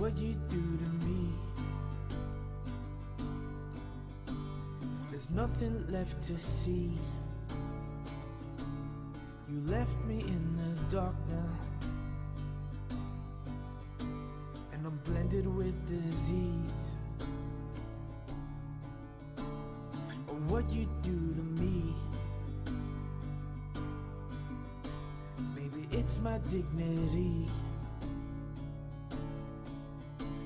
what you do to me. There's nothing left to see. You left me in the dark now, and I'm blended with disease. Oh, what you do to me. Maybe it's my dignity.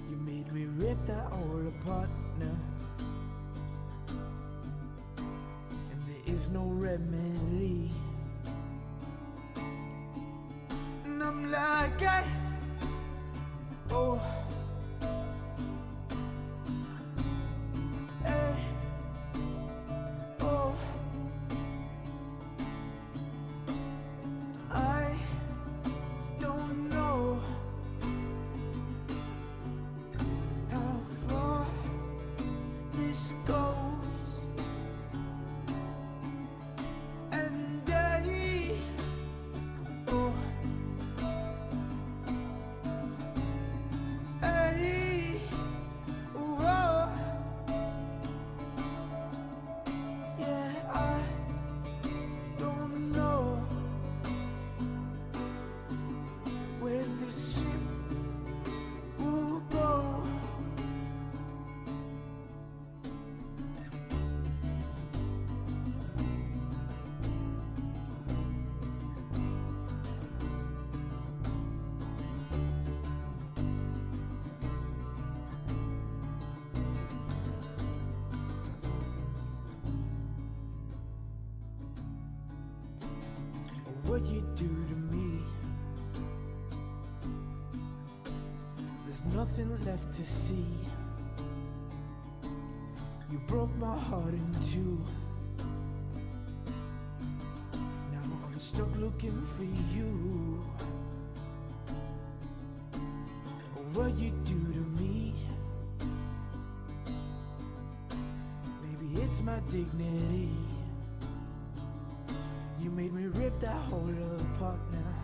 You made me rip that all apart now, and there is no remedy. And I'm like, oh, hey, oh, I don't know how far this goes, and oh, hey, whoa, yeah, I don't know where this ship will go. What you do to me. There's nothing left to see. You broke my heart in two. Now I'm stuck looking for you. What you do to me. Maybe it's my dignity. You made me rip that whole apart now,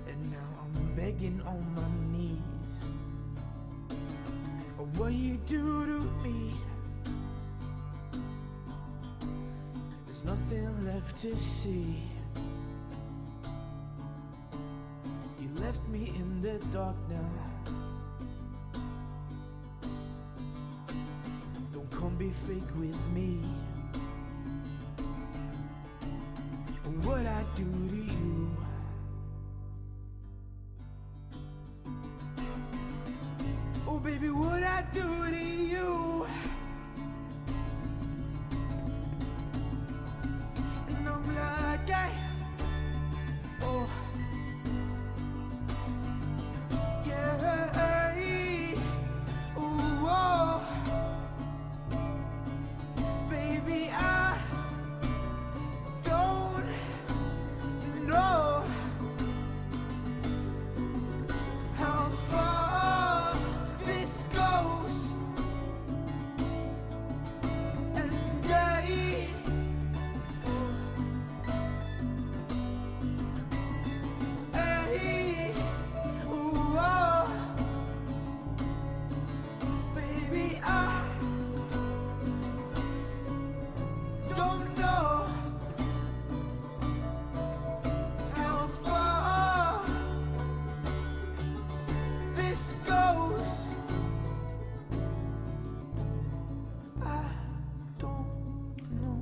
and now I'm begging on my knees. Oh, what you do to me. There's nothing left to see. You left me in the dark now. Don't come be fake with me. What I do to you. Oh baby, what I do to you. And I'm like, oh, yeah, ooh, oh, baby, I don't know how far this goes, and hey, ooh, oh, baby, I don't know how far this goes. I don't know.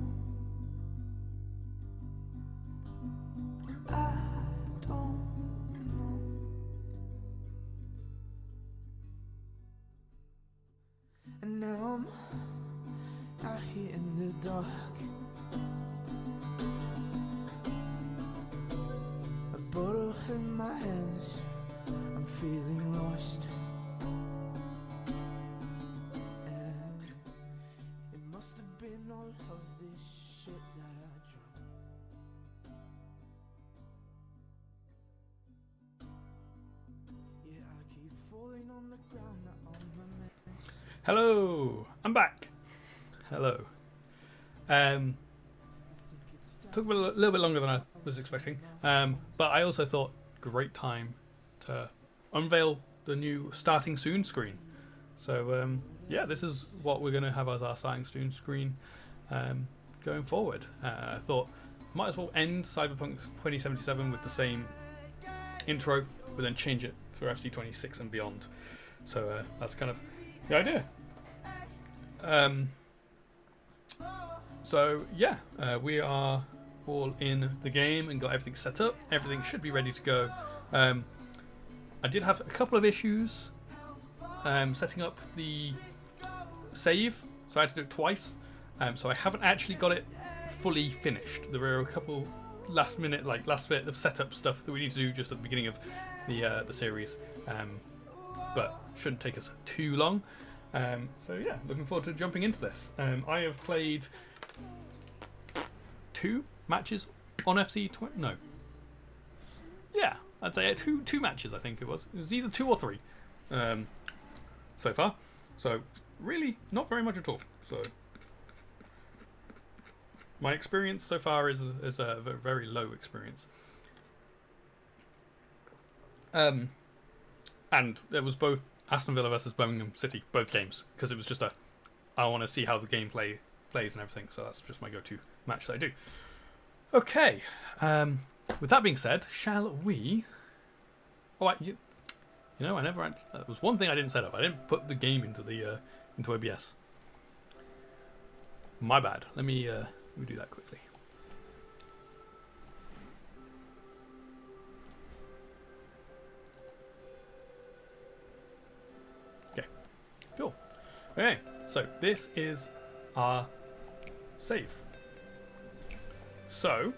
I don't know. And now I'm out here in the dark, a bottle in my hands. I'm feeling lost, and it must have been all of this shit that I drank. Yeah, I keep falling on the ground. Now I'm a mess. Hello, I'm back. Hello. Took a little bit longer than I was expecting, but I also thought great time to unveil the new starting soon screen. So yeah, this is what we're going to have as our starting soon screen going forward. I thought might as well end Cyberpunk 2077 with the same intro, but then change it for FC26 and beyond. So that's kind of the idea. So yeah, we are all in the game and got everything set up. Everything should be ready to go. I did have a couple of issues setting up the save, so I had to do it twice. So I haven't actually got it fully finished. There were a couple last bit of setup stuff that we need to do just at the beginning of the series, but shouldn't take us too long. So yeah, looking forward to jumping into this. I have played 2 matches on FC20. No. Yeah, I'd say two matches. I think it was either 2 or 3 so far. So really, not very much at all. So my experience so far is a very low experience. And it was both Aston Villa versus Birmingham City, both games, because it was just I want to see how the gameplay plays and everything. So that's just my go-to match that I do. Okay. With that being said, shall we? Oh, you know, I never. That was one thing I didn't set up. I didn't put the game into the into OBS. My bad. Let me do that quickly. Okay. Cool. Okay. So this is our save. So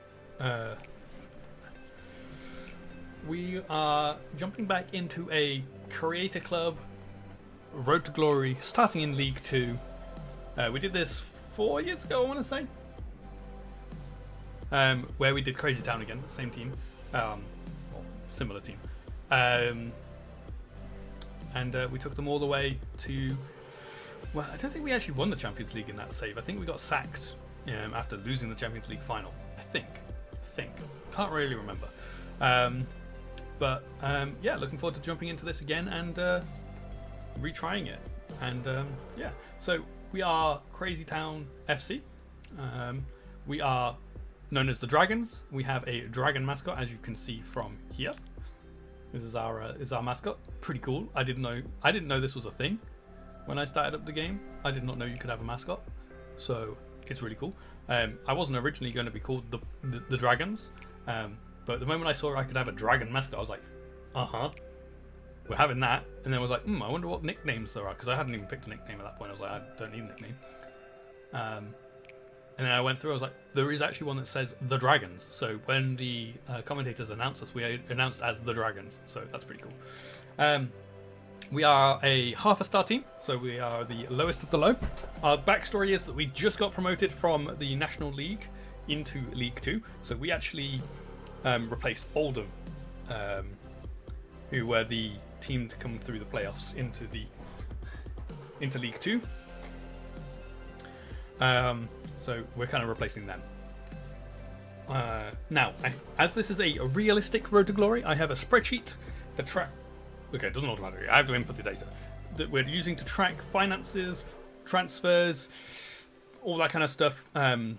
we are jumping back into a Creator Club Road to Glory, starting in League 2. We did this 4 years ago, I want to say, where we did Crazy Town again, same team, or similar team, and we took them all the way to. Well, I don't think we actually won the Champions League in that save. I think we got sacked after losing the Champions League final. I think. Can't really remember. But yeah, looking forward to jumping into this again and retrying it. And yeah, so we are Crazy Town FC. We are known as the Dragons. We have a dragon mascot, as you can see from here. This is our mascot. Pretty cool. I didn't know this was a thing when I started up the game. I did not know you could have a mascot, so it's really cool. I wasn't originally going to be called the Dragons, but the moment I saw I could have a dragon mascot, I was like, we're having that. And then I was like, I wonder what nicknames there are, because I hadn't even picked a nickname at that point. I was like, I don't need a nickname. And then I went through, I was like, there is actually one that says the Dragons. So when the commentators announced us, we announced as the Dragons. So that's pretty cool. We are a half a star team, so we are the lowest of the low. Our backstory is that we just got promoted from the National League into League 2. So we actually replaced Oldham, who were the team to come through the playoffs into League 2. So we're kind of replacing them. Now, as this is a realistic Road to Glory, I have a spreadsheet that tracks. Okay, it doesn't automatically. I have to input the data that we're using to track finances, transfers, all that kind of stuff. The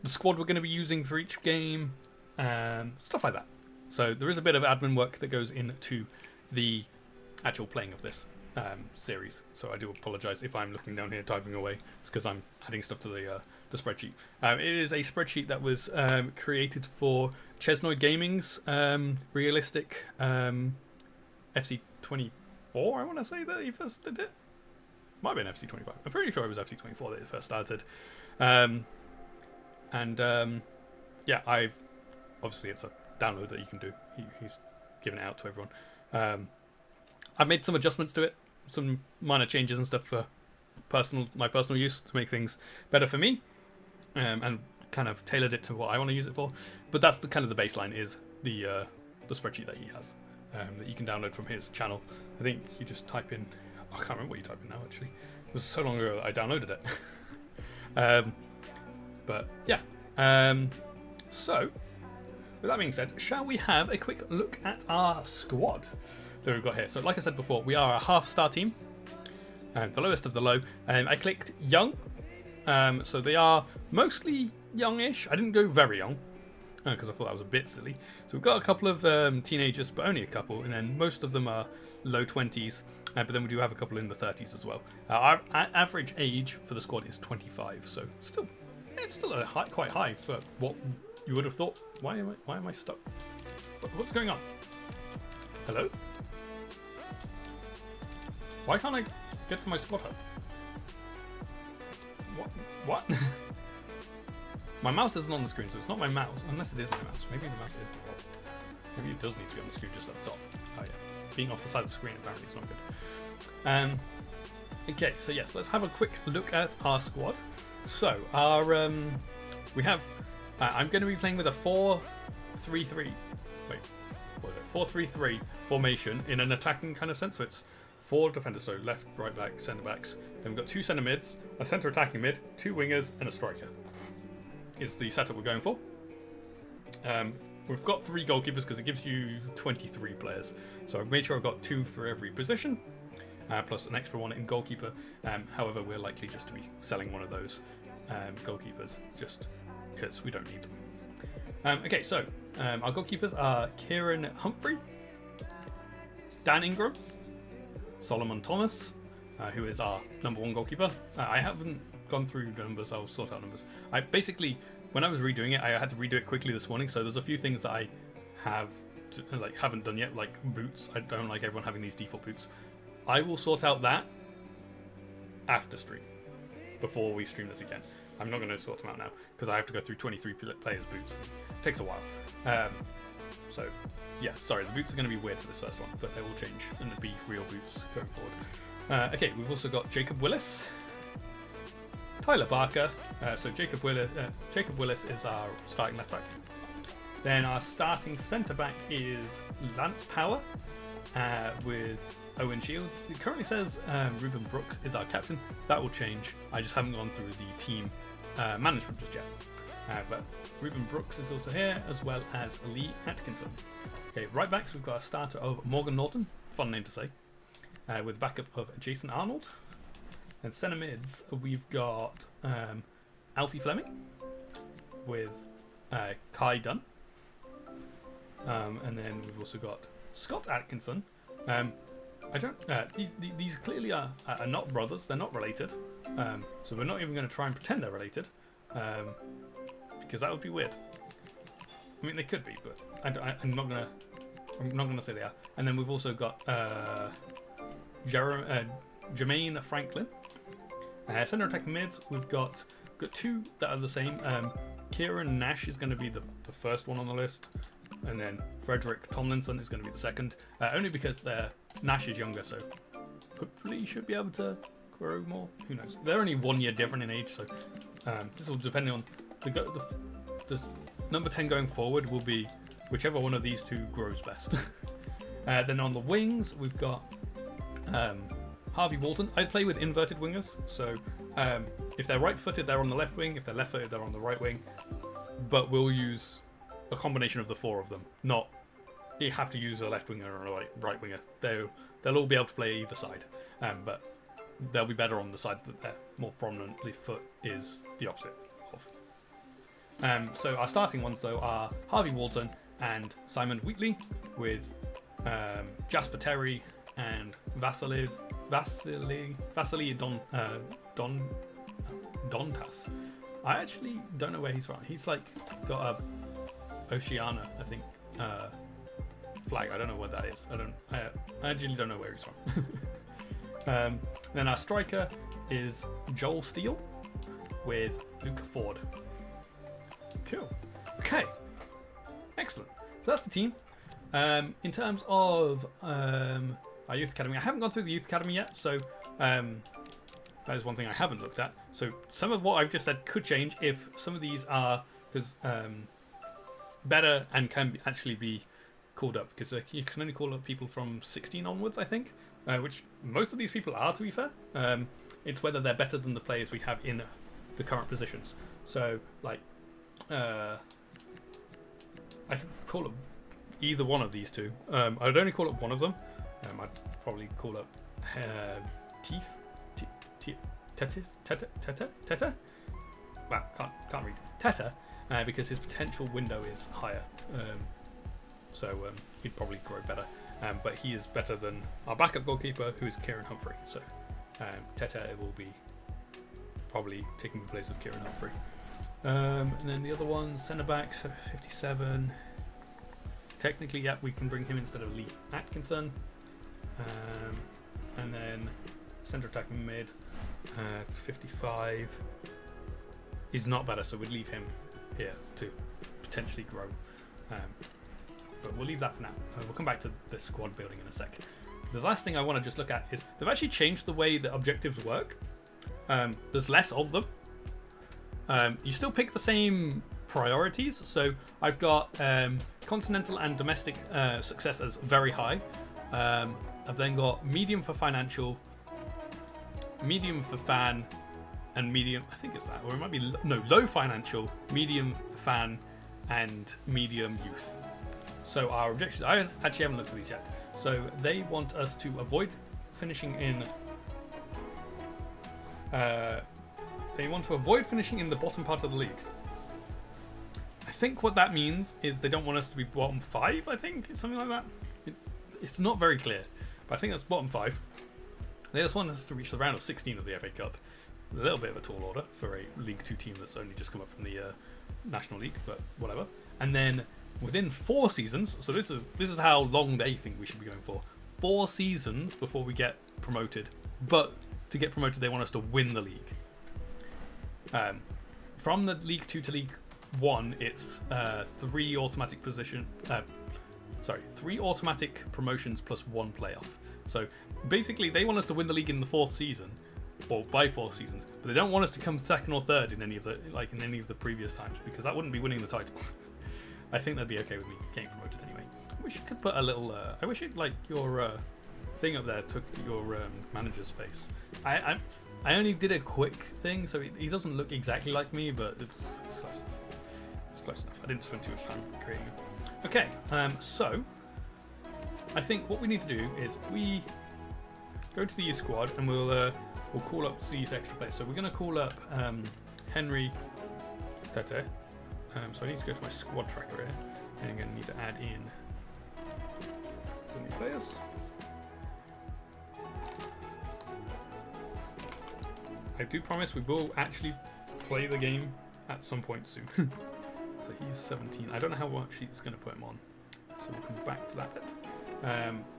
squad we're going to be using for each game, stuff like that. So there is a bit of admin work that goes into the actual playing of this series. So I do apologise if I'm looking down here typing away. It's because I'm adding stuff to the spreadsheet. It is a spreadsheet that was created for Chesnoid Gaming's realistic FC24, I want to say that he first did it. Might have been FC25. I'm pretty sure it was FC24 that it first started. Yeah, obviously it's a download that you can do. He's giving it out to everyone. I've made some adjustments to it, some minor changes and stuff for my personal use to make things better for me, and kind of tailored it to what I want to use it for. But that's the kind of the baseline is the spreadsheet that he has. That you can download from his channel. I think you just type in. I can't remember what you type in now. Actually, it was so long ago that I downloaded it. But yeah. So, with that being said, shall we have a quick look at our squad? that we've got here. So like I said before, we are a half-star team, the lowest of the low. I clicked young, so they are mostly youngish. I didn't go very young because I thought that was a bit silly. So we've got a couple of teenagers, but only a couple, and then most of them are low 20s, but then we do have a couple in the 30s as well. Our average age for the squad is 25, so it's still quite high for what you would have thought. Why am I stuck? What's going on? Hello? Why can't I get to my squad hub? What? My mouse isn't on the screen, so it's not my mouse, unless it is my mouse. Maybe the mouse is the problem. Maybe it does need to be on the screen just at the top. Oh yeah. Being off the side of the screen apparently is not good. Okay, so yes, let's have a quick look at our squad. So our we have I'm going to be playing with a 4-3-3. Wait, what is it? 4-3-3 formation in an attacking kind of sense. So it's 4 defenders, so left, right back, centre backs. Then we've got 2 centre mids, a centre attacking mid, 2 wingers, and a striker. Is the setup we're going for. We've got 3 goalkeepers because it gives you 23 players. So I've made sure I've got 2 for every position, plus an extra 1 in goalkeeper. However, we're likely just to be selling one of those goalkeepers just because we don't need them. Okay, so our goalkeepers are Kieran Humphrey, Dan Ingram, Solomon Thomas, who is our number 1 goalkeeper. I haven't gone through numbers, I'll sort out numbers. I basically, when I was redoing it, I had to redo it quickly this morning, so there's a few things that I haven't done yet, like boots. I don't like everyone having these default boots. I will sort out that after stream, before we stream this again. I'm not going to sort them out now, because I have to go through 23 players' boots. It takes a while. So, yeah, sorry, the boots are going to be weird for this first one, but they will change and be real boots going forward. Okay, we've also got Jacob Willis, Tyler Barker. So Jacob Willis is our starting left back. Then our starting centre back is Lance Power with Owen Shields. It currently says Ruben Brooks is our captain. That will change. I just haven't gone through the team management just yet. But Ruben Brooks is also here, as well as Lee Atkinson. Okay, right backs, we've got a starter of Morgan Norton, fun name to say, with backup of Jason Arnold. And centre mids, we've got Alfie Fleming with Kai Dunn. And then we've also got Scott Atkinson. I don't. These clearly are not brothers. They're not related. So we're not even going to try and pretend they're related, because that would be weird. I mean, they could be, but I'm not gonna say they are. And then we've also got Jermaine Franklin. Centre attacking mids, we've got 2 that are the same. Kieran Nash is going to be the first one on the list, and then Frederick Tomlinson is going to be the second. Only because Nash is younger, so hopefully he should be able to grow more. Who knows? They're only 1 year different in age, so this will depend on the number 10 going forward will be whichever one of these 2 grows best. Then on the wings, we've got Harvey Walton. I play with inverted wingers, so if they're right-footed, they're on the left wing. If they're left-footed, they're on the right wing. But we'll use a combination of the 4 of them. Not you have to use a left winger or a right winger. They'll all be able to play either side, but they'll be better on the side that their more prominently foot is the opposite of. So our starting ones though are Harvey Walton and Simon Wheatley, with Jasper Terry and Vasily Dontas. I actually don't know where he's from. He's like got a Oceania, I think, flag. I don't know what that is. I actually don't know where he's from. Then our striker is Joel Steele with Luke Ford. Cool. Okay. Excellent. So that's the team. In terms of our youth academy, I haven't gone through the youth academy yet, so that is one thing I haven't looked at. So some of what I've just said could change if some of these are better and can actually be called up, because you can only call up people from 16 onwards, I think, which most of these people are, to be fair. It's whether they're better than the players we have in the current positions. So, like, I could call up either one of these 2. I'd only call up one of them, I'd probably call up Teta. Wow, can't read Teta because his potential window is higher. So he'd probably grow better. But he is better than our backup goalkeeper, who is Kieran Humphrey. So Teta will be probably taking the place of Kieran Humphrey. And then the other one, centre back, so 57. Technically, yeah, we can bring him instead of Lee Atkinson. And then centre attacking mid, 55. He's not better, so we'd leave him here to potentially grow. But we'll leave that for now. We'll come back to the squad building in a sec. The last thing I want to just look at is they've actually changed the way the objectives work. There's less of them. You still pick the same priorities. So I've got continental and domestic success as very high. I've then got medium for financial, medium for fan, and medium, I think it's that, or it might be, low financial, medium fan, and medium youth. So our objectives, I actually haven't looked at these yet. So they want us to avoid finishing in, they want to avoid finishing in the bottom part of the league. I think what that means is they don't want us to be bottom 5, I think, something like that. It's not very clear, but I think that's bottom 5. They just want us to reach the round of 16 of the FA Cup. A little bit of a tall order for a League 2 team that's only just come up from the National League, but whatever. And then within 4 seasons, so this is how long they think we should be going for. 4 seasons before we get promoted, but to get promoted they want us to win the league. From the League 2 to League 1, it's 3 automatic promotions plus 1 playoff. So basically they want us to win the league in the 4th season, or by 4 seasons, but they don't want us to come 2nd or 3rd in any of the previous times, because that wouldn't be winning the title. I think they'd be okay with me getting promoted anyway. I wish you could put a little I wish it, like, your thing up there took your manager's face. I only did a quick thing, so he doesn't look exactly like me, but it's close enough. It's close enough. I didn't spend too much time creating it. Okay, so I think what we need to do is we go to the youth squad and we'll call up these extra players. So we're going to call up Henry Tete. So I need to go to my squad tracker here, and I'm going to need to add in the new players. I do promise we will actually play the game at some point soon. So he's 17. I don't know how much he's going to put him on, so we'll come back to that bit.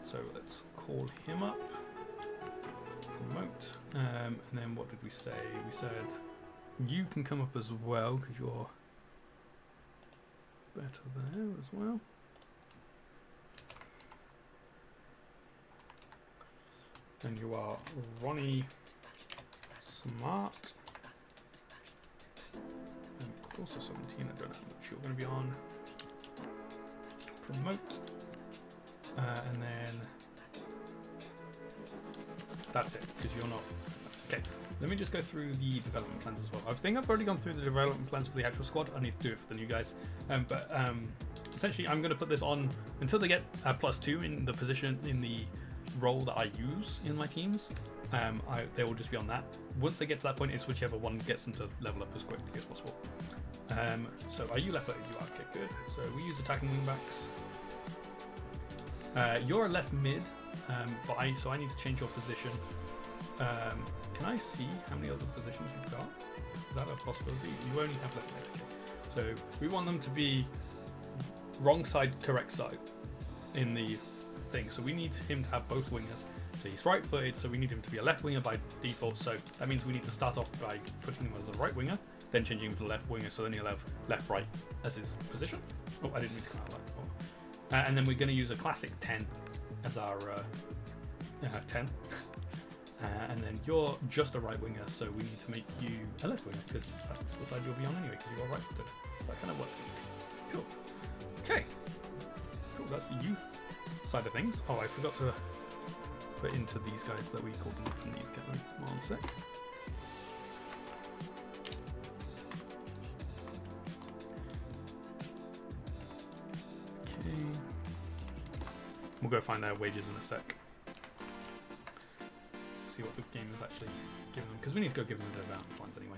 So let's call him up, promote, and then what did we say? We said you can come up as well because you're better there as well. And you are Ronnie Smart. And also 17, I don't know how much you're going to be on. Promote. And then that's it, because you're not. Okay, let me just go through the development plans as well. I think I've already gone through the development plans for the actual squad. I need to do it for the new guys. But essentially, I'm going to put this on until they get a +2 in the position, in the role that I use in my teams. They will just be on that. Once they get to that point, it's whichever one gets them to level up as quickly as possible. So are you left-footed? You are. Okay, good. So we use attacking wing backs. You're a left mid, so I need to change your position. Can I see how many other positions you've got? Is that a possibility? You only have left mid. So we want them to be wrong side, correct side in the thing. So we need him to have both wingers. So he's right-footed, so we need him to be a left winger by default. So that means we need to start off by putting him as a right winger, then changing him to left winger, so then he'll have left-right as his position. Oh, I didn't mean to come out like that. And then we're going to use a classic 10 as our 10. And then you're just a right winger, so we need to make you a left winger, because that's the side you'll be on anyway, because you are right-footed. So that kind of works. Cool. Okay. Cool, that's the youth side of things. Oh, I forgot to put into these guys that we called them from the youth academy. One sec. We'll go find their wages in a sec. see what the game is actually giving them, because we need to go give them the advanced ones anyway.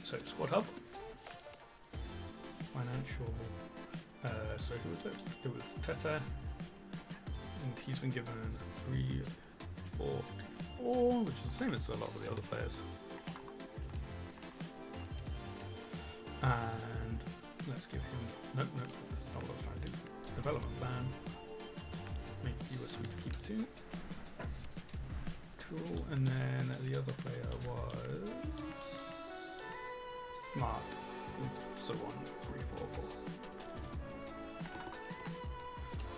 So Squad Hub, financial. So who was it? It was Tete, and he's been given 3, 4, 4, which is the same as a lot of the other players. And let's give him. Nope, that's not what I was trying to do. Development plan. Make you a sweep keeper too. Cool. And then the other player was Smart. So on 3, 4, 4.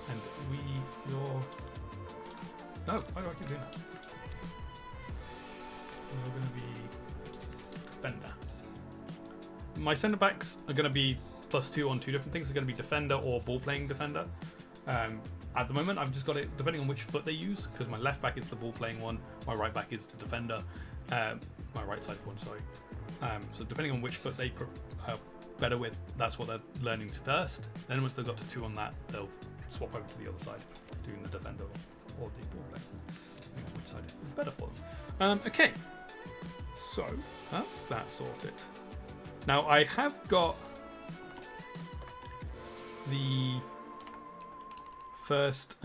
And you're. No, why do I keep doing that? You're going to be defender. My centre backs are going to be +2 on 2 different things. They're going to be defender or ball playing defender. At the moment, I've just got it depending on which foot they use, because my left back is the ball playing one, my right back is the defender, my right side one, sorry. So depending on which foot they are better with, that's what they're learning first. Then once they've got to 2 on that, they'll swap over to the other side, doing the defender or the ball play, depending on which side is better for them. Okay, so that's that sorted. Now I have got the first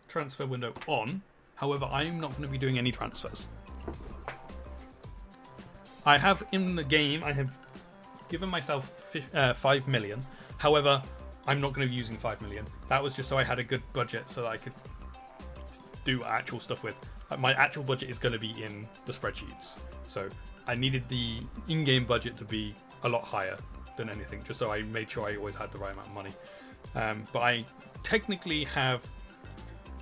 transfer window on. However, I'm not going to be doing any transfers. I have in the game, I have given myself 5 million. However, I'm not going to be using 5 million. That was just so I had a good budget so that I could do actual stuff with. My actual budget is going to be in the spreadsheets. So I needed the in-game budget to be a lot higher than anything, just so I made sure I always had the right amount of money. But I technically have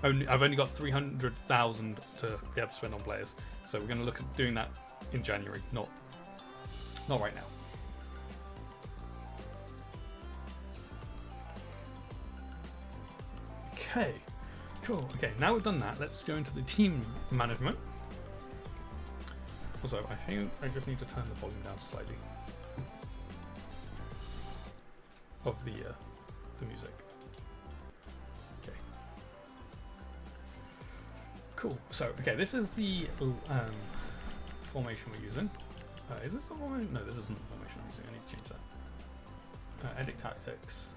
I've only got 300,000 to be able to spend on players. So we're going to look at doing that in January, not right now. Okay, cool. Okay, now we've done that, let's go into the team management. Also, I think I just need to turn the volume down slightly of the music. Okay. Cool. So, okay, this is the formation we're using. Is this the formation? No, this isn't the formation I'm using. I need to change that. Edit tactics.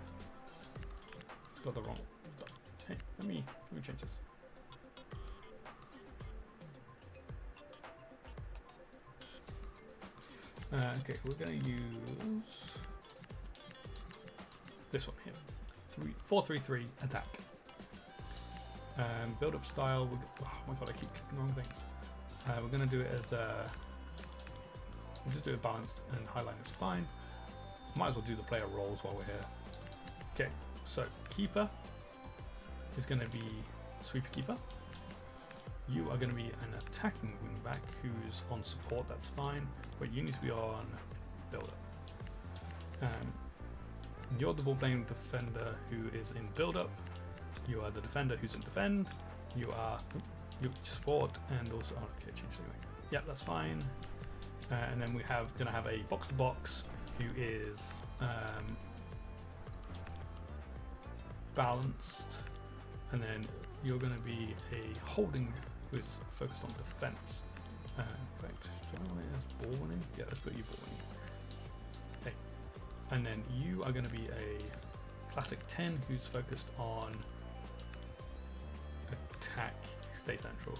It's got the wrong. Hey, let me change this. Okay, we're going to use this one here. 4-3-3 attack. Build up style. Oh my god, I keep clicking the wrong things. We're going to do it as we'll just do it balanced, and highlight is fine. Might as well do the player roles while we're here. Okay, so keeper is going to be sweeper keeper. You are going to be an attacking wingback who's on support, that's fine, but you need to be on build up. You're the ball playing defender who is in build up. You are the defender who's in defend. You are support and also okay, change the wing. Yeah, that's fine. And then we have going to have a box to box who is balanced, and then you're going to be a holding who's focused on defense. In fact, do I want it as ball winning? Yeah, let's put you ball winning. Okay. And then you are going to be a classic 10 who's focused on attack, stay central.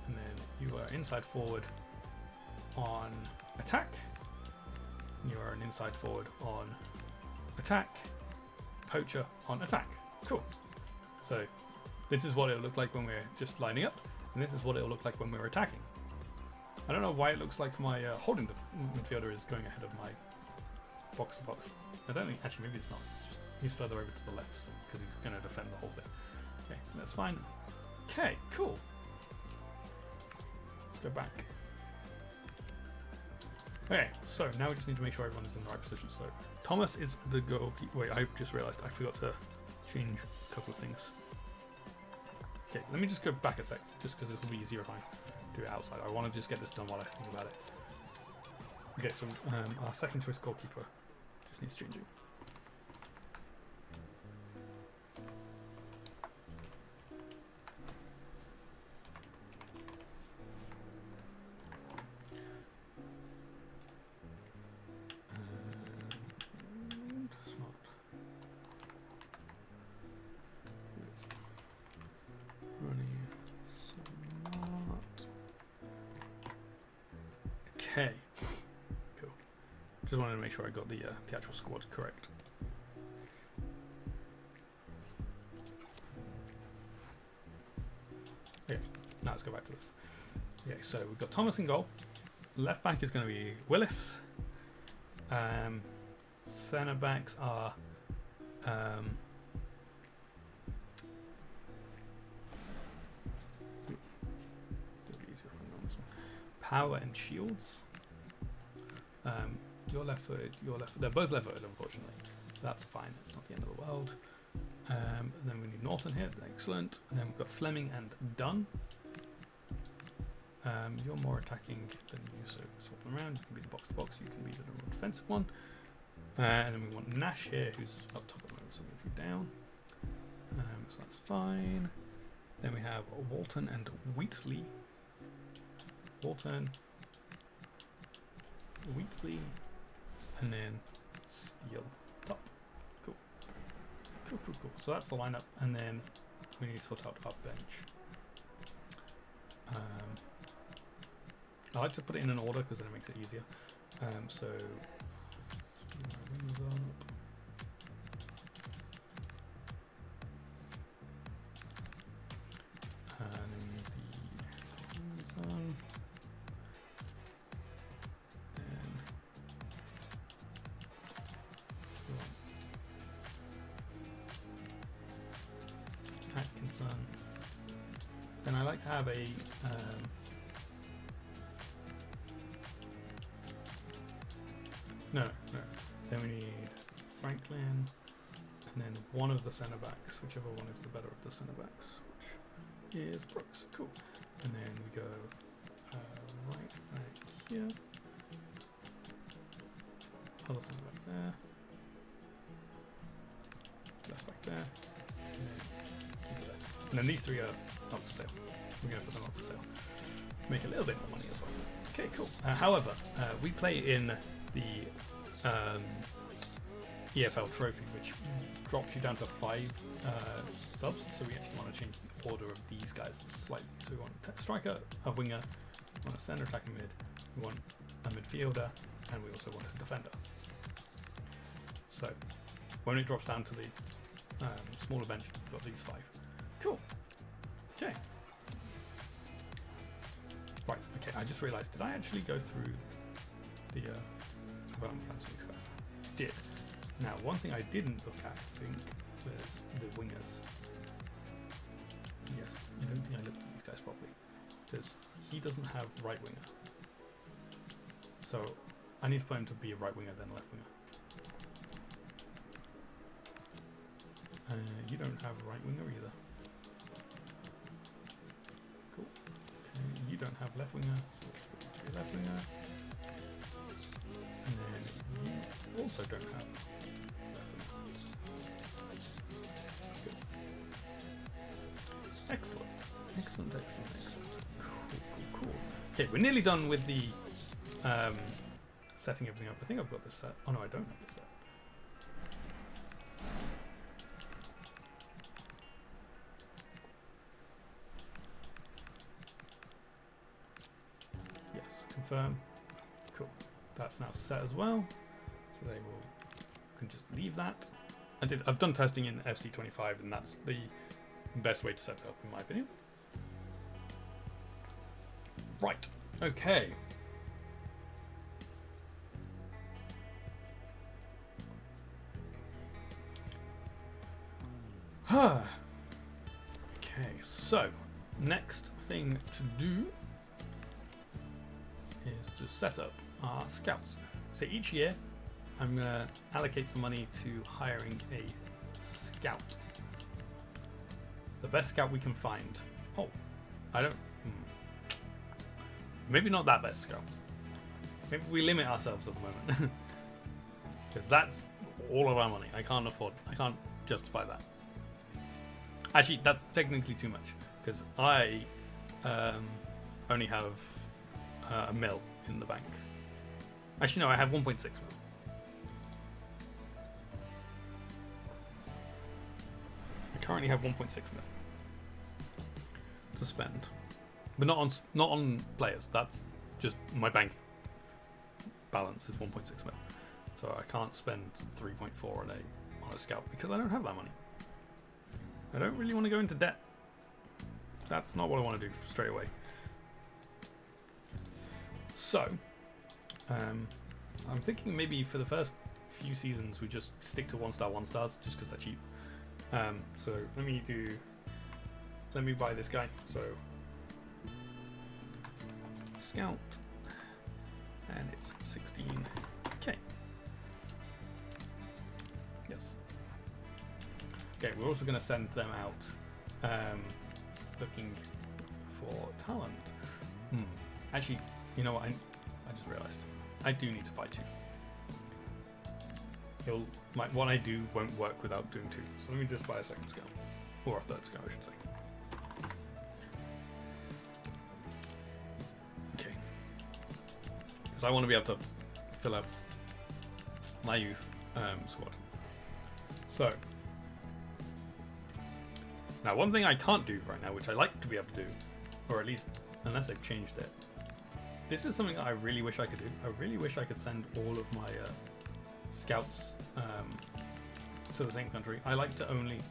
And then you are inside forward on attack. You are an inside forward on attack. Poacher on attack. Cool. So this is what it'll look like when we're just lining up, and this is what it'll look like when we're attacking. I don't know why it looks like my holding midfielder is going ahead of my box to box. I don't think, actually maybe it's not. It's just, he's further over to the left because he's going to defend the whole thing. Okay, that's fine. Okay, cool. Let's go back. Okay, so now we just need to make sure everyone is in the right position. So Thomas is the goalkeeper. Wait, I just realised I forgot to change a couple of things. Okay, let me just go back a sec, just because it will be easier if I do it outside. I want to just get this done while I think about it. Okay, so our second choice goalkeeper just needs changing. Okay. Cool. Just wanted to make sure I got the actual squad correct. Okay, now let's go back to this. Okay, so we've got Thomas in goal. Left back is going to be Willis. Centre backs are Power and Shields. You're left footed, you're left. They're both left footed, unfortunately. That's fine, it's not the end of the world. Then we need Norton here, excellent. And then we've got Fleming and Dunn. You're more attacking than you, so swap them around. You can be the box to box, you can be the more defensive one. And then we want Nash here, who's up top at the moment, so move you down. So that's fine. Then we have Walton and Wheatley. Walton, Wheatley, and then Steele top. Cool. Cool, cool, cool. So that's the lineup, and then we need to sort out our bench. I like to put it in an order because then it makes it easier. So wings up. And then we need the wings on. Atkinson. Then I like to have a no. Then we need Franklin, and then one of the centre backs, whichever one is the better of the centre backs, which is Brooks. Cool. And then we go right back here, other centre back there, left back there, and then these three are up for sale. We're going to put them up for sale. Make a little bit more money as well. Okay, cool. However, we play in the EFL trophy, which drops you down to 5 subs. So we actually want to change the order of these guys slightly. So we want a striker, a winger, we want a centre attacking mid, we want a midfielder, and we also want a defender. So when it drops down to the smaller bench, we've got these 5. Cool. Okay. Right. Okay. I just realised. Did I actually go through the development plans for these guys? Did. Now, one thing I didn't look at, I think, was the wingers. Yes. I don't think I looked at these guys properly because he doesn't have right winger. So I need to put him to be a right winger then left winger. You don't have a right winger either. Cool. Okay, you don't have left winger. Left winger. And then you also don't have left winger. Good. Excellent. Excellent, excellent, excellent. Cool, cool, cool. Okay, we're nearly done with the setting everything up. I think I've got this set. Oh no, I don't have this set. Confirm. Cool. That's now set as well. So they can just leave that. I've done testing in FC25, and that's the best way to set it up, in my opinion. Right. Okay. Okay. So next thing to do is to set up our scouts. So each year I'm going to allocate some money to hiring a scout. The best scout we can find. Oh, I don't... Maybe not that best scout. Maybe we limit ourselves at the moment. Because that's all of our money. I can't justify that. Actually, that's technically too much. Because I only have a mil in the bank. Actually, no, I have 1.6 mil. I currently have 1.6 mil to spend, but not on players. That's just my bank balance is 1.6 mil. So I can't spend 3.4 on a scout because I don't have that money. I don't really want to go into debt. That's not what I want to do straight away. So, I'm thinking maybe for the first few seasons we just stick to 1-star 1-stars just because they're cheap. So let me buy this guy. So scout, and it's 16k. Yes. Okay, we're also going to send them out looking for talent. Actually, you know what? I just realized I do need to buy 2. What I do won't work without doing 2. So let me just buy a second scout, or a third scout, I should say. Okay, because I want to be able to fill up my youth squad. So now, one thing I can't do right now, which I like to be able to do, or at least unless they've changed it. This is something that I really wish I could do. I really wish I could send all of my scouts to the same country. I like to only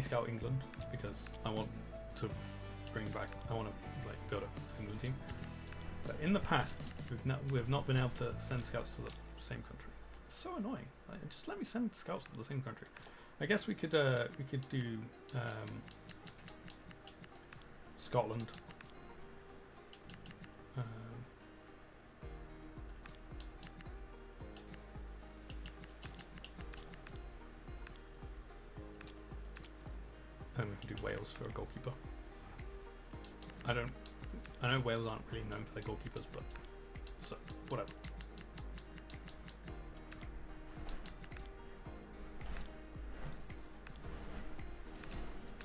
scout England because I want to bring back. I want to build up an England team. But in the past, we've not been able to send scouts to the same country. It's so annoying. Just let me send scouts to the same country. I guess we could do Scotland. And we can do Wales for a goalkeeper. I know Wales aren't really known for their goalkeepers, but so whatever.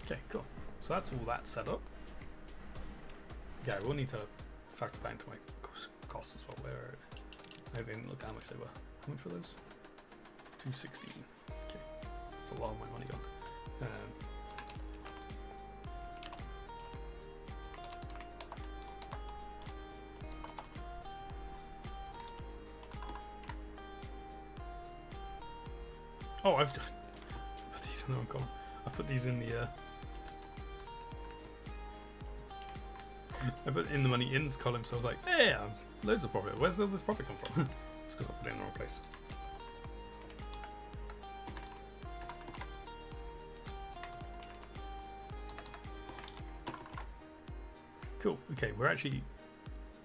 Okay, cool. So that's all that set up. Yeah, we'll need to factor that into my costs as well. I didn't look at how much they were. How much were those? 216. Okay, that's a lot of my money gone. Oh, I've put these in the wrong column. I put these in the. I put in the money ins column, so I was like, hey, loads of profit. Where's all this profit come from? It's because I put it in the wrong place. Cool. Okay, we're actually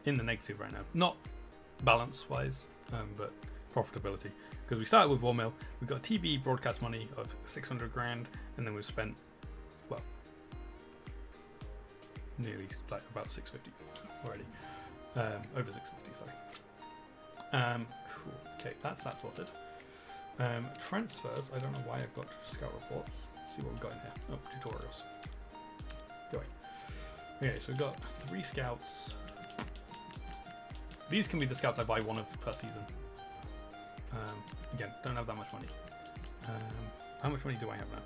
in the negative right now. Not balance-wise, but profitability. Because we started with 1 mil, we've got TV broadcast money of 600 grand, and then we've spent, well, nearly like about 650 already. Over 650, sorry. Cool. Okay, that's that sorted. Transfers, I don't know why I've got scout reports. Let's see what we've got in here. Oh, tutorials. Going. Okay, so we've got 3 scouts. These can be the scouts I buy one of per season. Again, don't have that much money. How much money do I have now?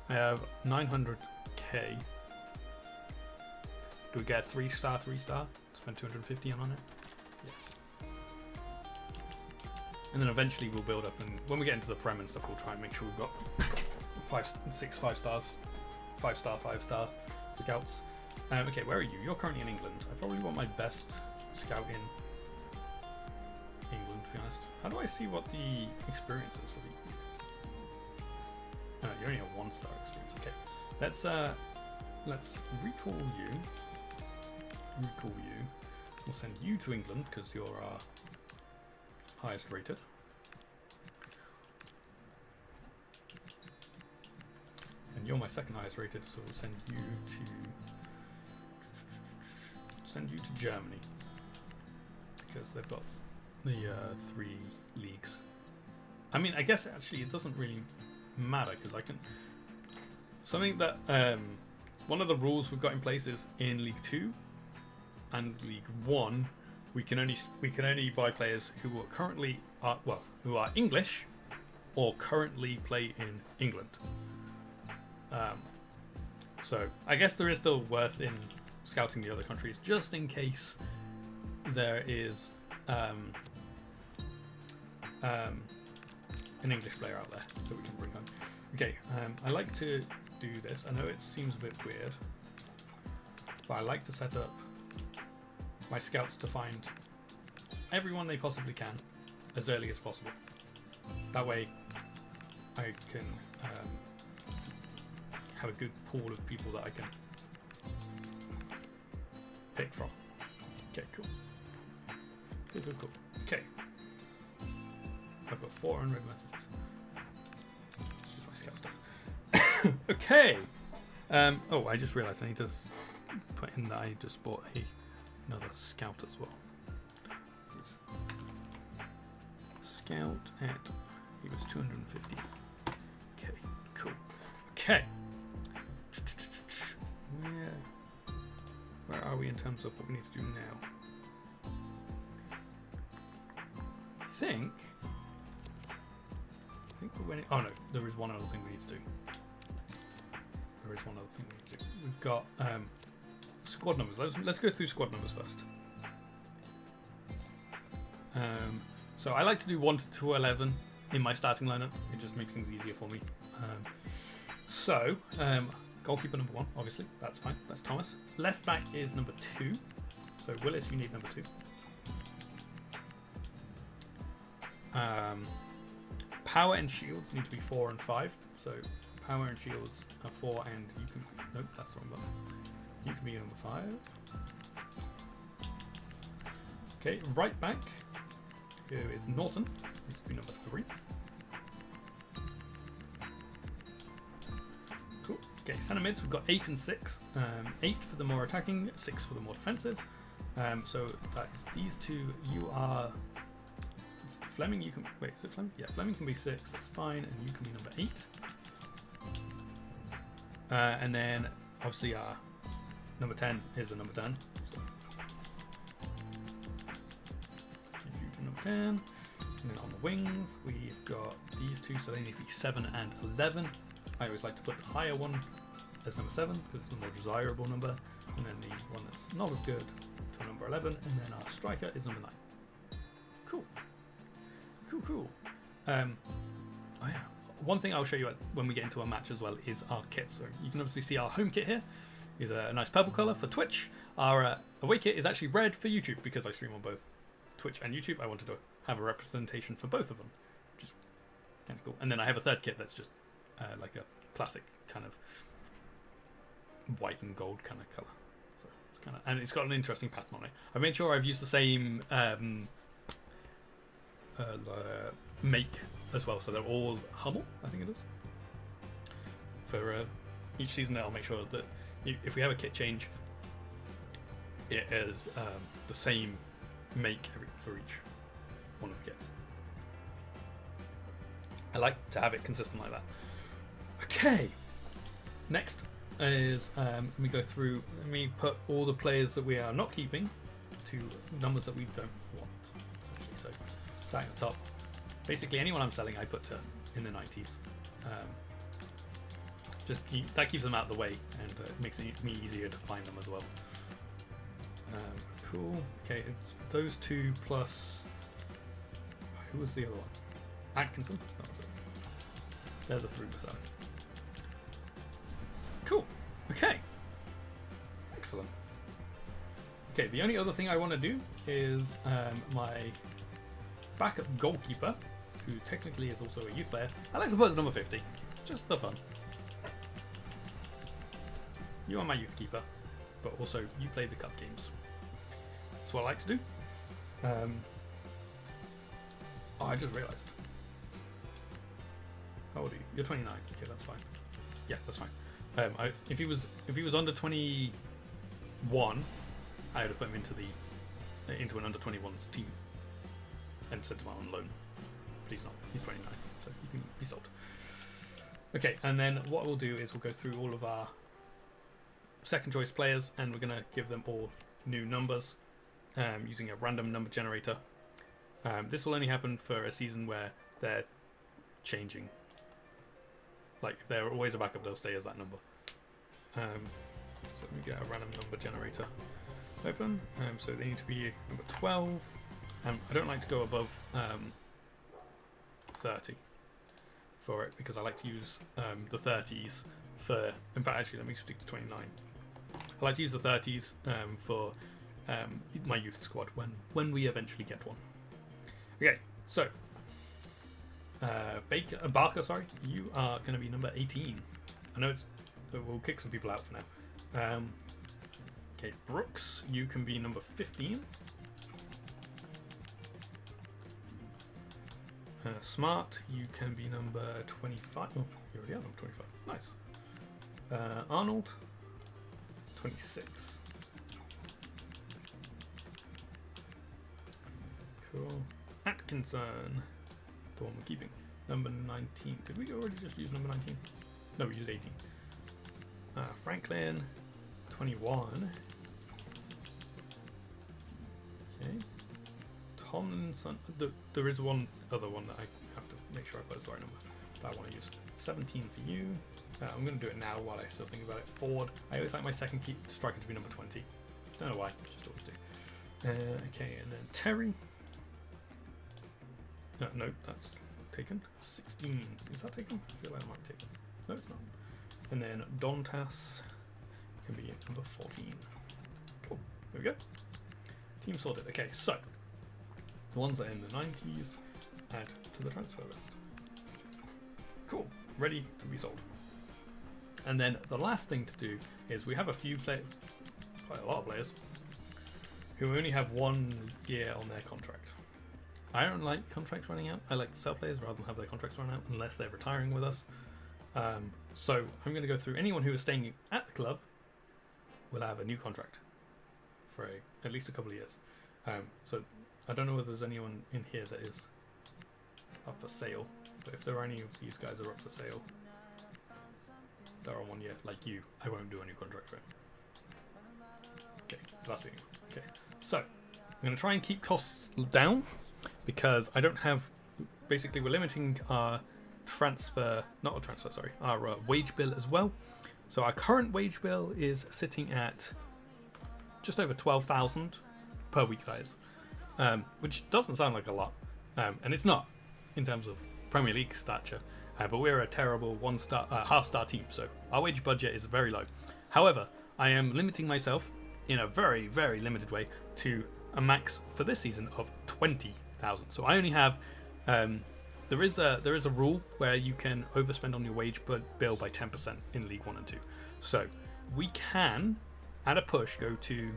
I have 900k. Do we get 3-star, 3-star? Spend 250 on it. Yeah. And then eventually we'll build up, and when we get into the Prem and stuff, we'll try and make sure we've got 6 5-stars, 5-star, 5-star scouts. Okay, where are you? You're currently in England. I probably want my best scout in England, to be honest. How do I see what the experience is for the? Oh, you only have 1-star experience. Okay, let's recall you. We'll send you to England because you're our highest rated. And you're my second highest rated, so we'll send you to Germany because they've got the 3 leagues. I mean, I guess actually it doesn't really matter because I can. Something that one of the rules we've got in place is in League 2 and League 1, we can only buy players who are currently who are English or currently play in England. So I guess there is still worth in scouting the other countries just in case there is an English player out there that we can bring on. Okay, I like to do this. I know it seems a bit weird, but I like to set up my scouts to find everyone they possibly can as early as possible. That way I can have a good pool of people that I can pick from. Okay, cool. Cool. Okay. I've got 400 messages. It's just my scout stuff. Okay. Oh, I just realised I need to put in that I just bought another scout as well. Scout at, he was 250. Okay, cool. Okay. Where are we in terms of what we need to do now? I think we're winning. Oh no, there is one other thing we need to do. We've got squad numbers. Let's go through squad numbers first. So I like to do 1 to 11 in my starting lineup. It just makes things easier for me. Goalkeeper number 1, obviously, that's fine. That's Thomas. Left back is number 2. So Willis, you need number 2. Power and shields need to be 4 and 5. So power and shields are 4, and you can. Nope, that's the wrong button. You can be number 5. Okay, right back. Here is Norton. Needs to be number 3. Cool. Okay, centre mids, we've got 8 and 6. 8 for the more attacking, 6 for the more defensive. So that's these two. You are Fleming. You can wait. Is it Fleming? Yeah, Fleming can be 6. That's fine, and you can be number 8. And then obviously our number 10 is a number 10. So number 10. And then on the wings, we've got these two, so they need to be 7 and 11. I always like to put the higher one as number 7 because it's the more desirable number, and then the one that's not as good to number 11, and then our striker is number 9. Cool. Oh yeah. One thing I'll show you when we get into a match as well is our kit. So you can obviously see our home kit here is a nice purple color for Twitch. Our away kit is actually red for YouTube because I stream on both Twitch and YouTube. I wanted to have a representation for both of them, which is kind of cool. And then I have a third kit that's just like a classic kind of white and gold kind of color. So it's kind of, and it's got an interesting pattern on it. I made sure I've used the same make as well, so they're all Hummel, I think it is. For each season, I'll make sure that if we have a kit change, it is the same make for each one of the kits. I like to have it consistent like that. Okay, next is let me go through. Let me put all the players that we are not keeping to numbers that we don't want. So starting at the top, basically anyone I'm selling, I put to in the 90s. That keeps them out of the way, and it makes it me easier to find them as well. Cool. Okay, it's those two plus who was the other one? Atkinson. That was it. They're the 3 beside. Cool. Okay. Excellent. Okay, the only other thing I want to do is my backup goalkeeper, who technically is also a youth player. I like to put as number 50, just for fun. You are my youth keeper, but also you play the cup games. That's what I like to do. Oh, I just realised. How old are you? You're 29. Okay, that's fine. Yeah, that's fine. If he was under 21, I would have put him into an under 21s team and sent him out on loan. But he's not. He's 29, so he can be sold. Okay, and then what we'll do is we'll go through all of our second choice players, and we're gonna give them all new numbers using a random number generator. This will only happen for a season where they're changing. Like if they're always a backup, they'll stay as that number. So let me get a random number generator. open. So they need to be number 12. I don't like to go above 30 for it because I like to use the 30s for. In fact, actually, let me stick to 29. I like to use the 30s for my youth squad when we eventually get one. Okay, so Barker, sorry, you are going to be number 18. I know we'll kick some people out for now. Okay, Brooks, you can be number 15. Smart, you can be number 25. Oh, you already are number 25. Nice. Arnold, 26. Cool. Atkinson, the one we're keeping. Number 19. Did we already just use number 19? No, we used 18. Franklin, 21. Okay. Tomlinson. There is one other one that I have to make sure I put the right number that I want to use. 17 to you. I'm going to do it now while I still think about it. Ford. I always like my second key striker to be number 20. Don't know why. Just always do. Okay, and then Terry. No, that's taken. 16. Is that taken? I feel like it might be taken. No, it's not. And then Dontas can be number 14. Cool. There we go. Team sorted. Okay, so the ones that are in the 90s add to the transfer list. Cool. Ready to be sold. And then the last thing to do is we have a few players, quite a lot of players, who only have 1 year on their contract. I don't like contracts running out. I like to sell players rather than have their contracts run out unless they're retiring with us. So I'm going to go through anyone who is staying at the club will have a new contract for at least a couple of years. So I don't know whether there's anyone in here that is up for sale, but if there are any of these guys that are up for sale, they're on 1 year, like you, I won't do a new contract for it. Okay, that's it. Okay, so I'm going to try and keep costs down because I don't have. Basically, we're limiting our our wage bill as well. So our current wage bill is sitting at just over 12,000 per week, that is, which doesn't sound like a lot, and it's not in terms of Premier League stature. But we're a terrible half-star team, so our wage budget is very low. However, I am limiting myself in a very, very limited way to a max for this season of 20,000. So I only have. There is a rule where you can overspend on your wage bill by 10% in League 1 and 2. So we can, at a push, go to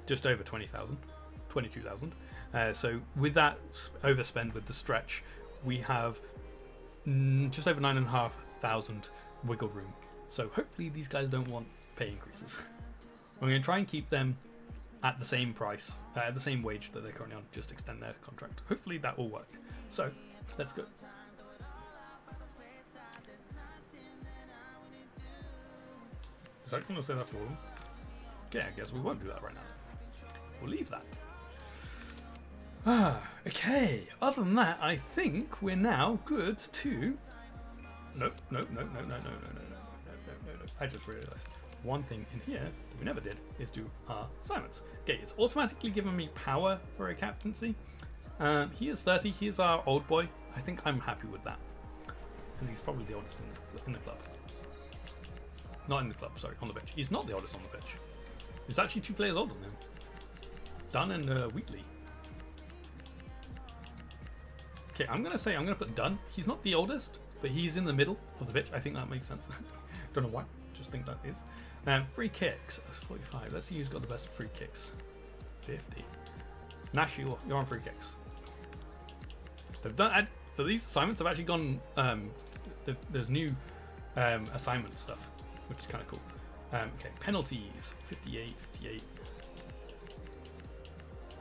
just over 20,000, 22,000. So with that overspend with the stretch, we have just over 9,500 wiggle room. So hopefully these guys don't want pay increases. I'm going to try and keep them at the same price, the same wage that they're currently on, just extend their contract. Hopefully that will work. So let's go. Is that going to say that for them? Okay, I guess we won't do that right now. We'll leave that. Okay, other than that, I think we're now good to... No. I just realised one thing in here that we never did is do our assignments. Okay, it's automatically given me power for a captaincy. He is 30, he is our old boy. I think I'm happy with that. Because he's probably the oldest in the club. Not in the club, sorry, on the bench. He's not the oldest on the bench. There's actually 2 players older than him. Dunn and Wheatley. Okay, I'm going to put Dunn. He's not the oldest, but he's in the middle of the pitch. I think that makes sense. Don't know why, just think that is. Free kicks, 45. Let's see who's got the best free kicks. 50. Nash, you're on free kicks. They've done, for these assignments, I've actually gone, there's new assignment stuff, which is kind of cool. Okay, penalties, 58, 58.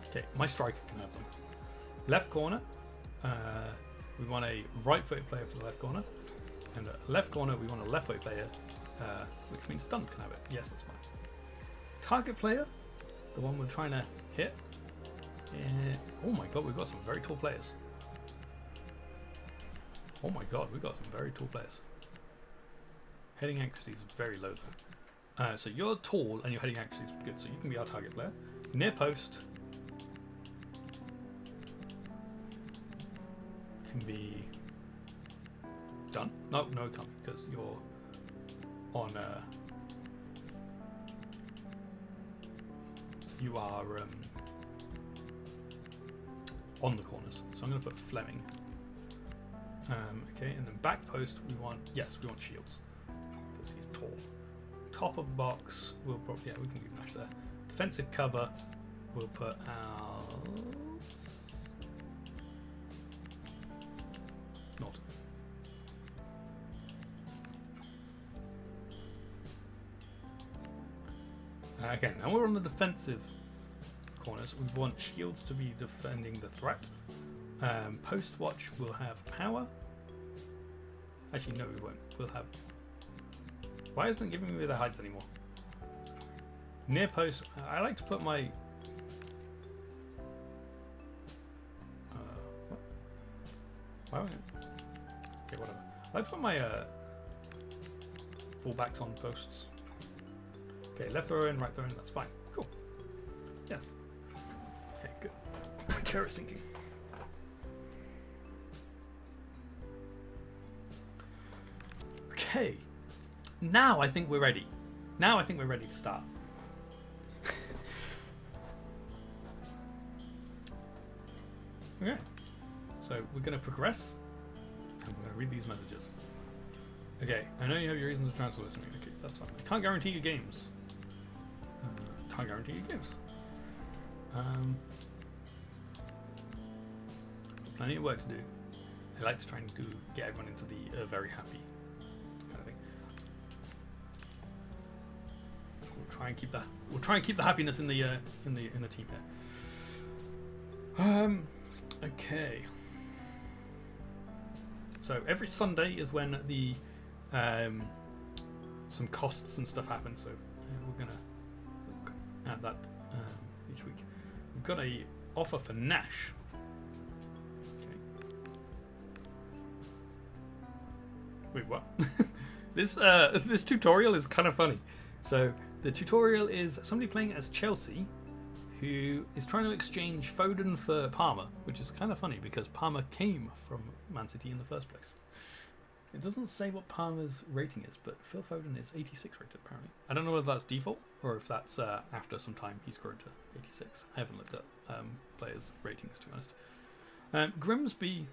Okay, my striker can have them. Left corner. We want a right-footed player for the left corner, and left corner we want a left-footed player, which means Dunn can have it. Yes, that's fine. Target player, the one we're trying to hit. Oh my god, we've got some very tall players. Oh my god, we've got some very tall players. Heading accuracy is very low though. So you're tall and your heading actually is good, so you can be our target player. Near post can be done. No, it can't because you're on. You are on the corners, so I'm going to put Fleming. Okay, and then back post we want Shields because he's tall. Top of box we'll probably we can leave Nash there. Defensive cover we'll put out not. Okay, now we're on the defensive corners. We want Shields to be defending the threat. Post watch will have power. Actually, no, we won't. We'll have. Why isn't it giving me the heights anymore? Near post, I like to put my. What? Why won't it? Okay, whatever. I like to put my fullbacks on posts. Okay, left throw in, right throw in. That's fine. Cool. Yes. Okay, good. My chair is sinking. Okay, now I think we're ready. Now I think we're ready to start. Okay, so we're going to progress and we're going to read these messages. Okay, I know you have your reasons to transfer listening. Okay, that's fine. I can't guarantee you games. Can't guarantee you games. Plenty of work to do. I like to try and get everyone into the very happy kind of thing. We'll try and keep that. We'll try and keep the happiness in the team here. Okay. So every Sunday is when the some costs and stuff happen. So we're gonna look at that each week. We've got a offer for Nash. Wait, what? This tutorial is kind of funny. So the tutorial is somebody playing as Chelsea who is trying to exchange Foden for Palmer, which is kind of funny because Palmer came from Man City in the first place. It doesn't say what Palmer's rating is, but Phil Foden is 86 rated apparently. I don't know whether that's default or if that's after some time he's grown to 86. I haven't looked at players' ratings to be honest. Grimsby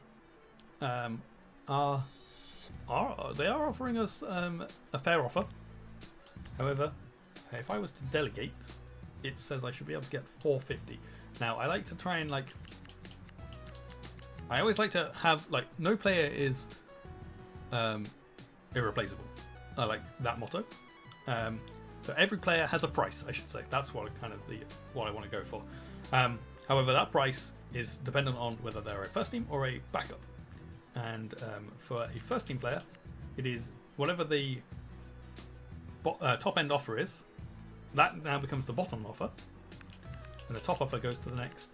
they are offering us a fair offer. However, if I was to delegate, it says I should be able to get 450. Now, I like to try and I always like to have no player is irreplaceable. I like that motto. So every player has a price, I should say. That's what what I want to go for. However, that price is dependent on whether they're a first team or a backup. And for a first team player, it is whatever the top end offer is. That now becomes the bottom offer, and the top offer goes to the next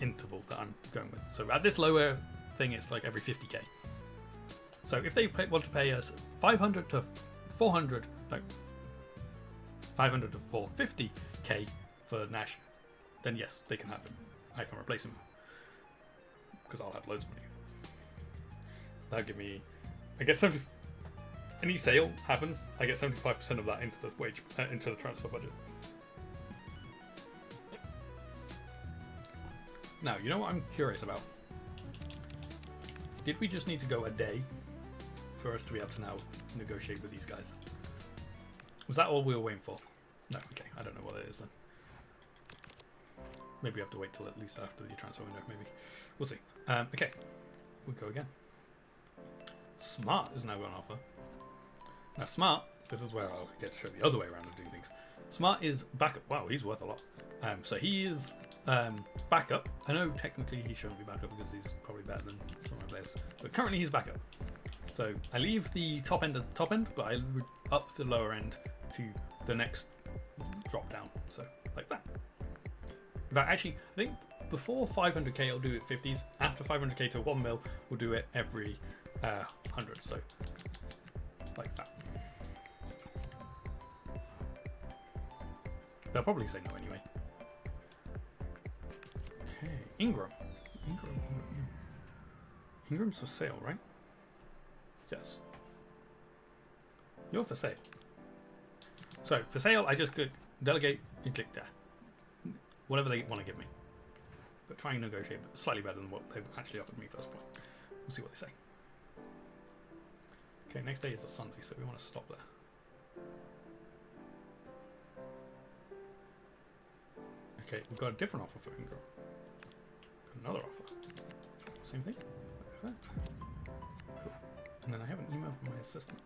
interval that I'm going with. So at this lower thing, it's every 50k. So if they want to pay us 500 to 400, no, 500 to 450k for Nash, then yes, they can have him. I can replace him because I'll have loads of money. That'll give me, I guess, 70. Any sale happens, I get 75% of that into the into the transfer budget. Now, you know what I'm curious about? Did we just need to go a day for us to be able to now negotiate with these guys? Was that all we were waiting for? No, okay, I don't know what it is then. Maybe we have to wait till at least after the transfer window, maybe. We'll see. Okay, we'll go again. Smart is now on offer. Now Smart, this is where I'll get to show the other way around of doing things. Smart is backup. Wow, he's worth a lot. So he is backup. I know technically he shouldn't be backup because he's probably better than some of my players. But currently he's backup. So I leave the top end as the top end, but I up the lower end to the next drop down. So like that. In fact, actually, I think before 500k I'll do it 50s. After 500k to 1 mil, we'll do it every 100. So like that. They'll probably say no anyway. Okay, Ingram. Ingram's for sale, right? Yes. You're for sale. So, for sale, I just click delegate and click there. Whatever they want to give me. But try and negotiate slightly better than what they've actually offered me first point. We'll see what they say. Okay, next day is a Sunday, so we want to stop there. Okay, we've got a different offer for Ingram. Another offer. Same thing. Like that. Cool. And then I have an email from my assistant.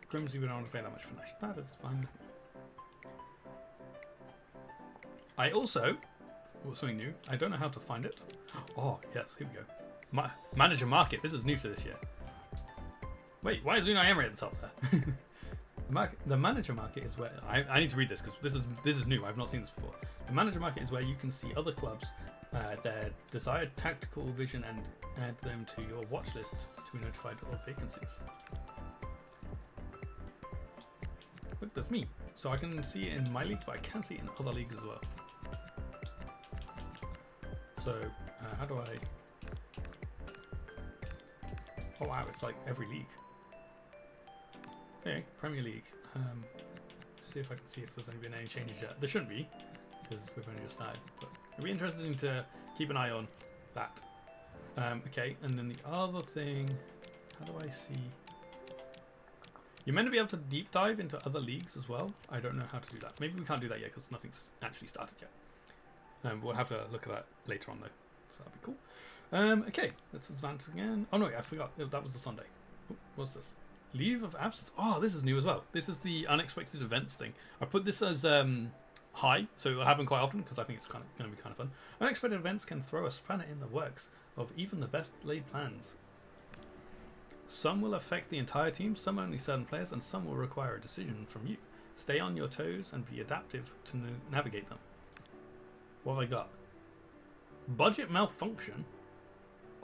Grimsby, we don't want to pay that much for Nash. That is fine with me. I also, something new, I don't know how to find it. Oh, yes, here we go. Manager market, this is new to this year. Wait, why is Unai Emery at the top there? The manager market is where, I need to read this because this is new, I've not seen this before. The manager market is where you can see other clubs, their desired tactical vision and add them to your watch list to be notified of vacancies. Look, there's me. So I can see it in my league, but I can see it in other leagues as well. So, how do I... Oh wow, it's like every league. Okay, Premier League. See if I can see if there's been any changes yet. There shouldn't be, because we've only just started. But it'd be interesting to keep an eye on that. Okay, and then the other thing... How do I see... You're meant to be able to deep dive into other leagues as well. I don't know how to do that. Maybe we can't do that yet because nothing's actually started yet. We'll have to look at that later on though. So that'd be cool. Okay, let's advance again. Oh no, I forgot. That was the Sunday. Oh, what's this? Leave of absence. Oh, this is new as well. This is the unexpected events thing. I put this as high, so it'll happen quite often because I think it's going to be kind of fun. Unexpected events can throw a spanner in the works of even the best laid plans. Some will affect the entire team, some only certain players, and some will require a decision from you. Stay on your toes and be adaptive to navigate them. What have I got? Budget malfunction.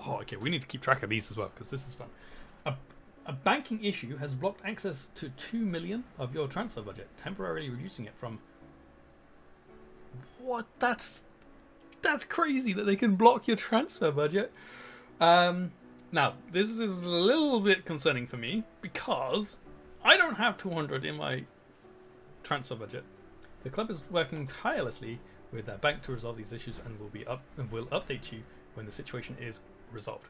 Oh, okay, we need to keep track of these as well, because this is fun. A banking issue has blocked access to 2 million of your transfer budget, temporarily reducing it from... What? That's crazy that they can block your transfer budget. Now, this is a little bit concerning for me because I don't have 200 in my transfer budget. The club is working tirelessly with their bank to resolve these issues and will update you when the situation is resolved.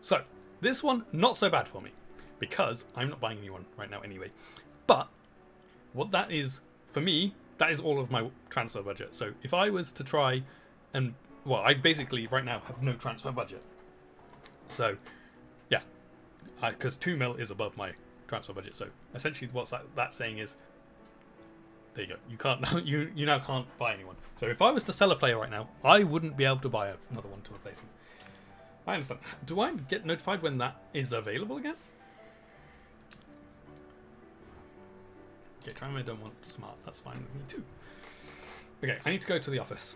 So, this one not so bad for me because I'm not buying anyone right now anyway. But what that is for me, that is all of my transfer budget. So if I was to try and, well, I basically right now have no transfer budget. So, yeah, because 2 mil is above my transfer budget. So essentially, what's that saying is, there you go. You can't you now can't buy anyone. So if I was to sell a player right now, I wouldn't be able to buy another one to replace him. I understand. Do I get notified when that is available again? Okay, Tramway don't want smart. That's fine with me too. Okay, I need to go to the office.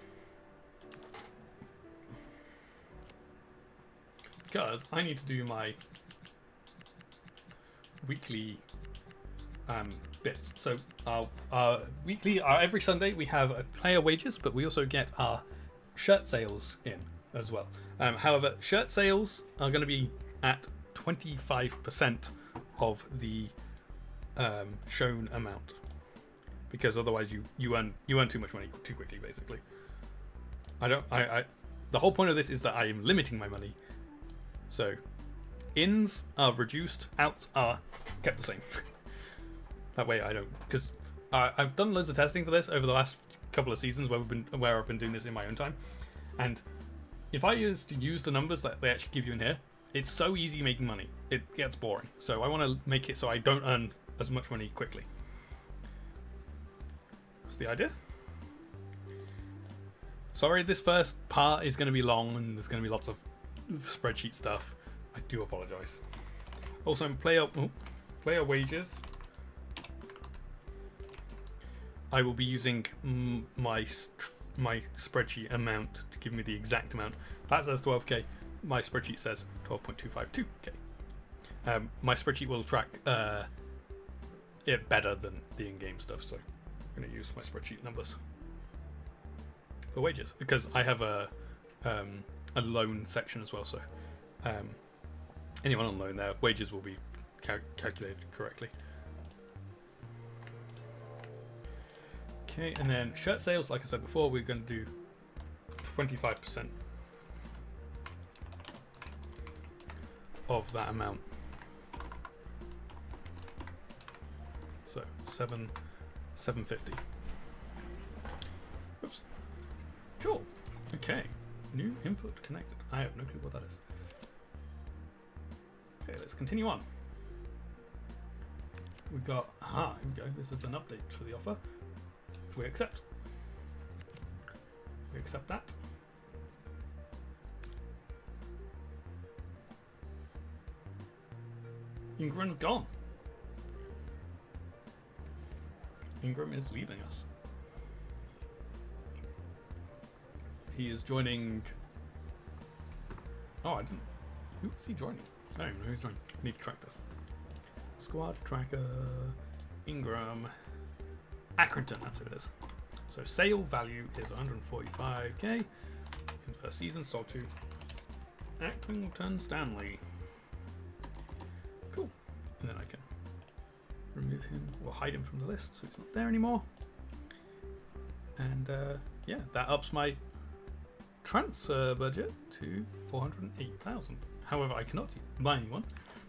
Because I need to do my weekly bits. So our weekly, every Sunday we have player wages, but we also get our shirt sales in as well. However, shirt sales are going to be at 25% of the shown amount, because otherwise you earn too much money too quickly. Basically, the whole point of this is that I am limiting my money. So, ins are reduced, outs are kept the same. That way I don't, because I've done loads of testing for this over the last couple of seasons where I've been doing this in my own time, and if I used to use the numbers that they actually give you in here, it's so easy making money. It gets boring. So I want to make it so I don't earn as much money quickly. That's the idea. Sorry, this first part is going to be long and there's going to be lots of spreadsheet stuff. I do apologize. Also, player wages. I will be using my spreadsheet amount to give me the exact amount. That says 12k. My spreadsheet says 12.252k. My spreadsheet will track it better than the in-game stuff, so I'm going to use my spreadsheet numbers for wages because I have a loan section as well. So anyone on loan, their wages will be calculated correctly. Okay, and then shirt sales, like I said before, we're going to do 25% of that amount. So 750. Oops. Cool. Okay. New input connected. I have no clue what that is. Okay, let's continue on. We've got, here we go. This is an update for the offer. We accept. We accept that. Ingram's gone. Ingram is leaving us. He is joining. Oh, I didn't. Who is he joining? I don't even know who's joining. I need to track this. Squad tracker. Ingram. Accrington, that's who it is. So sale value is 145k in first season, sold to Accrington Stanley. Cool. And then I can remove him or hide him from the list so he's not there anymore. And yeah, that ups my transfer budget to 408,000. However, I cannot buy anyone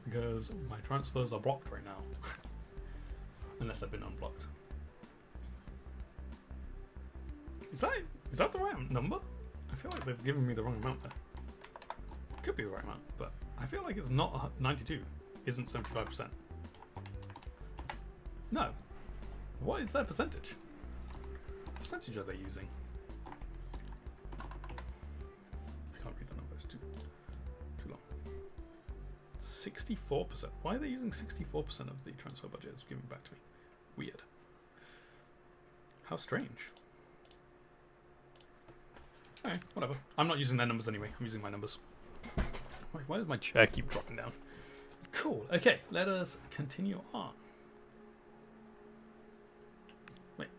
because my transfers are blocked right now. Unless they've been unblocked. Is that the right number? I feel like they've given me the wrong amount there. Could be the right amount, but I feel like it's not 92. Isn't 75%. No. What is their percentage? What percentage are they using? I can't read the number. It's too long. 64%. Why are they using 64% of the transfer budget? It's given back to me. Weird. How strange. Okay, whatever. I'm not using their numbers anyway. I'm using my numbers. Why does my chair keep dropping down? Cool. Okay, let us continue on. Wait.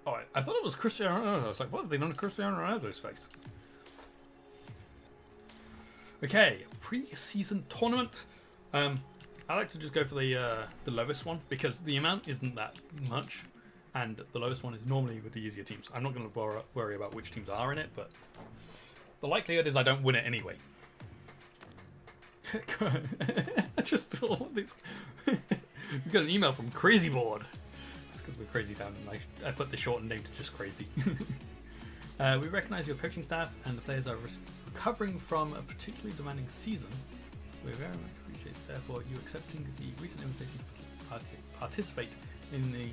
Oh, I thought it was Cristiano Ronaldo. I was like, what have they done to Cristiano Ronaldo's face? Okay, pre-season tournament. I like to just go for the lowest one because the amount isn't that much. And the lowest one is normally with the easier teams. I'm not going to worry about which teams are in it, but the likelihood is I don't win it anyway. I just saw this. We got an email from Crazy Board. It's because we're Crazy Town, and I put the shortened name to just Crazy. We recognise your coaching staff and the players are recovering from a particularly demanding season. We very much appreciate, therefore, you accepting the recent invitation to participate in the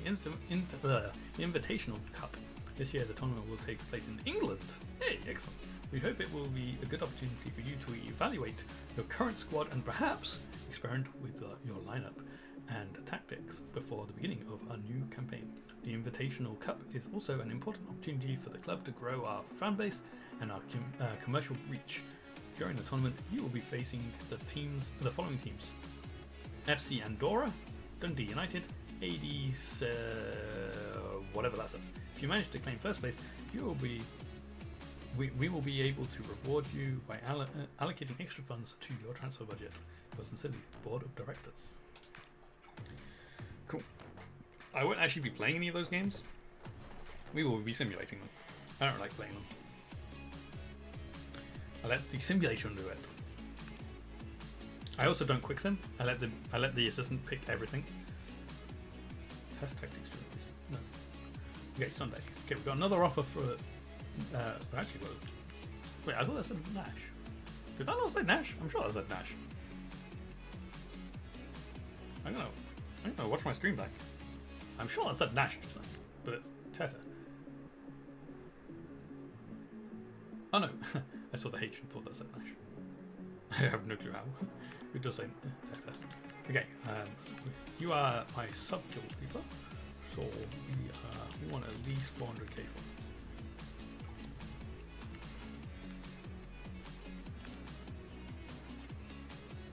Invitational Cup. This year the tournament will take place in England. Hey, excellent. We hope it will be a good opportunity for you to evaluate your current squad and perhaps experiment with your lineup and tactics before the beginning of a new campaign. The Invitational Cup is also an important opportunity for the club to grow our fan base and our commercial reach. During the tournament, you will be facing the following teams: FC Andorra, Dundee United, AD, whatever that says. If you manage to claim first place, we will be able to reward you by allocating extra funds to your transfer budget. Yours sincerely, Board of Directors. Cool. I won't actually be playing any of those games. We will be simulating them. I don't like playing them. I let the simulation do it. I also don't quick sim. I let the assistant pick everything. Test tactics. No. Okay, Sunday. Okay, we've got another offer for. Actually, wait. I thought that said Nash. Did that not say Nash? I'm sure that said Nash. I'm gonna watch my stream back. I'm sure that said Nash just now, but it's Teta. Oh no, I saw the H and thought that said Nash. I have no clue how. It does say Teta. Okay, you are my sub-guild keeper, so we want at least 400k for.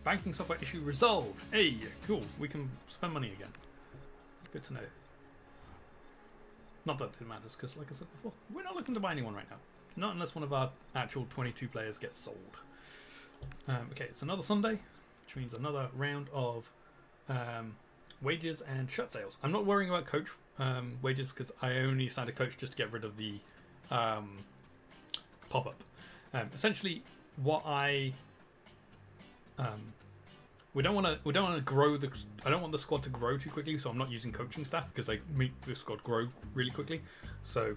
Banking software issue resolved. Hey, cool. We can spend money again. Good to know. Not that it matters, because like I said before, we're not looking to buy anyone right now. Not unless one of our actual 22 players gets sold. Okay, it's another Sunday, which means another round of wages and shirt sales. I'm not worrying about coach wages because I only signed a coach just to get rid of the pop-up. Essentially, what we don't want to grow the. I don't want the squad to grow too quickly, so I'm not using coaching staff because they make the squad grow really quickly. So,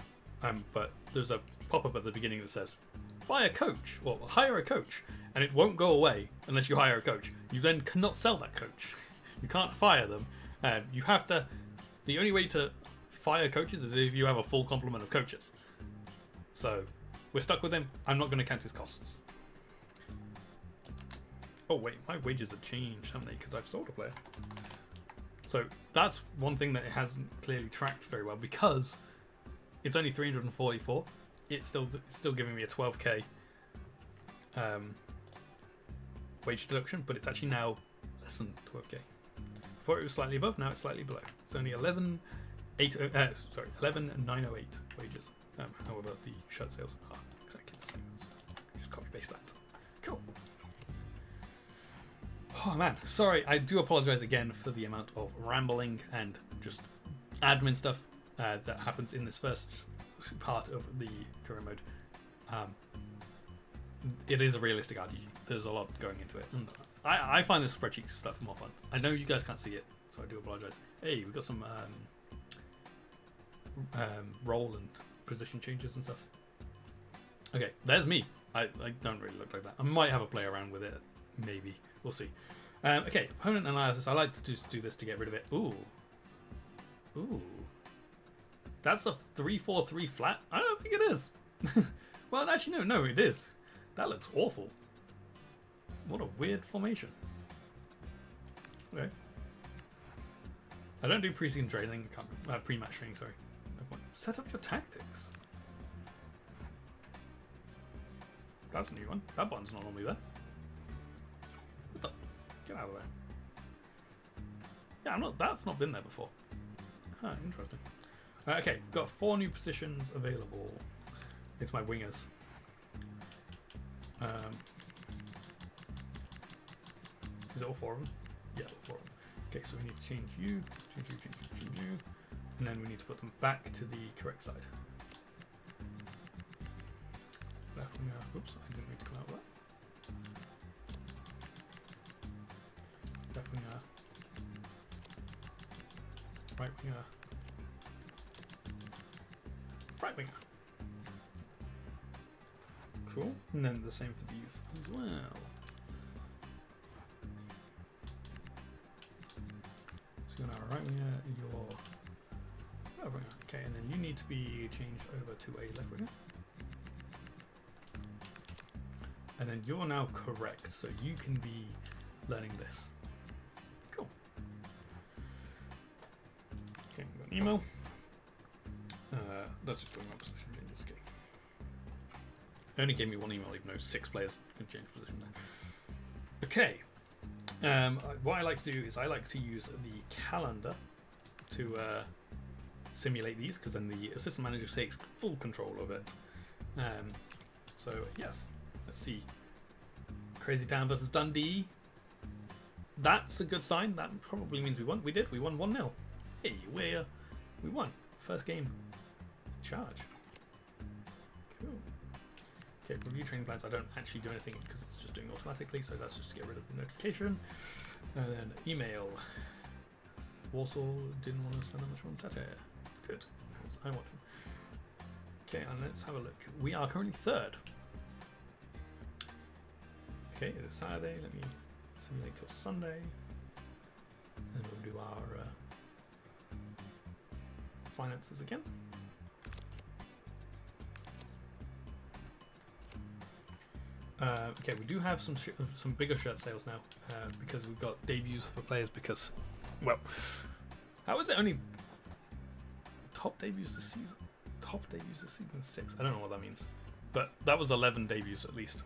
but there's a pop-up at the beginning that says, "Buy a coach" or "Hire a coach," and it won't go away unless you hire a coach. You then cannot sell that coach. You can't fire them. You have to. The only way to fire coaches is if you have a full complement of coaches. So, we're stuck with him. I'm not going to count his costs. Oh wait, my wages have changed, haven't they? Because I've sold a player. So that's one thing that it hasn't clearly tracked very well because it's only 344. It's still giving me a 12k wage deduction, but it's actually now less than 12k. Before it was slightly above, now it's slightly below. It's only 11,908 wages. However, the shirt sales are exactly the same. Just copy paste that. Cool. Oh man, sorry, I do apologize again for the amount of rambling and just admin stuff that happens in this first part of the career mode. It is a realistic RTG. There's a lot going into it. And I find this spreadsheet stuff more fun. I know you guys can't see it, so I do apologize. Hey, we've got some role and position changes and stuff. Okay, there's me. I don't really look like that. I might have a play around with it, maybe. We'll see. Okay, opponent analysis. I like to just do this to get rid of it. Ooh. That's a 3-4-3 flat? I don't think it is. Well, actually, no, it is. That looks awful. What a weird formation. Okay. I don't do pre-season training. Pre-match training, sorry. Set up your tactics. That's a new one. That button's not normally there. Get out of there. Yeah, that's not been there before. Huh, interesting. Okay, got 4 new positions available. It's my wingers. Is it all 4 of them? Yeah, all 4 of them. Okay, so we need to change you, change you, and then we need to put them back to the correct side. Left winger. Oops, I didn't mean to come out of that. Left winger, right winger, right winger. Cool. And then the same for the youth as well. So you're now right winger, you're left winger. Okay, and then you need to be changed over to a left winger. And then you're now correct, so you can be learning this. Cool. Okay, we've got an email. That's just talking about position changes. It only gave me 1 email, even though 6 players can change position there. Okay. What I like to do is I like to use the calendar to simulate these, because then the assistant manager takes full control of it. So yes, let's see. Crazy Town versus Dundee. That's a good sign. That probably means we won. We did. We won 1-0. Hey, we won. First game. Charge. Cool. Okay, review training plans. I don't actually do anything because it's just doing automatically, so that's just to get rid of the notification. And then email. Warsaw didn't want to spend that much on Tete. Good, because I want him. Okay, and let's have a look. We are currently 3rd. Okay, it is Saturday. Let me simulate till Sunday. And we'll do our finances again. Okay, we do have some bigger shirt sales now because we've got debuts for players. Because, well, how is it only top debuts this season? Top debuts this season 6. I don't know what that means, but that was 11 debuts at least.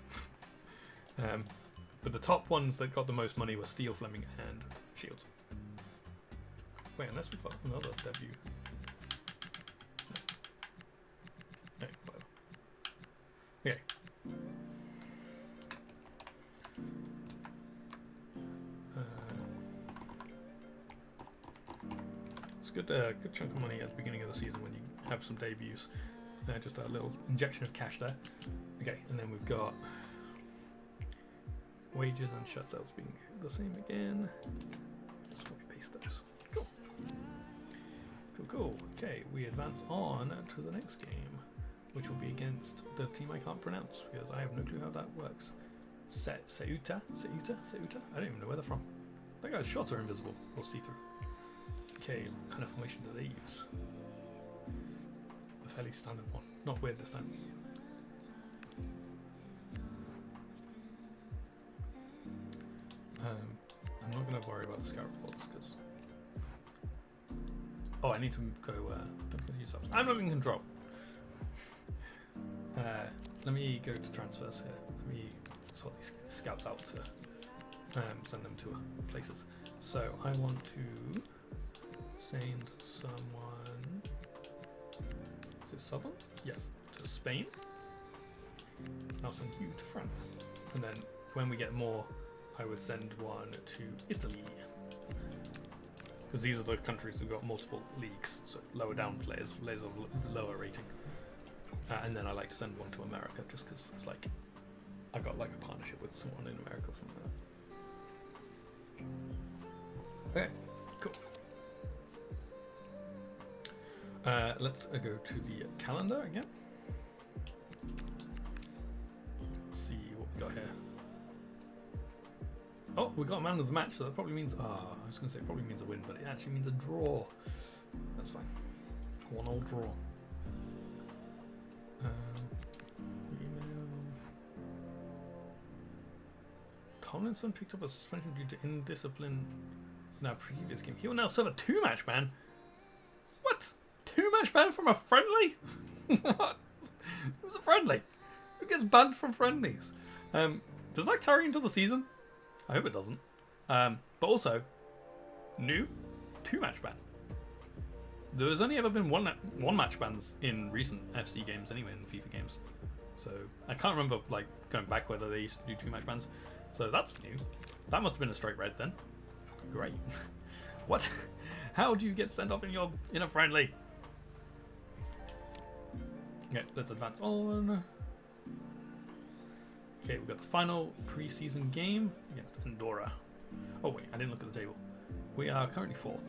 But the top ones that got the most money were Steel, Fleming, and Shields. Wait, unless we've got another debut. No, whatever. Okay. It's a good chunk of money at the beginning of the season when you have some debuts. Just a little injection of cash there. Okay, and then we've got wages and shut sales being the same again. Just copy paste those. Cool. Cool. Okay, we advance on to the next game, which will be against the team I can't pronounce because I have no clue how that works. Ceuta? I don't even know where they're from. That guy's shots are invisible or see-through. Okay, what kind of formation do they use? A fairly standard one. Not weird this time. I'm not going to worry about the scout reports because... Oh, I need to go... I'm not in control. Let me go to transfers here. Let me sort these scouts out to send them to places. So I want to send someone... Is it Southern? Yes. To Spain. I'll send you to France. And then when we get more, I would send one to Italy. Because these are the countries who've got multiple leagues, so lower down players of lower rating. And then I like to send one to America, just because it's like I got like a partnership with someone in America or something like that. Okay, cool. Let's go to the calendar again. Let's see what we got here. Oh, we got a man of the match, so that probably means... I was going to say it probably means a win, but it actually means a draw. That's fine. 1-1 draw. Email. Tomlinson picked up a suspension due to indiscipline in our previous game. He will now serve a 2-match ban. What? 2-match ban from a friendly? What? It was a friendly. Who gets banned from friendlies? Does that carry into the season? I hope it doesn't. But also, new 2-match ban. There has only ever been one match bans in recent FC games anyway, in FIFA games. So I can't remember like going back whether they used to do 2-match bans. So that's new. That must have been a straight red then. Great. What? How do you get sent off in a friendly? Okay, let's advance on. Okay, we've got the final pre-season game against Andorra. Oh wait, I didn't look at the table. We are currently 4th.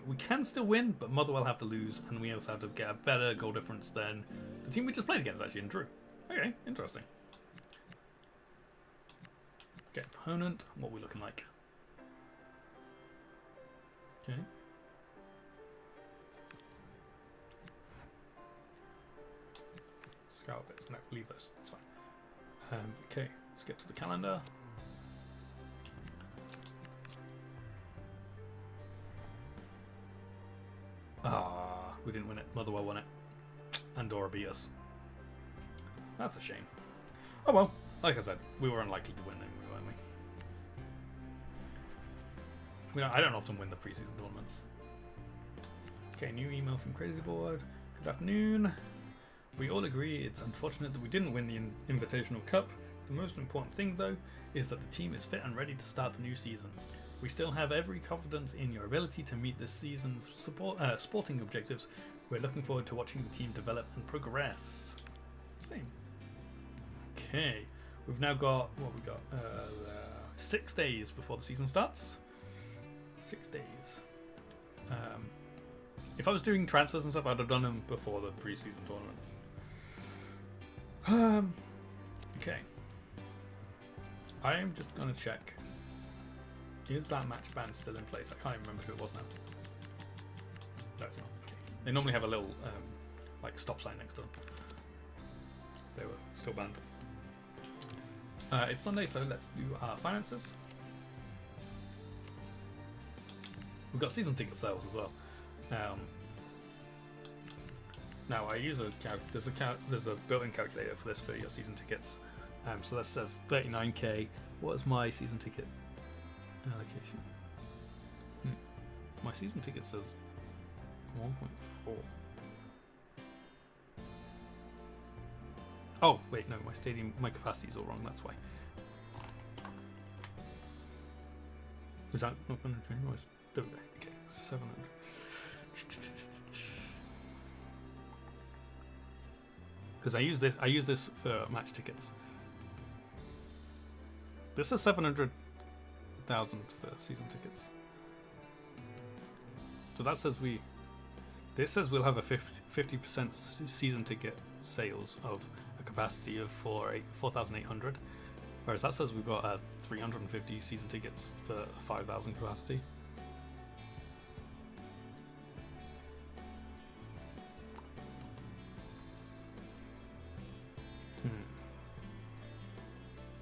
We can still win, but Motherwell have to lose, and we also have to get a better goal difference than the team we just played against actually and drew. Okay, interesting. Okay, opponent, what are we looking like? Okay. Scout bits. No, leave those. It's fine. Okay, let's get to the calendar. We didn't win it. Motherwell won it. Andorra beat us. That's a shame. Oh well, like I said, we were unlikely to win anyway, weren't we? I don't often win the preseason tournaments. Okay, new email from Crazy Board. Good afternoon. We all agree it's unfortunate that we didn't win the Invitational Cup. The most important thing, though, is that the team is fit and ready to start the new season. We still have every confidence in your ability to meet this season's sporting objectives. We're looking forward to watching the team develop and progress. Same. Okay, we've now got, what we got? 6 days before the season starts. 6 days. If I was doing transfers and stuff, I'd have done them before the pre-season tournament. Okay. I am just going to check. Is that match ban still in place? I can't even remember who it was now. No, it's not. Okay. They normally have a little like stop sign next to them. If they were still banned. It's Sunday, so let's do our finances. We've got season ticket sales as well. Now I use there's a built-in calculator for this for your season tickets. So that says 39k What is my season ticket allocation? My season ticket says 1.4. Oh, wait, no, my capacity is all wrong, that's why. Is that not going to change? There we go. Okay, 700. Because I use this for match tickets. This is 700,000 for season tickets. So that says this says we'll have a 50% season ticket sales of a capacity of 4,800, whereas that says we've got 350 season tickets for a 5,000 capacity.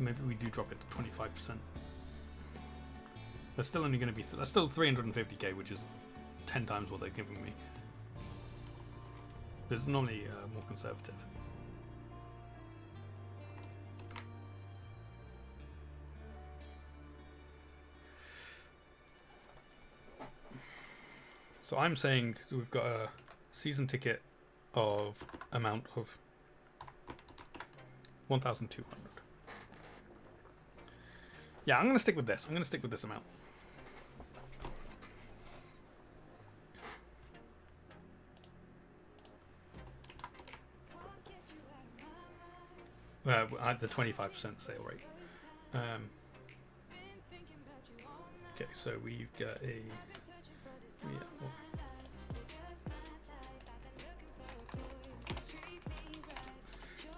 Maybe we do drop it to 25%. That's still only going to be that's still 350k, which is 10 times what they're giving me. This is normally more conservative. So I'm saying we've got a season ticket of amount of 1,200. Yeah, I'm going to stick with this. I'm going to stick with this amount. At the 25% sale rate. Okay, so we've got a...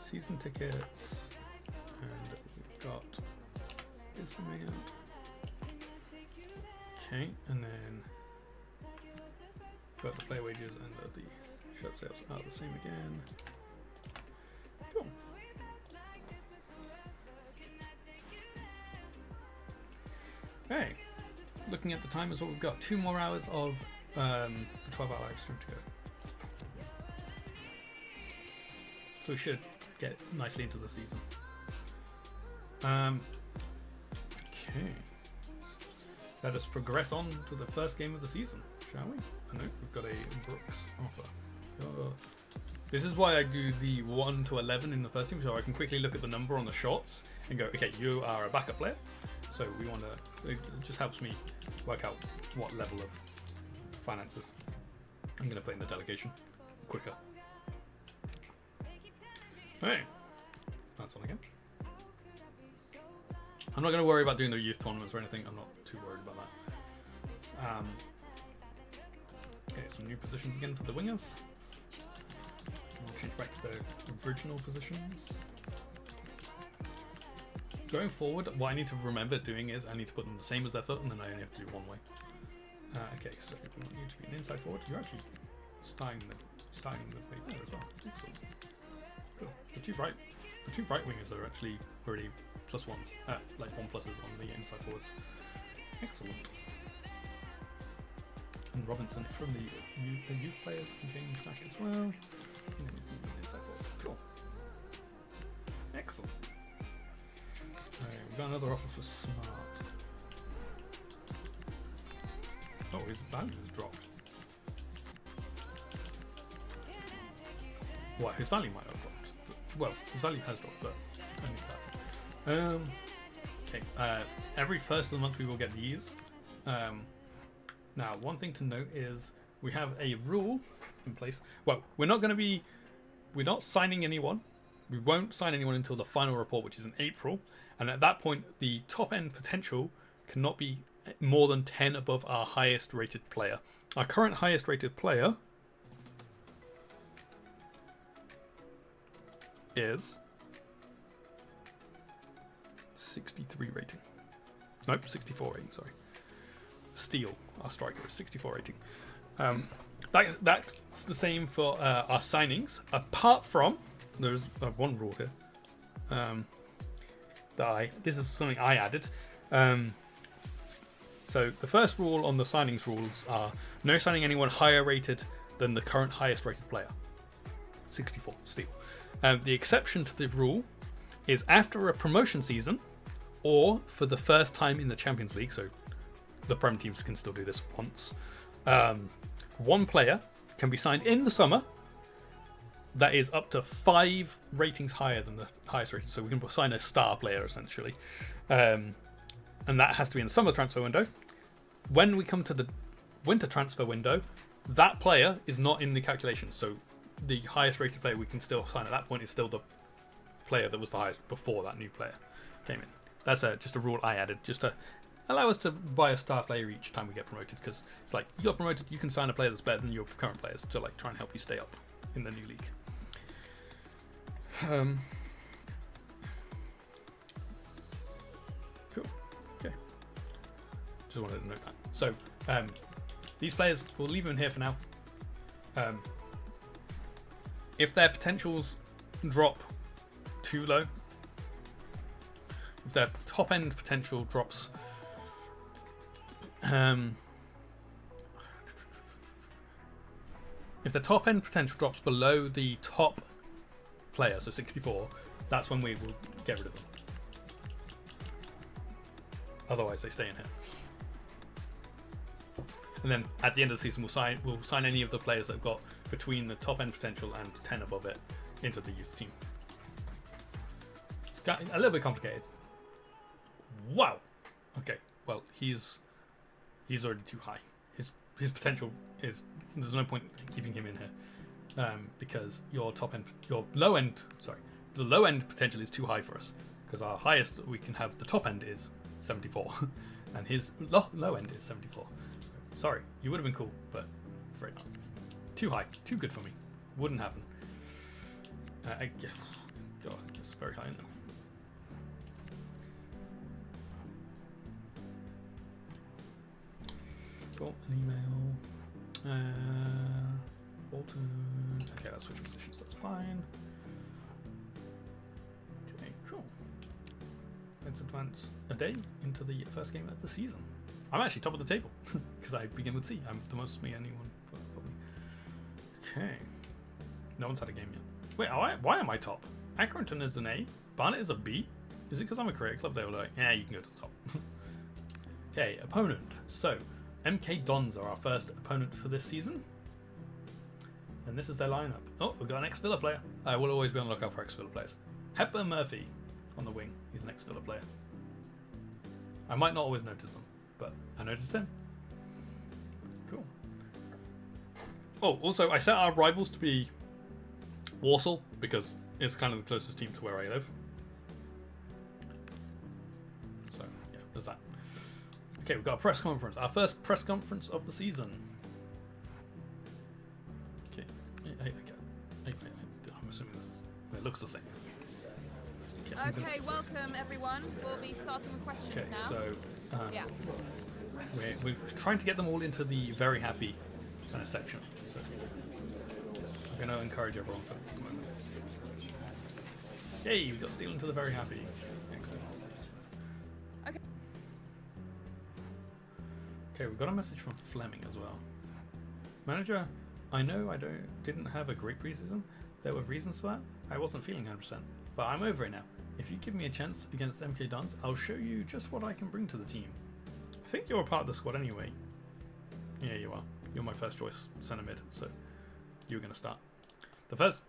season tickets, and we've got this amount. Okay, and then got the player wages and the shirt sales are the same again. Cool. Okay, looking at the time as well, we've got 2 more hours of the 12-hour live stream to go. So we should get nicely into the season. Okay. Let us progress on to the first game of the season, shall we? I know we've got a Brooks offer. This is why I do the 1 to 11 in the first team, so I can quickly look at the number on the shots and go, okay, you are a backup player. So we want to, it just helps me work out what level of finances I'm going to put in the delegation quicker. Alright, that's on again. I'm not going to worry about doing the youth tournaments or anything, I'm not too worried about that. Okay, some new positions again for the wingers. We'll change back to their original positions. Going forward, what I need to remember doing is I need to put them the same as their foot, and then I only have to do one way. Okay, so we want you to be an inside forward. You're actually starting the way there as well. Excellent. Cool. The two right wingers are actually already +1s, like 1 pluses on the inside forwards. Excellent. And Robinson from the youth players can change back as well. Inside forward. Cool. Excellent. We've got another offer for Smart. Oh, his value has dropped. Well, his value might have dropped. Well, his value has dropped, but only that. Okay, every first of the month we will get these. Now, one thing to note is we have a rule in place. Well, we're not signing anyone. We won't sign anyone until the final report, which is in April. And at that point, the top end potential cannot be more than 10 above our highest rated player. Our current highest rated player is 63 rating. Nope, 64 rating, sorry. Steele, our striker, is 64 rating. That's the same for our signings, apart from, there's one rule here. This is something I added. So the first rule on the signings rules are no signing anyone higher rated than the current highest rated player. 64, Steele. The exception to the rule is after a promotion season, or for the first time in the Champions League, so the Prem teams can still do this once, one player can be signed in the summer that is up to 5 ratings higher than the highest rating. So we can sign a star player, essentially. And that has to be in the summer transfer window. When we come to the winter transfer window, that player is not in the calculation. So the highest rated player we can still sign at that point is still the player that was the highest before that new player came in. That's just a rule I added, just to allow us to buy a star player each time we get promoted. Because it's like, you got promoted, you can sign a player that's better than your current players to like try and help you stay up in the new league. Cool. Okay. Just wanted to note that. So these players, we'll leave them in here for now. If their potentials drop too low, if their top end potential drops, if the top end potential drops below the top player, so 64, that's when we will get rid of them. Otherwise, they stay in here. And then at the end of the season, we'll sign any of the players that have got between the top end potential and 10 above it into the youth team. It's got a little bit complicated. Wow. Okay. Well, he's already too high. His potential is, there's no point keeping him in here. Because your low end potential is too high for us, because our highest that we can have, the top end, is 74 and his low end is 74. Sorry, you would have been cool, but afraid not. Too high, too good for me. Wouldn't happen. Yeah. God, it's very high now. Cool, an email. Bolton. Okay, let's switch positions. That's fine. Okay, cool. Let's advance a day into the first game of the season. I'm actually top of the table because I begin with C. I'm the most me anyone probably. Okay. No one's had a game yet. Wait, why am I top? Accrington is an A. Barnet is a B. Is it because I'm a career club? They were like, yeah, you can go to the top. Okay, opponent. So, MK Dons are our first opponent for this season. And this is their lineup. Oh, we've got an ex-Villa player. I will always be on the lookout for ex-Villa players. Hepburn Murphy on the wing. He's an ex-Villa player. I might not always notice them, but I noticed him. Cool. Oh, also, I set our rivals to be Walsall because it's kind of the closest team to where I live. So, yeah, there's that. Okay, we've got a press conference. Our first press conference of the season. Okay. I'm assuming it looks the same. Okay, welcome everyone. We'll be starting with questions now. So we're trying to get them all into the very happy kind of section. So I'm going to encourage everyone for the moment. Yay, we got Steel into the very happy. Excellent. Okay, we've got a message from Fleming as well. Manager, I know I didn't have a great preseason. There were reasons for that. I wasn't feeling 100%, but I'm over it now. If you give me a chance against MK Dons, I'll show you just what I can bring to the team. I think you're a part of the squad anyway. Yeah, you are. You're my first choice centre mid, so you're going to start. The first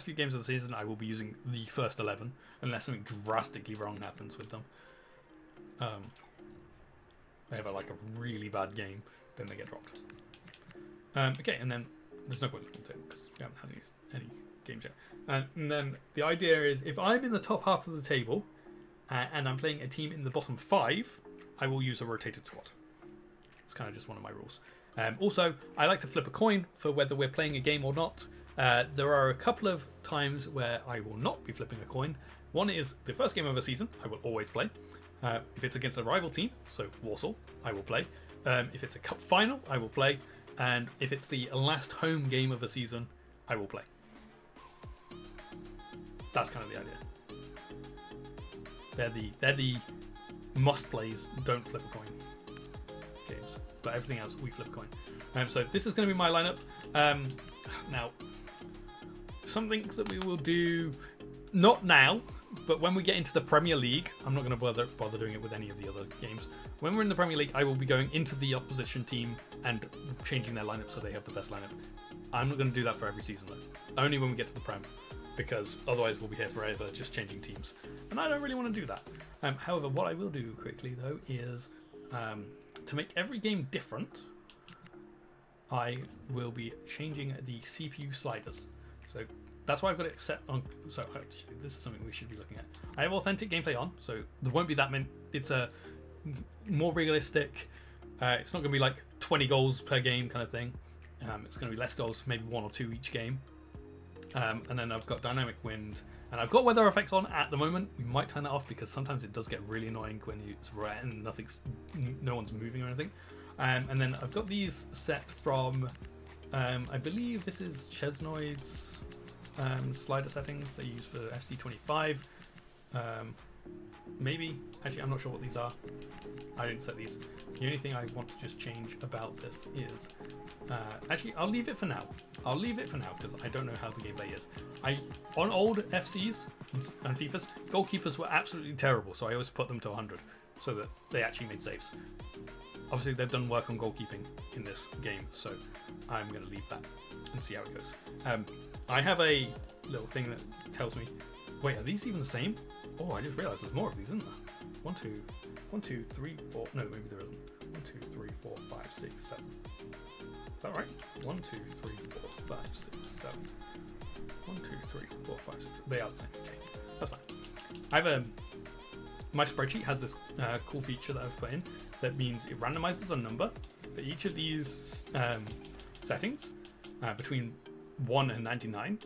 few games of the season, I will be using the first 11, unless something drastically wrong happens with them. They have a really bad game, then they get dropped. Okay, and then there's no point looking at it because we haven't had any games yet. And then the idea is, if I'm in the top half of the table and I'm playing a team in the bottom 5, I will use a rotated squad. It's kind of just one of my rules. Also, I like to flip a coin for whether we're playing a game or not. There are a couple of times where I will not be flipping a coin. One is the first game of the season, I will always play. If it's against a rival team, so Walsall, I will play. If it's a cup final, I will play. And if it's the last home game of the season, I will play. That's kind of the idea. They're the must plays, don't flip a coin games. But everything else, we flip a coin. So this is going to be my lineup. Now, something that we will do, not now, But when we get into the Premier League, I'm not going to bother doing it with any of the other games. When we're in the Premier League, I will be going into the opposition team and changing their lineup so they have the best lineup. I'm not going to do that for every season though. Only when we get to the Prem, because otherwise we'll be here forever just changing teams, and I don't really want to do that. However, what I will do quickly though is to make every game different. I will be changing the CPU sliders. So that's why I've got it set on. So actually, this is something we should be looking at. I have authentic gameplay on, so there won't be that many. It's a more realistic. It's not going to be like 20 goals per game kind of thing. It's going to be less goals, maybe 1 or 2 each game. And then I've got dynamic wind, and I've got weather effects on at the moment. We might turn that off because sometimes it does get really annoying when it's red and no one's moving or anything. And then I've got these set from, I believe this is Chesnoid's slider settings they use for FC26. Maybe, actually I'm not sure what these are. I didn't set these. The only thing I want to just change about this is, actually I'll leave it for now. I'll leave it for now because I don't know how the gameplay is. On old FCs and FIFAs, goalkeepers were absolutely terrible, so I always put them to 100 so that they actually made saves. Obviously they've done work on goalkeeping in this game, so I'm going to leave that and see how it goes. I have a little thing that tells me, wait, are these even the same? Oh, I just realised there's more of these, isn't there? 1, 2, 3, 4. No, maybe there isn't. 1, 2, 3, 4, 5, 6, 7. Is that right? 1, 2, 3, 4, 5, 6, 7. 1, 2, 3, 4, 5, 6. They are the same. Okay, that's fine. I have my spreadsheet has this cool feature that I've put in that means it randomizes a number for each of these settings between 1 and 99,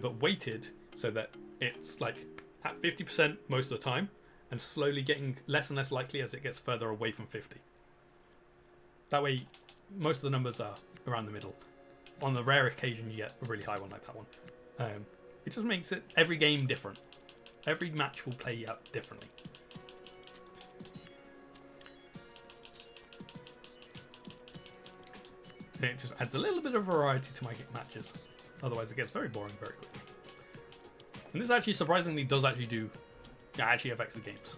but weighted so that it's like at 50% most of the time and slowly getting less and less likely as it gets further away from 50. That way, most of the numbers are around the middle. On the rare occasion, you get a really high one like that one. It just makes it every game different. Every match will play out differently. And it just adds a little bit of variety to my matches. Otherwise, it gets very boring very quickly. And this actually surprisingly does actually do, actually affects the games.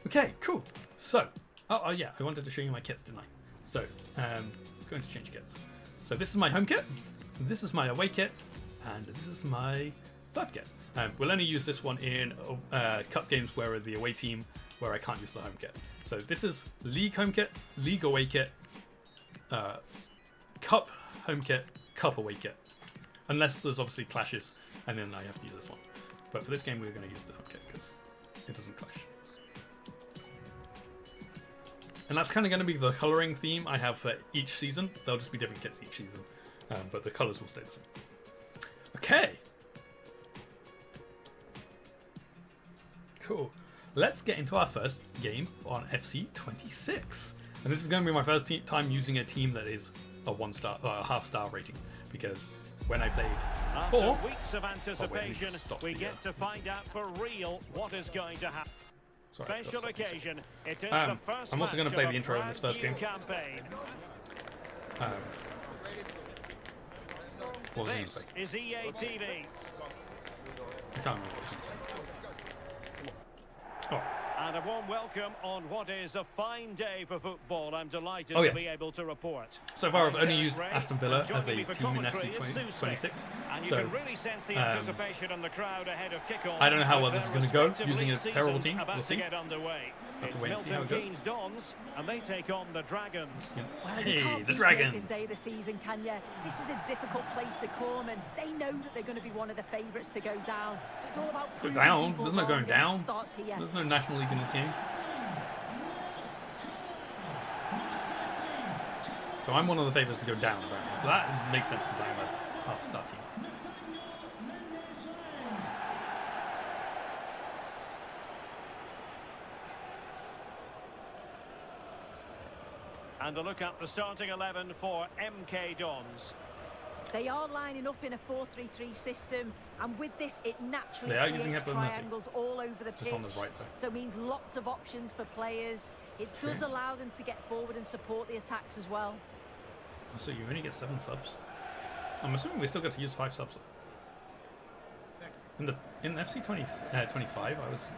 Okay, cool. So, oh yeah, I wanted to show you my kits, didn't I? So, going to change kits. So this is my home kit, this is my away kit, and this is my third kit. We'll only use this one in cup games where the away team, where I can't use the home kit. So this is league home kit, league away kit, cup home kit, cup away kit. Unless there's obviously clashes, and then I have to use this one. But for this game, we're going to use the home kit because it doesn't clash. And that's kind of going to be the colouring theme I have for each season. There'll just be different kits each season, but the colours will stay the same. Okay. Cool. Let's get into our first game on FC26. And this is going to be my first time using a team that is a 1-star, a half-star rating, because when I played before, after weeks of anticipation, we get to find out for real what is going to happen. Sorry, Special occasion. It is the first I'm also going to play the intro in this first game. Campaign. What was I going to This say? is EA TV. I can't remember what I was going to say. Oh. And a warm welcome on what is a fine day for football. I'm delighted Oh, yeah. to be able to report. So far, I've only I'm used Ray, Aston Villa and as a joining me for team in commentary is Sue FC26. Smith. And you So, can really sense the anticipation on the crowd ahead of kickoff. I don't know how well this is Their going to go respective using a league terrible seasons team. about We'll to see. get underway. Have to It's wait and see how Milton it goes. Keynes Dons, and they take on the Dragons. Well, you Hey, can't the beat Dragons! the day of the season, can you? This is a difficult place to come, and they know that they're going to be one of the favourites to go down. So it's all about Go proving down? people There's no wrong, going and it down. starts here. There's no National League in this game. So I'm one of the favourites to go down, apparently. But that makes sense because I'm a half-star team. And a look at the starting 11 for MK Dons. They are lining up in a 4-3-3 system, and with this, it naturally They are using creates Hepburn Murphy. triangles all over the Just pitch. on the right there. So it means lots of options for players. It does Okay. allow them to get forward and support the attacks as well. So you only get 7 subs. I'm assuming we still get to use 5 subs. in FC25, I was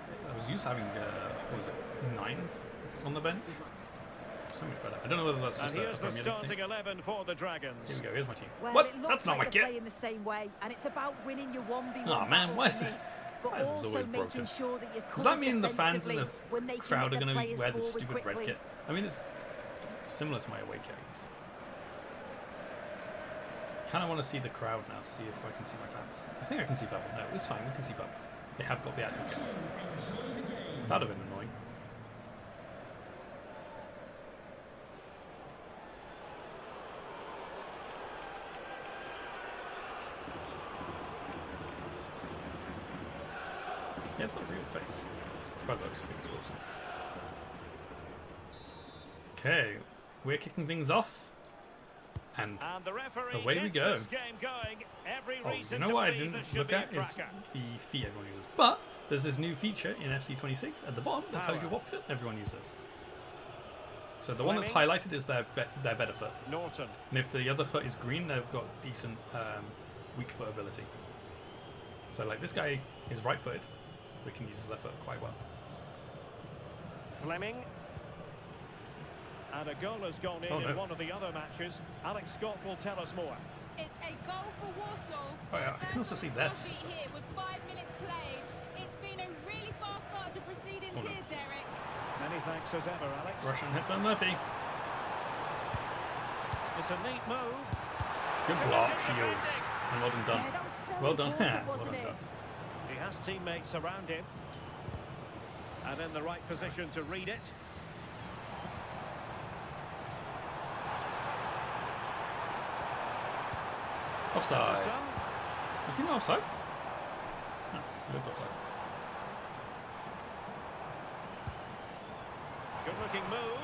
used to having what was it, 9 on the bench. So much better. I don't know whether that's just And here's a the Premier League starting thing. 11 for the Dragons. Here we go. Here's my team. Well, What? it looks That's not like my they're kit. playing the same way, and it's about winning your 1v1 Oh man, why is battles in it? this, but Why is this also always making broken? sure that you're Does that covered mean the fans in the defensively when they can crowd are get the going to players wear this forward stupid red quickly. kit? I mean, it's similar to my away kit, I guess. Kind of want to see the crowd now, see if I can see my fans. I think I can see people. No, it's fine. We can see people. They have got the actual kit. That'd have been annoying. Yeah, it's not a real face. But looks awesome. Okay, we're kicking things off. And the referee away we gets go. this game going. Every oh, reason you know to what I believe didn't there should look be a at is tracker. the feet everyone uses. But there's this new feature in FC26 at the bottom that tells you what foot everyone uses. So the one that's highlighted is their better foot. Norton. And if the other foot is green, they've got decent weak foot ability. So like this guy is right-footed, but can use his left foot quite well. Fleming. And a goal has gone in one of the other matches. Alex Scott will tell us more. It's a goal for Warsaw. Oh yeah, I can also see that. Here with 5 minutes played. It's been a really fast start to proceedings here, Derek. Many thanks as ever, Alex. Russian hit by Murphy. It's a neat move. Good block, Shields. And well done. Yeah, that was so Well done. important, Well wasn't done. it? He has teammates around him. And in the right position to read it. Offside. Son. Was he not offside? No, he looked offside. Good looking move.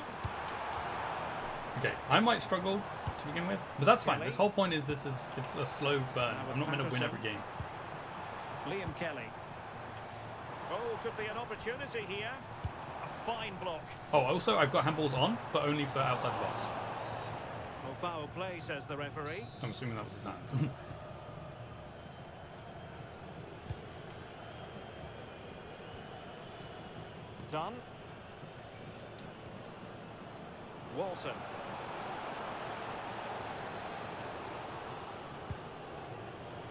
Okay, I might struggle to begin with, but that's fine. Kelly. This whole point is it's a slow burn. I'm not going to win every game. Liam Kelly. Oh, could be an opportunity here. A fine block. Oh, also I've got handballs on, but only for outside the box. Well, foul play, says the referee. I'm assuming that was his hand. Done. Walton.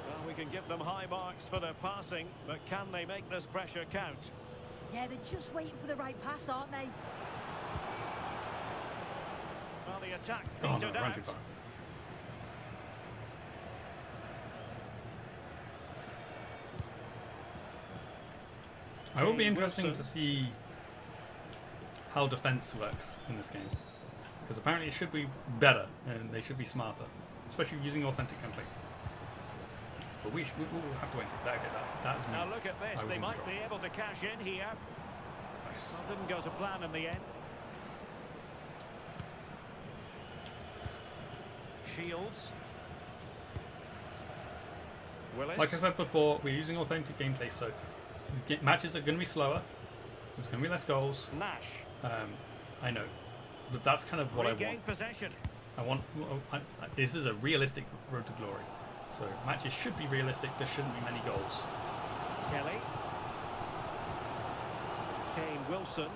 Well, we can give them high marks for their passing, but can they make this pressure count? Yeah, they're just waiting for the right pass, aren't they? Well, the attack Oh no, petered ran out. too far. It will be interesting to see how defense works in this game, because apparently it should be better and they should be smarter, especially using authentic gameplay. But we'll have to wait and see. Okay, that is me. Now look at I this, was they in might control. be able to cash in here. Nice. Well, didn't go to plan in the end. Shields. Willis. Like I said before, we're using authentic gameplay, so matches are going to be slower. There's going to be less goals. Nash. I know, but that's kind of what I Regain want. possession. This is a realistic road to glory. So matches should be realistic. There shouldn't be many goals. Kelly. Kane Wilson.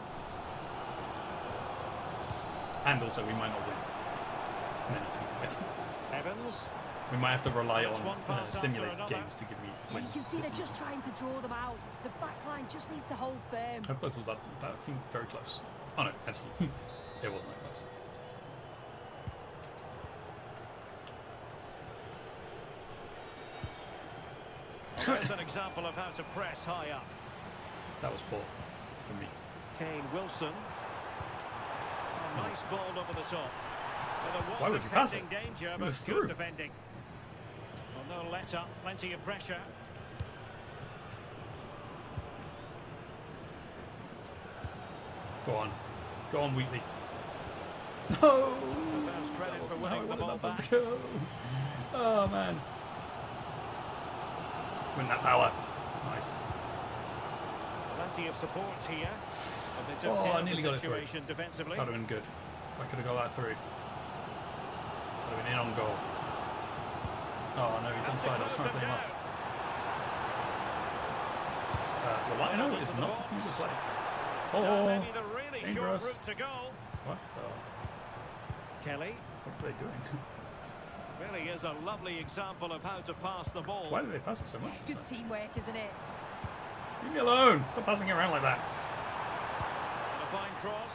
And also, we might not win many to begin with. Evans. We might have to rely That's on one pass after simulated another. games to give me Yeah, wins. you can see this they're just season. trying to draw them out. The back line just needs to hold firm. How close was that? That seemed very close. Oh no, actually, it wasn't that close. Well, there's an example of how to press high up. That was poor for me. Kane Wilson. Oh, nice ball over the top. Well, there was Why would you pass it? impending danger, It but was good through. defending. Well, no let up, plenty of pressure. Go on, Wheatley. No. Deserves credit for That wasn't how I winning the wanted ball that ball back. to go. Oh man. Win that power. Nice. Plenty of support here. But they took Oh, care I of nearly the got it through. situation defensively. That would have been good. If I could have got that through. Would have been in on goal. Oh no, he's onside. I was trying to play him off. The lino is not looking to play. Now, Oh, maybe the really dangerous. short route to go. What the? Kelly What are they doing? really is a lovely example of how to pass the ball. Why do they pass it so much? Good teamwork, isn't it? Leave me alone! Stop passing it around like that. And a fine cross.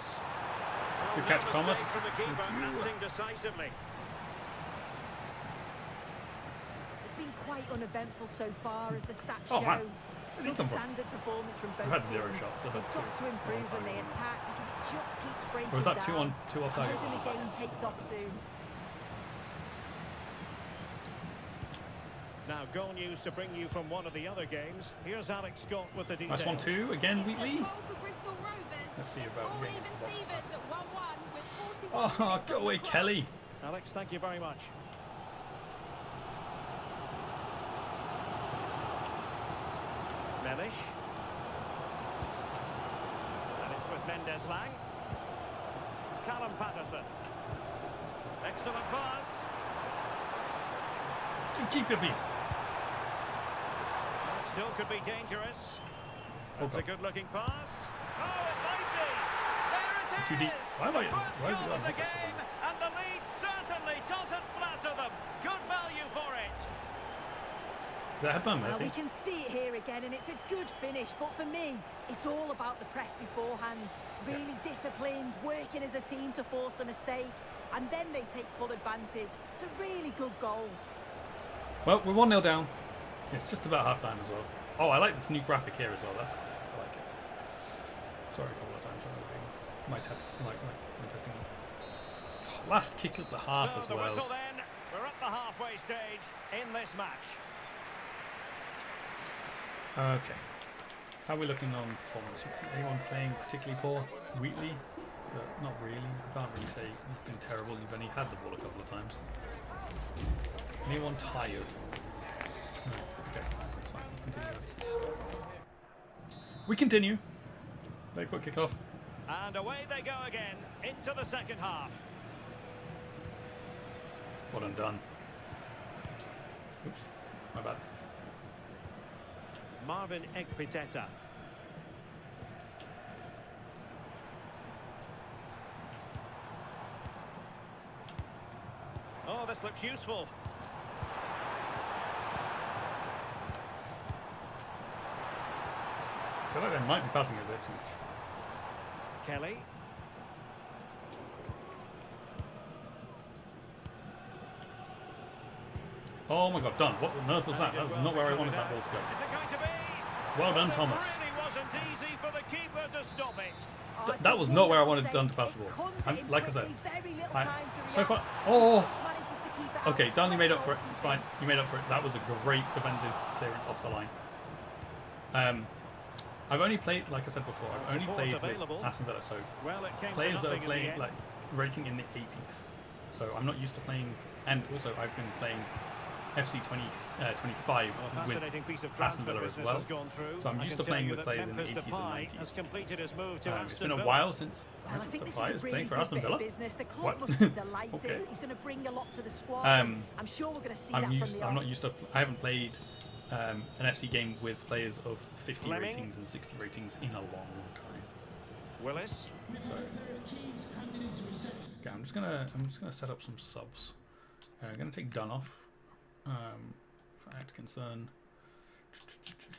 Good Oh, catch, no Thomas. mistake from the keeper, Thank you. acting decisively. It's been quite uneventful so far, as the stats Oh, show. man. Where did he come from? Standard performance from both I've had 0 teams. shots. I've had They've got 2. to improve when they One time. attack because it just keeps breaking Or was that down. 2 off target? Hoping the game takes off soon. Now, goal news to bring you from one of the other games. Here's Alex Scott with the details. Nice 1-2 again, Wheatley. Goal for Bristol Rovers. Let's see about Or getting even to the box Stevens time. at 1-1 with 41 Oh, minutes go on the away, clock. Kelly. Alex, thank you very much. Mellish. And it's with Mendes-Lang. Callum Patterson. Excellent pass. Still keep your piece. Well, it still could be dangerous. That's Oh, a good-looking pass. Oh, it might be. There it is. Too deep. Why am I- The first why is it goal on of the hit us so game, and the lead certainly doesn't flatter them. Good value for it. Is that Hepburn, Well, Murphy? we can see it here again, and it's a good finish. But for me, it's all about the press beforehand. Really disciplined, working as a team to force the mistake, and then they take full advantage. It's a really good goal. Well, we're 1-0 down. It's just about half time as well. Oh, I like this new graphic here as well. That's cool. I like it. Sorry a couple of times when I was my testing. Last kick at the half So as the well. whistle then. We're at the halfway stage in this match. Okay. How are we looking on performance? Anyone playing particularly poor? Wheatley? Not really. I can't really say you've been terrible. You've only had the ball a couple of times. Anyone tired? No. Okay. That's fine. Continue. We continue. Very quick kick off. And away they go again into the second half. Well done. Oops. My bad. Marvin Ekpiteta. Oh, this looks useful. I feel like they might be passing it a bit too much. Kelly. Oh my god, done. What on earth was that? That was not where I wanted that ball to go. Is it going to be? Well done, It Thomas. really wasn't easy for the keeper to stop it. Oh, it's That a was not where I wonderful wanted done to save. pass the ball. It comes And in like I said, quickly, very little I- time to so far. react. Oh. Just manages to keep it out Okay, of done. You made up play. for it. It's fine. You made up for it. That was a great defensive clearance off the line. I've only played, like I said before, I've only Support played available. with Aston Villa, so Well, it came to players that nothing are in the playing end. like rating in the 80s. So I'm not used to playing, and also I've been playing FC25 Well, with fascinating piece of Aston transfer Villa as business well. has gone through. So I'm I used can to playing tell you with that players in the Memphis 80s and Depay has 90s. completed his move to It's Aston been a Villa. while since Well, I think this Depay is a is really playing for good Aston bit Villa. of business. The club What? must be delighted. Okay. He's going to bring a lot to the squad. Um, I'm sure we're going to see I'm that used. from the I'm off. not used to. I haven't played an FC game with players of 50 Fleming. ratings and 60 ratings in a long time. Willis. Okay, I'm just gonna set up some subs. I'm gonna take Dunn off. For act concern.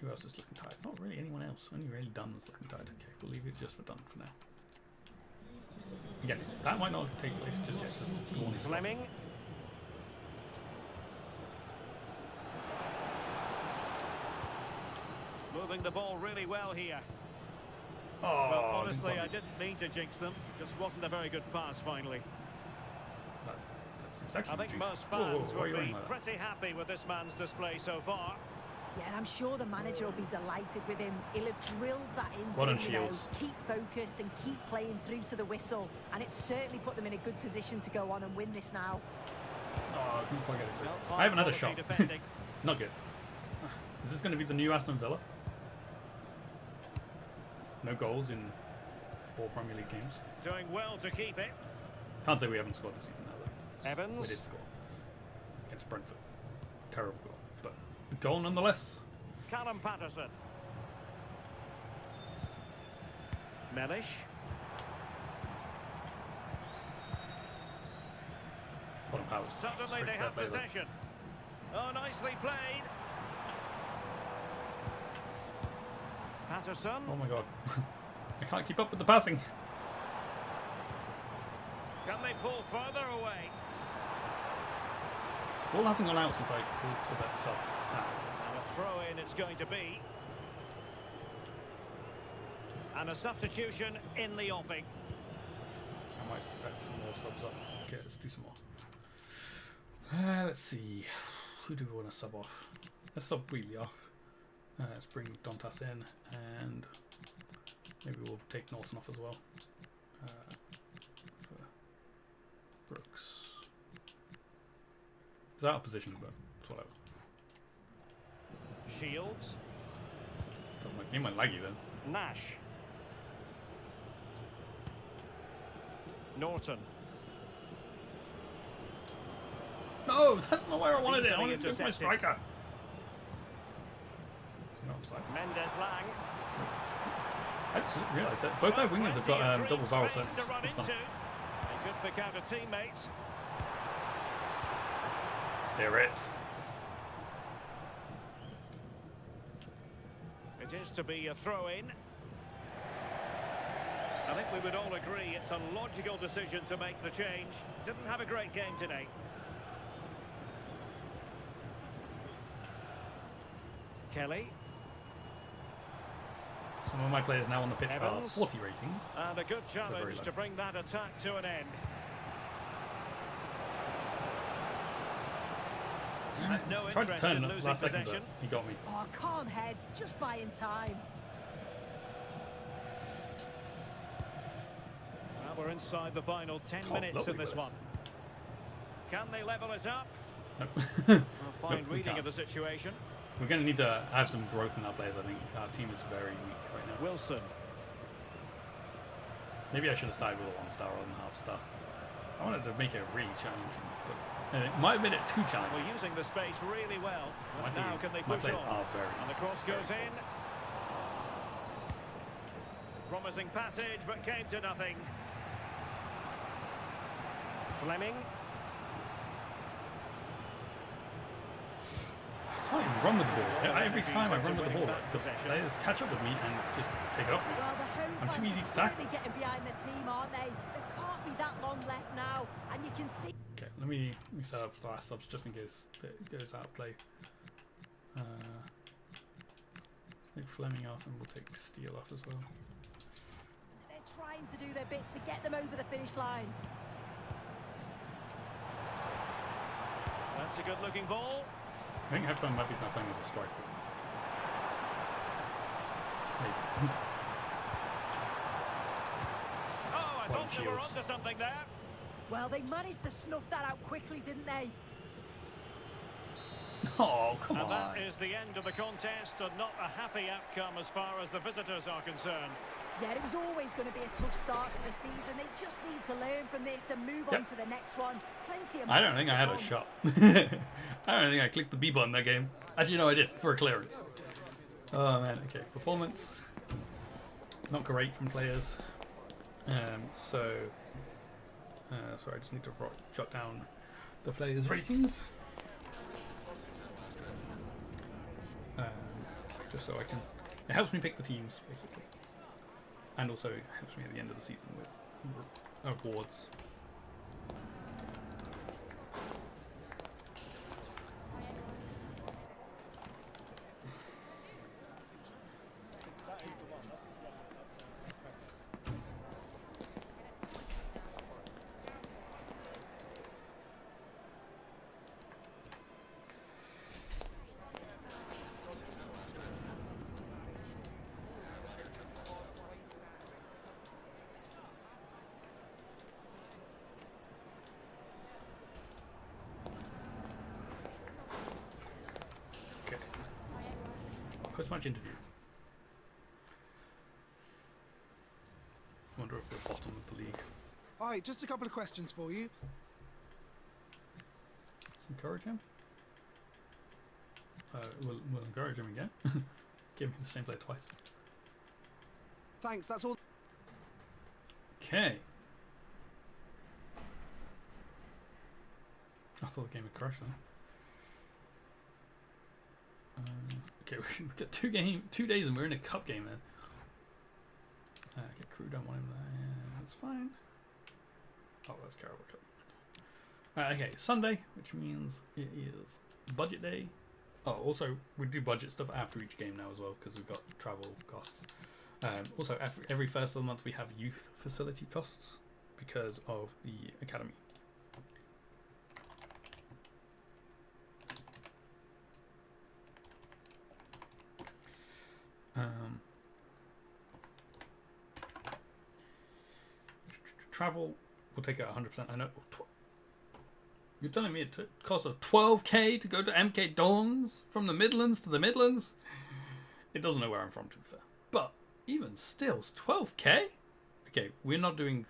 Who else is looking tired? Not really anyone else. Only really Dunn's looking tired. Okay, we'll leave it just for Dunn for now. Again, that might not take place just yet because Gorn is off. Fleming. Moving the ball really well here. Oh, Well, I honestly, I didn't didn't mean to jinx them. Just wasn't a very good pass finally. That's exactly I what think you most said. fans Whoa, why are would you be running like that? pretty happy with this man's display so far. Yeah, and I'm sure the manager will be delighted with him. He'll have drilled that into Well done, him, you know. Shields. Keep focused and keep playing through to the whistle. And it's certainly put them in a good position to go on and win this now. Oh, I couldn't quite get it through. Well, I haven't had a quality shot. defending. Not good. Is this going to be the new Aston Villa? No goals in 4 Premier League games. Doing well to keep it. Can't say we haven't scored this season, though. Evans. We did score against Brentford. Terrible goal, but a goal nonetheless. Callum Patterson. Mellish. Bottom powers. Suddenly Straight they to have their favour. possession. Oh, nicely played. Patterson. Oh my god. I can't keep up with the passing. Can they pull further away? Ball hasn't gone out since I called for that sub. And a throw in it's going to be. And a substitution in the offing. I might set some more subs up. Okay, let's do some more. Let's see. Who do we want to sub off? Let's sub Wheelie off. Let's bring Dantas in, and maybe we'll take Norton off as well. For Brooks. Is that out of position, but it's whatever. Shields. Game went laggy then. Nash. Norton. No, that's not where I wanted it. I Easily wanted to go for my intercepted. striker. No, offside. Mendes Lang. I just realised that both our wingers have got double barrel space centers. to run That's fun. into. They could pick out a teammate. Hear it. It is to be a throw-in. I think we would all agree it's a logical decision to make the change. Didn't have a great game today. Kelly. Some of my players now on the pitch are Evans. 40 ratings. And a good very challenge low. to bring that attack to an end. No I tried to interest turn in the losing last second, but possession. he got me. Oh, can't head, just buying time. Well, we're inside the final 10 Oh, minutes lovely in this Willis. one. Can they level it up? No. A fine Nope, we reading can't. of the situation. We're going to need to have some growth in our players, I think. Our team is very weak right now. Wilson. Maybe I should have started with a 1-star rather than half star. I wanted to make it really challenging, but it might have made it too challenging. We're using the space really well. My But now team- can they my push players on? are very, And the cross goes very in. Promising passage, but came to nothing. Fleming. I can't even run with the ball. Every time I run with the ball, Winning that the possession. players catch up with me and just take it off me. Well, the home I'm too fans easy to are tackle. certainly getting behind the team, aren't they? There can't be that long left now, and you can see. Okay, let me set up the last subs just in case it goes out of play. Take Fleming off and we'll take Steele off as well. They're trying to do their bit to get them over the finish line. That's a good-looking ball. I think Hepburn Murphy's now playing as a striker. Maybe. Oh, I thought they were Shields. onto something there. Well, they managed to snuff that out quickly, didn't they? Oh, come And on. that is the end of the contest, and not a happy outcome as far as the visitors are concerned. Yeah, it was always going to be a tough start to the season. They just need to learn from this and move Yep. on to the next one. Plenty of I don't matches think to I had a come. shot. I don't think I clicked the B button that game. Actually, no, I did for a clearance. Oh man, okay. Performance, not great from players. Sorry, I just need to jot down the players' ratings. Just so I can. It helps me pick the teams basically, and also helps me at the end of the season with awards. Okay. Post-match interview. Wonder if we're bottom of the league. Hi, just a couple of questions for you. Let's encourage him. We'll encourage him again. Give him the same player twice. Thanks, that's all. Okay. I thought the game had crashed then. Okay, we've got 2 days and we're in a cup game then. Okay, crew don't want him there. Yeah, that's fine. Oh, that's Carabao Cup. Okay, Sunday, which means it is budget day. Oh, also, we do budget stuff after each game now as well, because we've got travel costs. Also, every first of the month we have youth facility costs because of the academy. Travel, we'll take it 100%. I know. You're telling me it costs us 12k to go to MK Dons from the Midlands to the Midlands? It doesn't know where I'm from, to be fair. But even still, 12k? Okay, we're not doing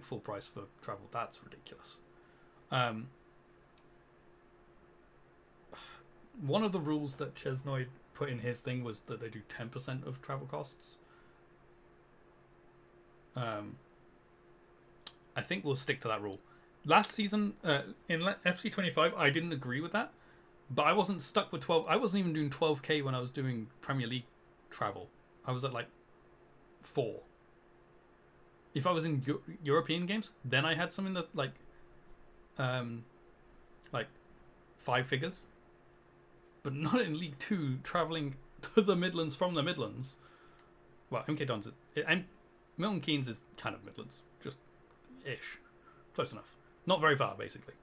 full price for travel. That's ridiculous. One of the rules that Chesnoid put in his thing was that they do 10% of travel costs. I think we'll stick to that rule. Last season, in FC25, I didn't agree with that, but I wasn't stuck with 12. I wasn't even doing 12k when I was doing Premier League travel. I was at like 4. If I was in European games, then I had something that like 5 figures, but not in League 2, traveling to the Midlands from the Midlands. Well, MK Dons and Milton Keynes is kind of Midlands, just ish, close enough. Not very far, basically.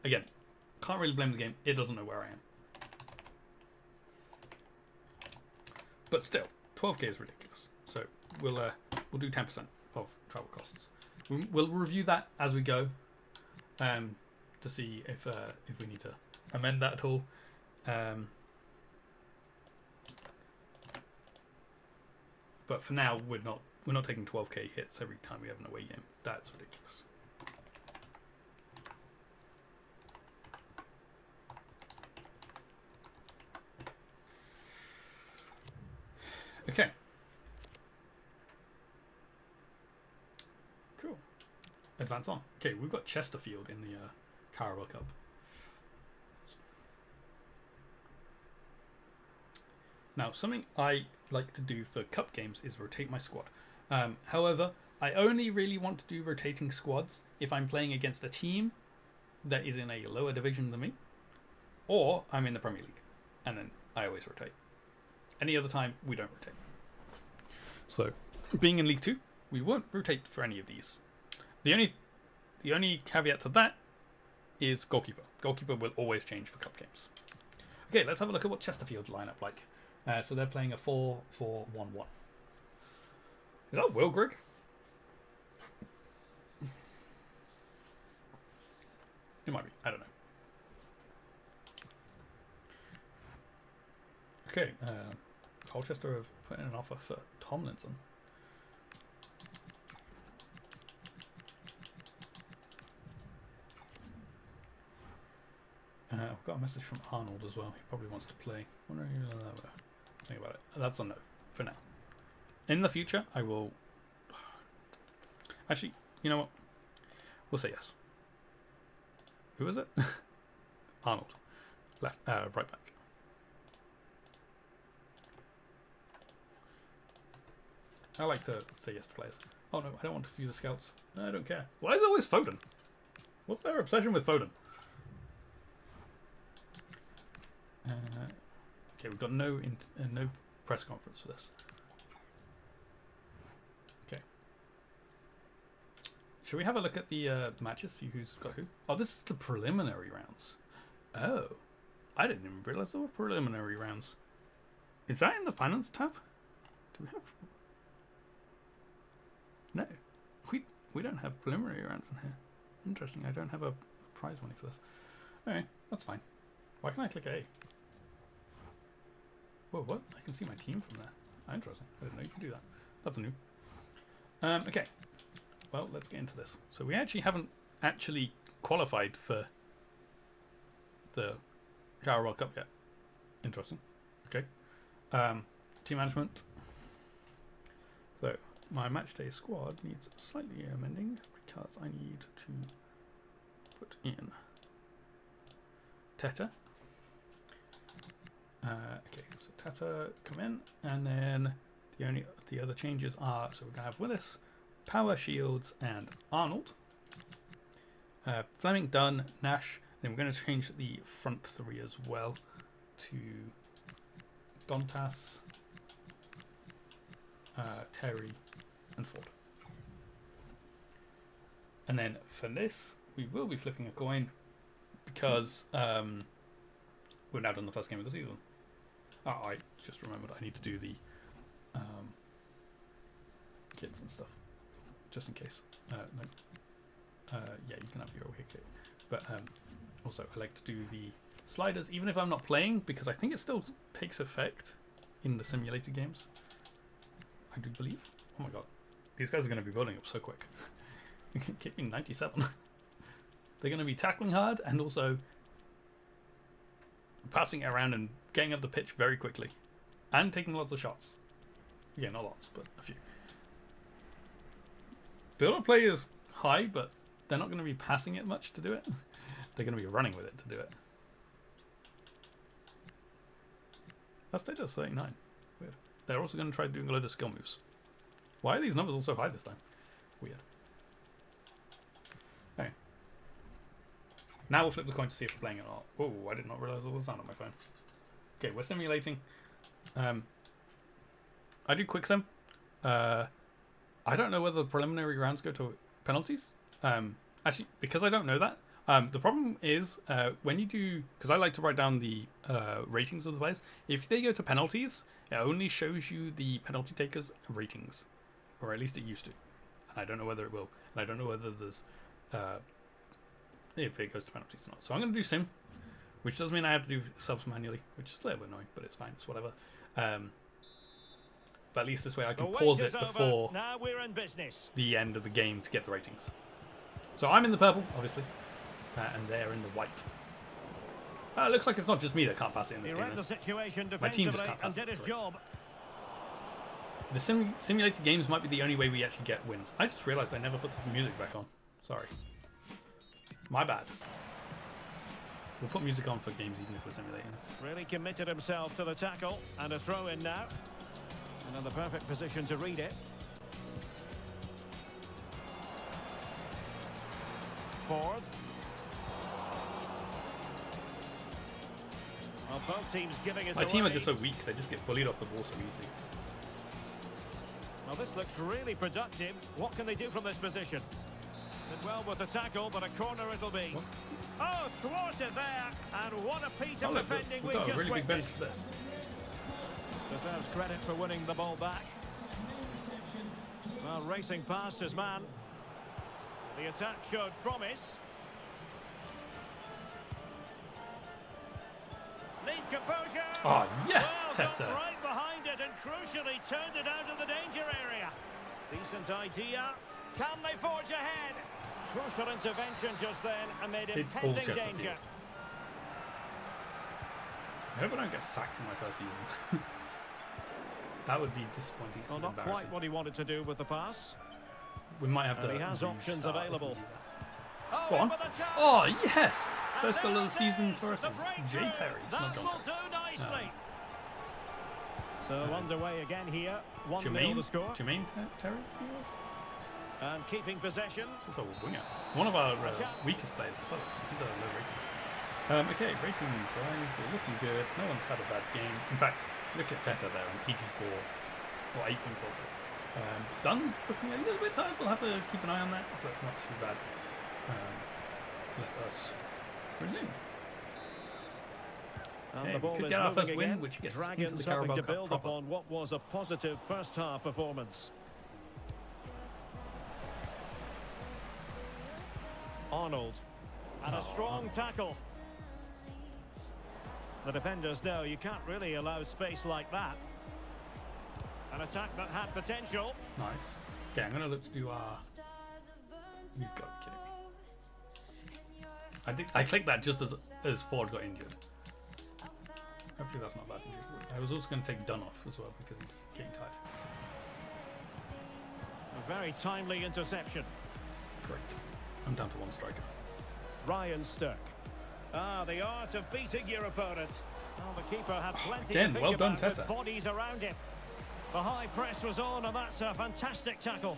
Again, can't really blame the game. It doesn't know where I am. But still, 12k is ridiculous. So we'll do 10% of travel costs. We'll review that as we go, to see if we need to amend that at all. But for now, we're not taking 12k hits every time we have an away game. That's ridiculous. Okay. Cool. Advance on. Okay, we've got Chesterfield in the Carabao Cup. Now, something I like to do for cup games is rotate my squad. However, I only really want to do rotating squads if I'm playing against a team that is in a lower division than me, or I'm in the Premier League, and then I always rotate. Any other time, we don't rotate. So, being in League 2, we won't rotate for any of these. The only caveat to that is goalkeeper. Goalkeeper will always change for cup games. Okay, let's have a look at what Chesterfield line up like. So they're playing a 4-4-1-1. Is that Will Grigg? It might be. I don't know. Okay, Colchester have put in an offer for Tomlinson. I've got a message from Arnold as well. He probably wants to play. Think about it. That's a no for now. In the future, I will. Actually, you know what? We'll say yes. Who is it? Arnold, left, right back. I like to say yes to players. Oh no, I don't want to use the scouts. I don't care. Why is it always Foden? What's their obsession with Foden? Okay, we've got no press conference for this. Okay. Should we have a look at the matches, see who's got who? Oh, this is the preliminary rounds. Oh. I didn't even realise there were preliminary rounds. Is that in the finance tab? Do we have... No. We don't have preliminary rounds in here. Interesting, I don't have a prize money for this. Alright, that's fine. Why can't I click A? Whoa, what? I can see my team from there. Interesting. I didn't know you could do that. That's new. Okay. Well, let's get into this. So we actually haven't actually qualified for the Carabao Cup yet. Interesting. Okay. Team management. So, my matchday squad needs slightly amending because I need to put in Teta. Okay, so Teta come in, and then the other changes are, so we're gonna have Willis, Power, Shields, and Arnold. Fleming, Dunn, Nash. Then we're going to change the front three as well to Dontas, Terry, and Ford. And then for this, we will be flipping a coin because we're now done the first game of the season. Oh, I just remembered I need to do the kids and stuff, just in case. No. Yeah, you can have your hit kit. But also, I like to do the sliders, even if I'm not playing, because I think it still takes effect in the simulated games. I do believe. Oh my god. These guys are going to be building up so quick. Keeping 97. They're going to be tackling hard and also passing it around and getting up the pitch very quickly. And taking lots of shots. Yeah, not lots, but a few. Build-up play is high, but they're not going to be passing it much to do it. They're going to be running with it to do it. That's data 39. Weird. They're also going to try doing a load of skill moves. Why are these numbers all so high this time? Weird. Okay. Now we'll flip the coin to see if we're playing it or not. Oh, I did not realize there was sound on my phone. Okay, we're simulating. I do quick sim. I don't know whether the preliminary rounds go to penalties. Actually, because I don't know that, the problem is when you do, because I like to write down the ratings of the players. If they go to penalties, it only shows you the penalty takers' ratings, or at least it used to. And I don't know whether it will, and I don't know whether there's if it goes to penalties or not. So I'm going to do sim, which does mean I have to do subs manually, which is a little bit annoying, but it's fine. It's whatever. But at least this way I can pause it before the end of the game to get the ratings. So I'm in the purple, obviously, and they're in the white. It looks like it's not just me that can't pass it in this game. My team just can't pass it. The simulated games might be the only way we actually get wins. I just realised I never put the music back on. Sorry. My bad. We'll put music on for games even if we're simulating. Really committed himself to the tackle, and a throw in now. And in the perfect position to read it. Ford. Well, both teams giving us My team are just so weak, they just get bullied off the ball so easy. Well, this looks really productive. What can they do from this position? Did well with the tackle, but a corner it'll be. What? Oh, thwarted there, and what a piece of Look, defending we've we got a just really big bench witnessed. for this. Deserves credit for winning the ball back. Well, racing past his man. The attack showed promise. Needs composure. Oh, yes, well, Teta. got right behind it and crucially turned it out of the danger area. Decent idea. Can they forge ahead? Crucial intervention just then amid impending danger. I hope I don't get sacked in my first season. That would be disappointing. Well, not quite what he wanted to do with the pass. We might have to. He has options available. Go on. Oh, yes! First goal of the season for us is Jay Terry, not John Terry. So underway again here. 1-0 the score. Jermaine Terry, he was? And keeping possession. It's also a winger. One of our weakest players as well. He's a low rating. Okay, ratings wise, we're looking good. No one's had a bad game. In fact, look at Teta there on 84, or 8.4. Dunn's looking a little bit tired. We'll have to keep an eye on that, but not too bad. Let us resume. Okay, the ball we could is get our moving first again. win, which gets us Dragons into the Carabao to Cup build proper. upon what was a positive first half performance. Arnold, and a strong tackle. The defenders know you can't really allow space like that. An attack that had potential. Nice. Okay, I'm going to look to do our... You've got to be kidding me. I clicked that just as Ford got injured. Hopefully that's not bad injury. I was also going to take Dunn off as well because he's getting tired. very timely interception. Great. I'm down to one striker. Ryan Stirk. Ah, the art of beating your opponent. Well, the keeper had plenty again, to think well done, about with Teta. bodies around him. The high press was on, and that's a fantastic tackle.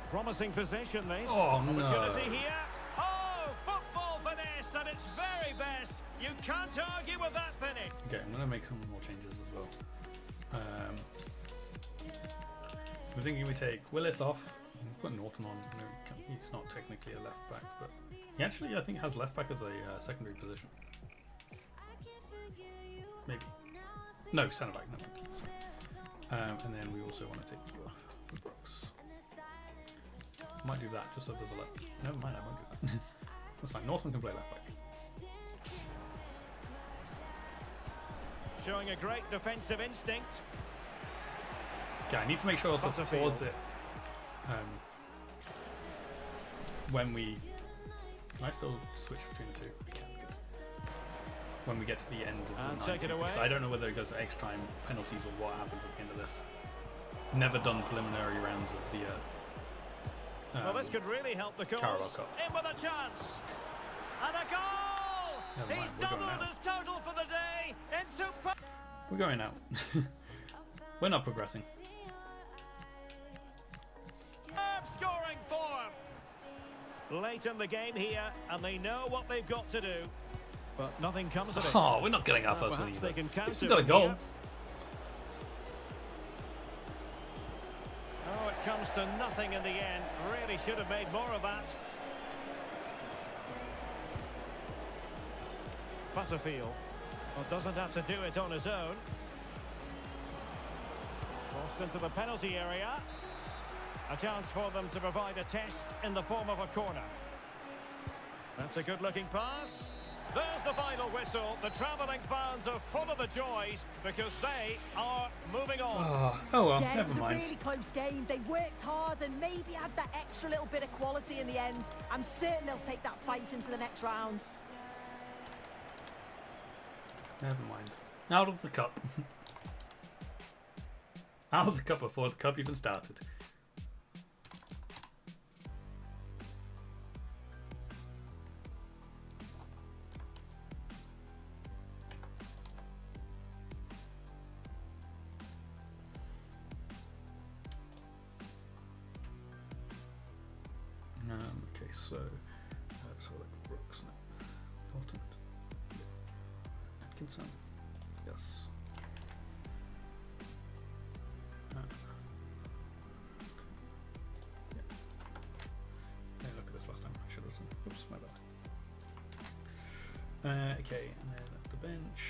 Promising position, this. Oh, no. Opportunity here. Oh, football finesse at its very best. You can't argue with that finish. Okay, I'm going to make some more changes as well. I'm thinking we take Willis off and put Norton on. No, he's not technically a left back, but he actually, I think, has left back as a secondary position. Maybe. No, centre back. No, sorry. And then we also want to take you off for Brooks. Might do that just so there's a left. Never mind, I won't do that. That's fine. Norton can play left back. Showing a great defensive instinct. Okay, I need to make sure to pause it when we. Can I still switch between the two? I can. Good. When we get to the end of And the take 90, it away. because I don't know whether it goes to extra time, penalties, or what happens at the end of this. Never done preliminary rounds of the. Well, this could really help the cause. Carabao Cup. In with a chance. And a goal! Never mind, He's we're going doubled now. his total for the day. In super. We're going out. We're not progressing. Scoring form. Late in the game here, and they know what they've got to do. But nothing comes of it. Oh, we're not getting our first one Perhaps they either. can At counter least we got a from goal. here. Oh, it comes to nothing in the end. Really should have made more of that. Butterfield. Well, doesn't have to do it on his own. Crossed into the penalty area. A chance for them to provide a test in the form of a corner. That's a good-looking pass. There's the final whistle. The travelling fans are full of the joys because they are moving on. Oh well, Yeah, it never was mind. a really close game. They worked hard and maybe had that extra little bit of quality in the end. I'm certain they'll take that fight into the next round. Never mind. Out of the cup. Out of the cup before the cup even started. Okay, so let's have a look at Brooks now. Norton. Atkinson. Yes. Yeah. Didn't look at this last time. I should have done. Oops, my bad. Okay, and then at the bench.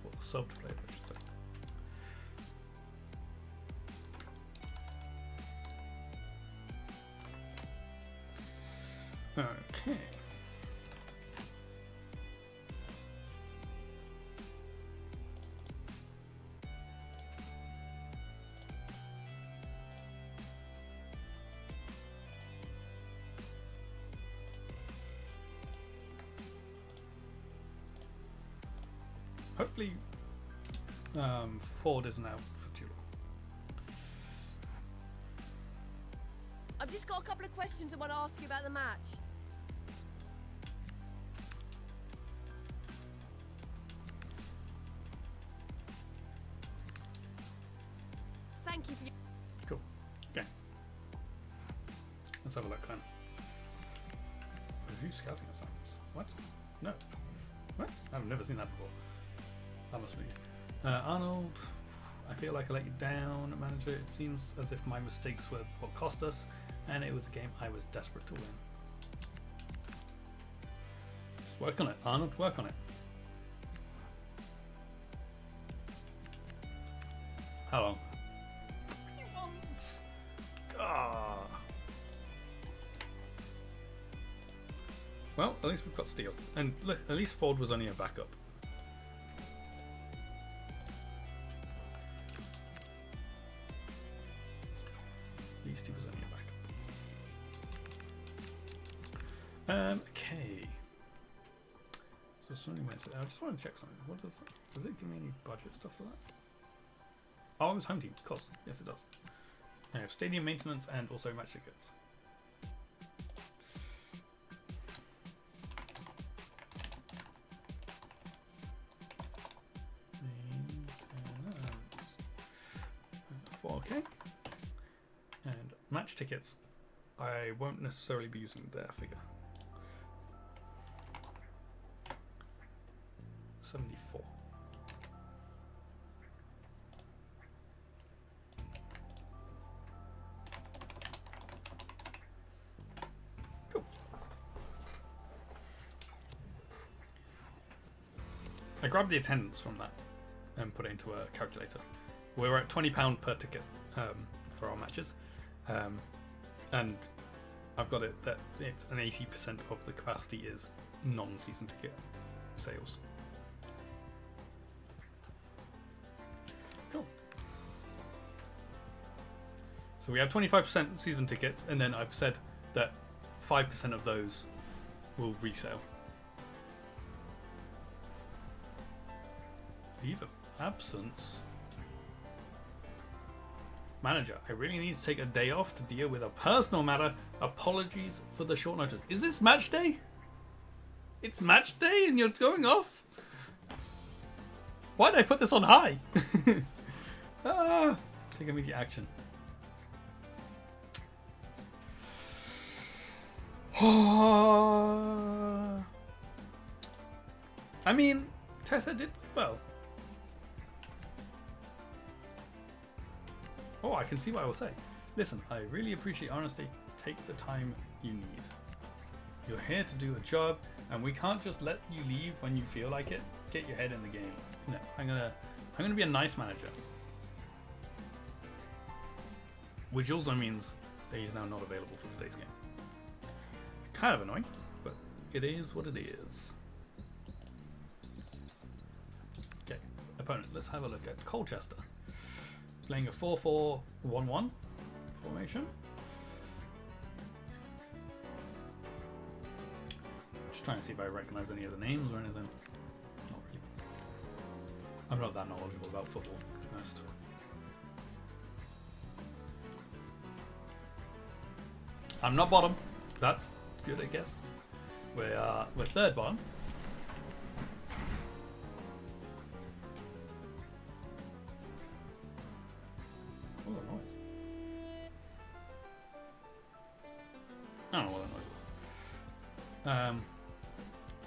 Or subbed player, I should say. Okay. Hopefully, Ford isn't out for too long. I've just got a couple of questions I want to ask you about the match. Thank you for your... Cool. Okay. Let's have a look then. Review scouting assignments. What? No. What? I've never seen that before. That must be. Arnold, I feel like I let you down, manager. It seems as if my mistakes were what cost us, and it was a game I was desperate to win. Just work on it, Arnold. Work on it. How long? 3 months. Ah. Well, at least we've got Steele, and look, at least Ford was only a backup. At least he was only a backup. Okay. So I just want to check something. What does it give me any budget stuff for that? Oh, it was home team, of course. Yes, it does. I have stadium maintenance and also match tickets. Maintenance. 4K. And match tickets. I won't necessarily be using their figure. 74. Cool. I grabbed the attendance from that and put it into a calculator. We're at £20 per ticket for our matches, and I've got it that it's an 80% of the capacity is non-season ticket sales. Cool. So we have 25% season tickets, and then I've said that 5% of those will resale. Leave of absence. Manager, I really need to take a day off to deal with a personal matter. Apologies for the short notice. Is this match day? It's match day and you're going off? Why did I put this on high? Take immediate action. I mean, Tessa did well. Oh, I can see what I will say. Listen, I really appreciate honesty. Take the time you need. You're here to do a job, and we can't just let you leave when you feel like it. Get your head in the game. No, I'm gonna be a nice manager. Which also means that he's now not available for today's game. Kind of annoying, but it is what it is. Okay, opponent. Let's have a look at Colchester. Playing a 4-4-1-1 formation. Just trying to see if I recognize any of the names or anything. Not really. I'm not that knowledgeable about football, to be honest. I'm not bottom. That's good, I guess. We're third bottom. What was that noise? I don't know what that noise was.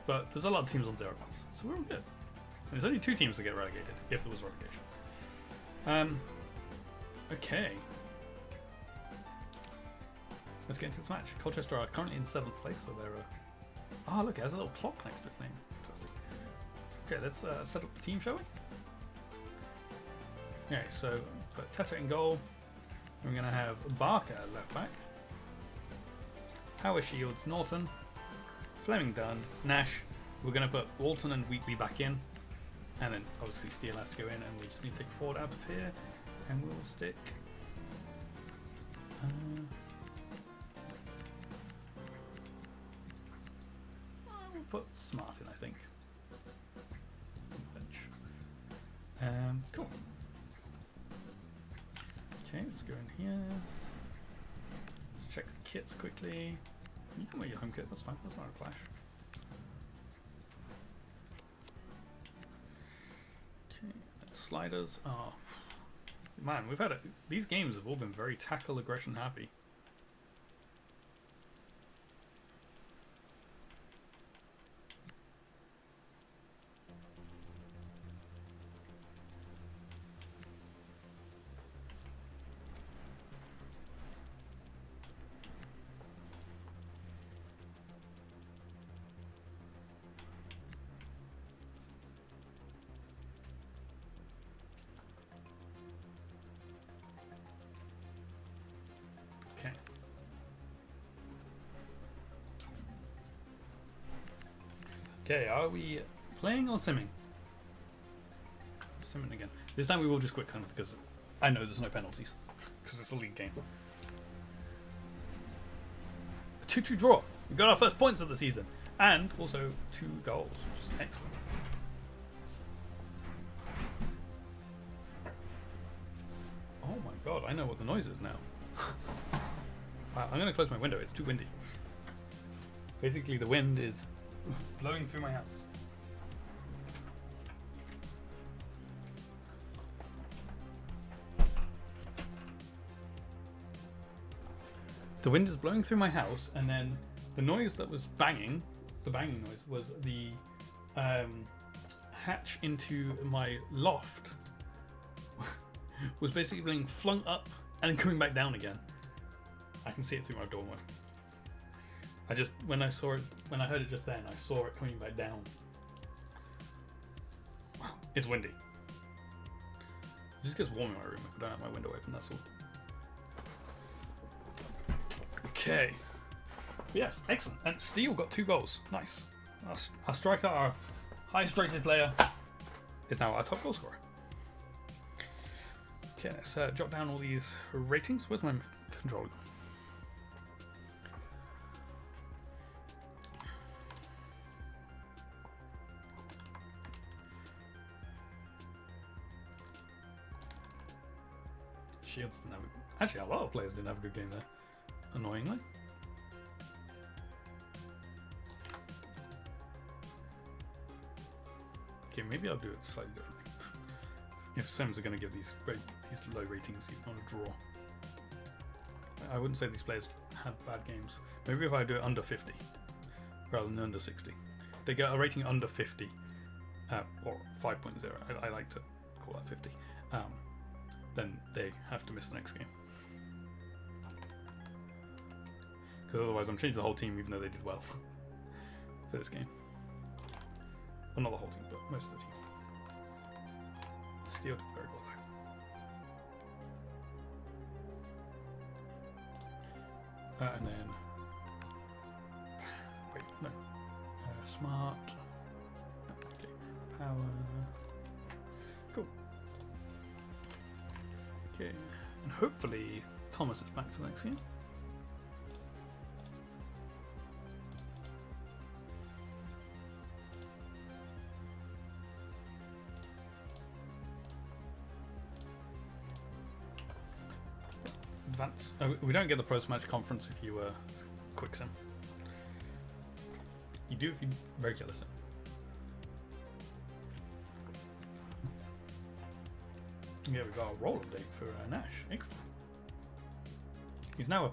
But there's a lot of teams on 0 points, so we're all good. There's only 2 teams that get relegated, if there was relegation. Okay. Let's get into this match. Colchester are currently in 7th place, so they're... Oh, look, it has a little clock next to its name. Interesting. Okay, let's set up the team, shall we? Okay, so put Teta in goal. We're going to have Barker at left back. Howard Shields, Norton. Fleming Dunn, Nash. We're going to put Walton and Wheatley back in. And then obviously Steele has to go in, and we just need to take forward out of here. And we'll stick... we'll put Smart in, I think. Bench. Cool. Okay, let's go in here. Let's check the kits quickly. You can wear your home kit, that's fine, that's not a clash. Okay, sliders are... Man, we've had these games have all been very tackle aggression happy. Okay, are we playing or simming? Simming again. This time we will just quick sim because I know there's no penalties because it's a league game. A 2-2 draw. We got our first points of the season and also 2 goals, which Just excellent. Oh my god, I know what the noise is now. Wow, I'm going to close my window, it's too windy. Basically the wind is blowing through my house. The wind is blowing through my house, and then the noise that was banging, the banging noise, was the hatch into my loft was basically being flung up and then coming back down again. I can see it through my doorway. I just, when I heard it just then, I saw it coming back down. Wow, it's windy. It just gets warm in my room if I don't have my window open, that's all. Okay. Yes, excellent. And Steele got 2 goals. Nice. Our striker, our highest rated player, is now our top goal scorer. Okay, let's jot down all these ratings. Where's my controller? Shields didn't have actually, a lot of players didn't have a good game there. Annoyingly. Okay, maybe I'll do it slightly differently. If Sims are going to give these low ratings on a draw, I wouldn't say these players had bad games. Maybe if I do it under 50 rather than under 60. They get a rating under 50 or 5.0. I like to call that 50. Then they have to miss the next game. Because otherwise I'm changing the whole team even though they did well for this game. Well, not the whole team, but most of the team. Steel did very well though. And then... wait, no. Smart. Okay, power. Cool. Okay, and hopefully Thomas is back for the next game. Advance. Oh, we don't get the post-match conference if you quick sim. You do if you regular sim. Yeah, we've got a role update for Nash. Excellent. He's now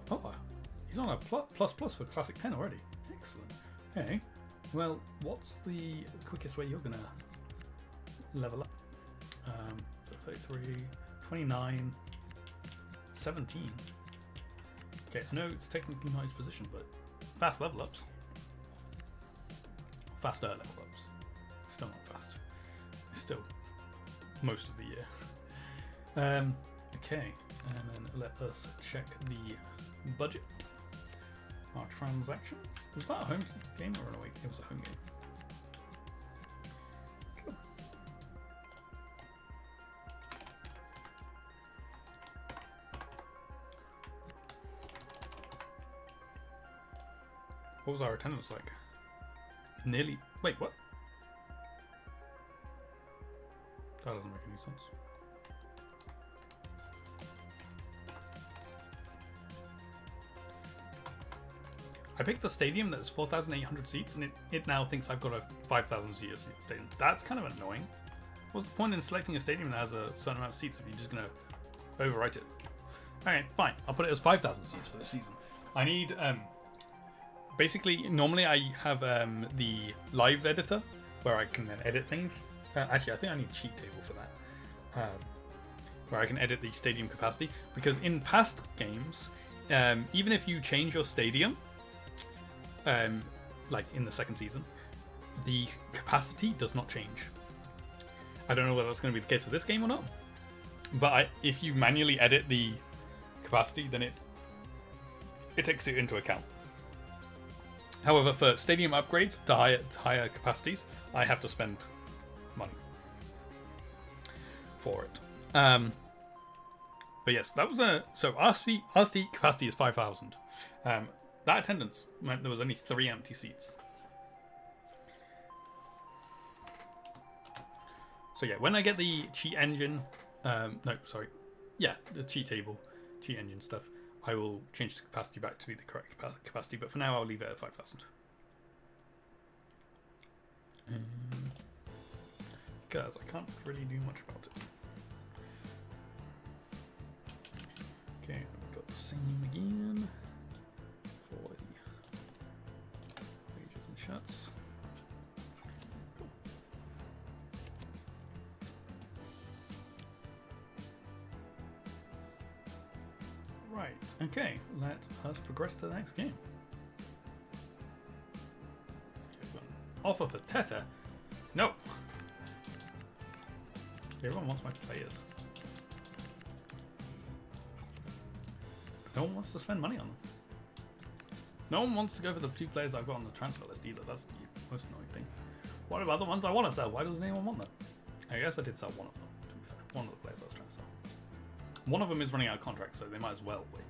he's on a plus for Classic 10 already. Excellent. Okay. Well, what's the quickest way you're gonna level up? 33, 29. 17. Okay, I know it's technically not his position, but fast level ups. Faster level ups. Still not fast. It's still most of the year. Okay, and then let us check the budget. Our transactions. Was that a home game or an away? It was a home game. Cool. What was our attendance like? Nearly. Wait, what? That doesn't make any sense. I picked a stadium that's 4,800 seats, and it now thinks I've got a 5,000 seat stadium. That's kind of annoying. What's the point in selecting a stadium that has a certain amount of seats if you're just going to overwrite it? Alright, fine. I'll put it as 5,000 seats for this season. I need... basically, normally I have the live editor where I can then edit things. Actually, I think I need a cheat table for that. Where I can edit the stadium capacity. Because in past games, even if you change your stadium, like in the second season, the capacity does not change. I don't know whether that's going to be the case for this game or not. But if you manually edit the capacity, then it takes it into account. However, for stadium upgrades to higher capacities, I have to spend money for it. But yes, that was so our seat capacity is 5,000. That attendance meant there was only 3 empty seats. So yeah, when I get the cheat engine, no, sorry, yeah, the cheat table, cheat engine stuff, I will change the capacity back to be the correct capacity. But for now, I'll leave it at 5,000. Because I can't really do much about it. Okay, we've got the same again for the wages and shuts. Cool. Right, okay, let us progress to the next game. Okay, offer for Teta? No! Everyone wants my players. No one wants to spend money on them. No one wants to go for the 2 players I've got on the transfer list either. That's the most annoying thing. What about the ones I want to sell? Why doesn't anyone want them? I guess I did sell one of them, to be fair. One of the players I was trying to sell. One of them is running out of contract, so they might as well wait.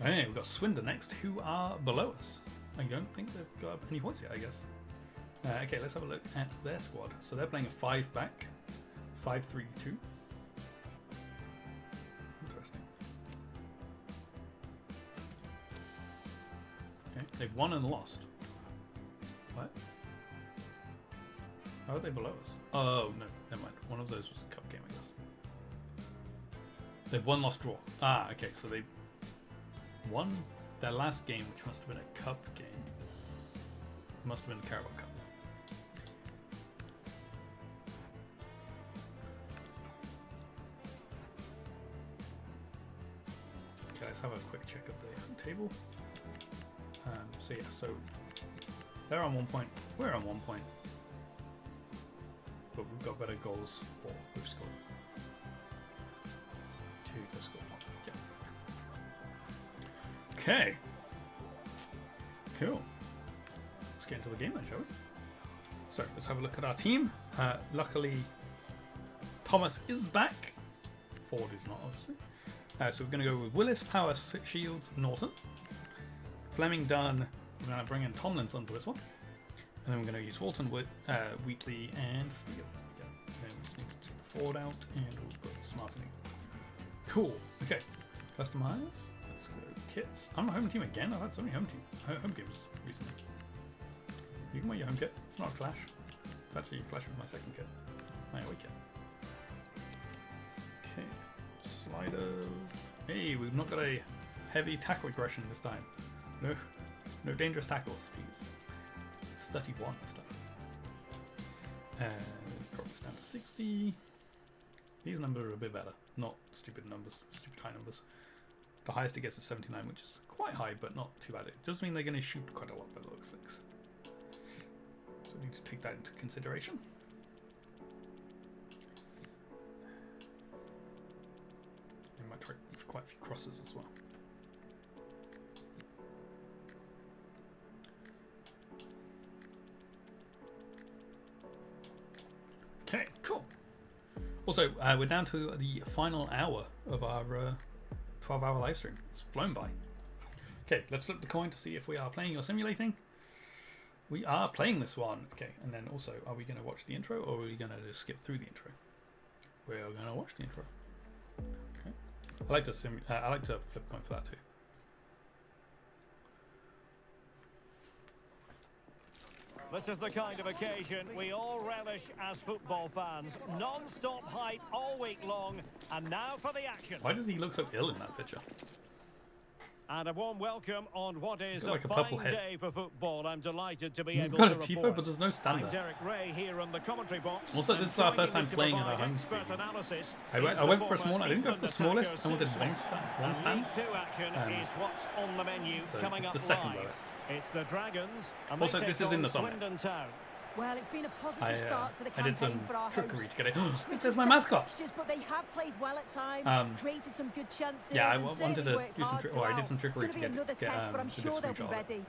Anyway, we've got Swindon next, who are below us. I don't think they've got any points yet, I guess. Okay, let's have a look at their squad. So they're playing a 5-back, 5-3-2. Interesting. Okay, they've won and lost. What? How are they below us? Oh, no, never mind. One of those was a cup game, I guess. They've won, lost, draw. Ah, okay, so they won their last game, which must have been a cup game. Must have been the Carabao Cup. Okay, let's have a quick check of the table. So yeah, so they're on 1 point, we're on 1 point, but we've got better goals for. We've scored 2, they've scored 1. Yeah. Okay. Cool. Let's get into the game then, shall we? So let's have a look at our team. Luckily, Thomas is back. Ford is not, obviously. So we're going to go with Willis, Power, Shields, Norton. Fleming, Dunn. We're going to bring in Tomlinson for this one. And then we're going to use Walton, Wheatley, and Steele. Yeah. And we just need to take the Ford out, and we'll put Smartening. Cool. Okay. Customize. Let's go kits. I'm a home team again. I've had so many home games recently. You can wear your home kit. It's not a clash. It's actually a clash with my second kit. My away kit. Okay. Sliders. Hey, we've not got a heavy tackle aggression this time. No dangerous tackles, please. It's 31 this time. And drop this down to 60. These numbers are a bit better. Not stupid numbers, stupid high numbers. The highest it gets is 79, which is quite high, but not too bad. It does mean they're going to shoot quite a lot by the looks of things. So we need to take that into consideration. I might try for quite a few crosses as well. Okay, cool. Also, we're down to the final hour of our 12-hour live stream. It's flown by. Okay, let's flip the coin to see if we are playing or simulating. We are playing this one. Okay, and then also, are we going to watch the intro or are we going to just skip through the intro? We are going to watch the intro. Okay. I like to flip a coin for that too. This is the kind of occasion we all relish as football fans. Non-stop hype all week long, and now for the action. Why does he look so ill in that picture? And a warm welcome on what is like a purple fine head. day for football. I'm delighted to be We've able got to a tifo, report. but there's no stand I'm there. Derek Ray here in the commentary box. Also, this is our first time playing at our home expert stadium. analysis. I went for a small. I didn't go for the smallest. I wanted one stand. League 2 action is what's on the menu So coming it's up the second live. lowest. It's the Dragons. And Also, they this take is in on the thumbnail. Swindon Town. Well, it's been a positive start to the I campaign did some for our trickery hosts. to get it. There's my mascot. Fixtures, but they have played well at times, created some good chances. Yeah, I and wanted certainly to worked do some hard I did some throughout. trickery It's to gonna be another get test, but I'm the sure good they'll be screenshot of it. ready.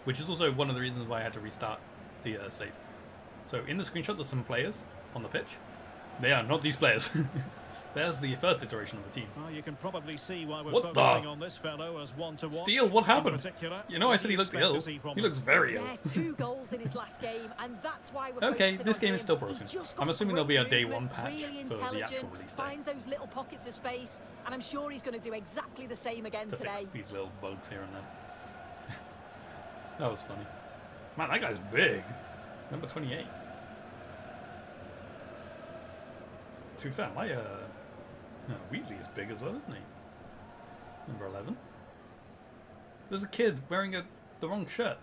Which is also one of the reasons why I had to restart the save. So in the screenshot, there's some players on the pitch. They are not these players. There's the first iteration of the team. Well, you can probably see why we're What the? focusing on this fellow as one to watch. Steele, what in happened? particular. You know, I What said do he you looked expect to ill. see from He him? looks very ill. Yeah, 2 goals in his last game, and that's why we're Okay, focusing this on game him. is still He's broken. just I'm got assuming there'll be great a day movement, 1 patch really for the actual intelligent, release day. finds those little pockets of space, and I'm sure he's going to do exactly the same again To today. fix these little bugs here and there. That was funny. Man, that guy's big. Number 28. To be fair, my Wheatley is big as well, isn't he? Number 11. There's a kid wearing the wrong shirt.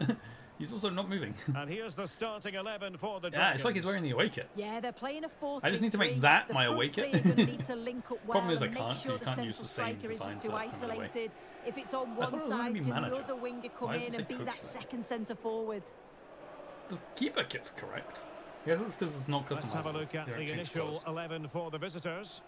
He's also not moving. And here's the starting 11 for the Yeah, it's like he's Dragons. wearing the away kit. Yeah, they're playing a 4-3-3. I just need to make that The my front away three kit. are gonna need to link up well Problem is I and make can't. sure You the can't use central the same striker design isn't for too that kind of away. isolated. If it's on I one thought it was side, gonna be can the manager. other winger come Why does it in say and be coach that there? second centre forward? The keeper kit's correct. Yeah, that's because it's not customizable. Let's have a look at They don't the change initial colours. 11 for the visitors.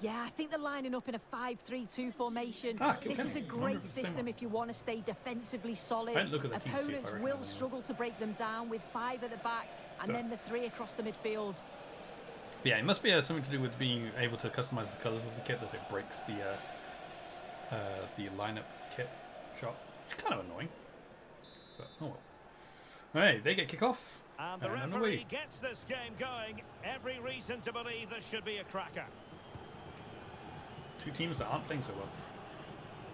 Yeah, I think they're lining up in a 5-3-2 formation. Ah, This is a Kilkenny. I wonder great if it's the same system one. if you want to stay defensively solid. I didn't look at the team to see if I Opponents recognise will anyone. struggle to break them down with 5 at the back and Yeah. then the 3 across the midfield. Yeah, it must be something to do with being able to customize the colors of the kit, that it breaks the lineup kit shot. It's kind of annoying, but oh well. All right, they get kick off. And the And referee away. gets this game going. Every reason to believe this should be a cracker. 2 teams that aren't playing so well.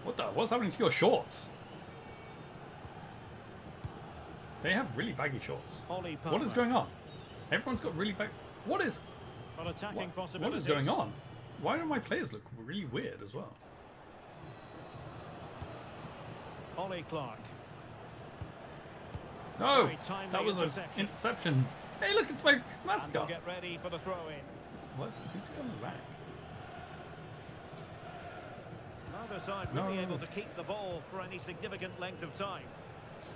What the? What's happening to your shorts? They have really baggy shorts. Ollie What is Palmer. going on? Everyone's got really baggy. What is? Well, attacking What is possibilities. going on? Why do my players look really weird as well? Ollie Clark. No, Very timely that was an interception. interception. Hey, look, it's my And they'll mascot. get ready for the throw-in. What? Who's coming back? Neither side No. really able to keep the ball for any significant length of time.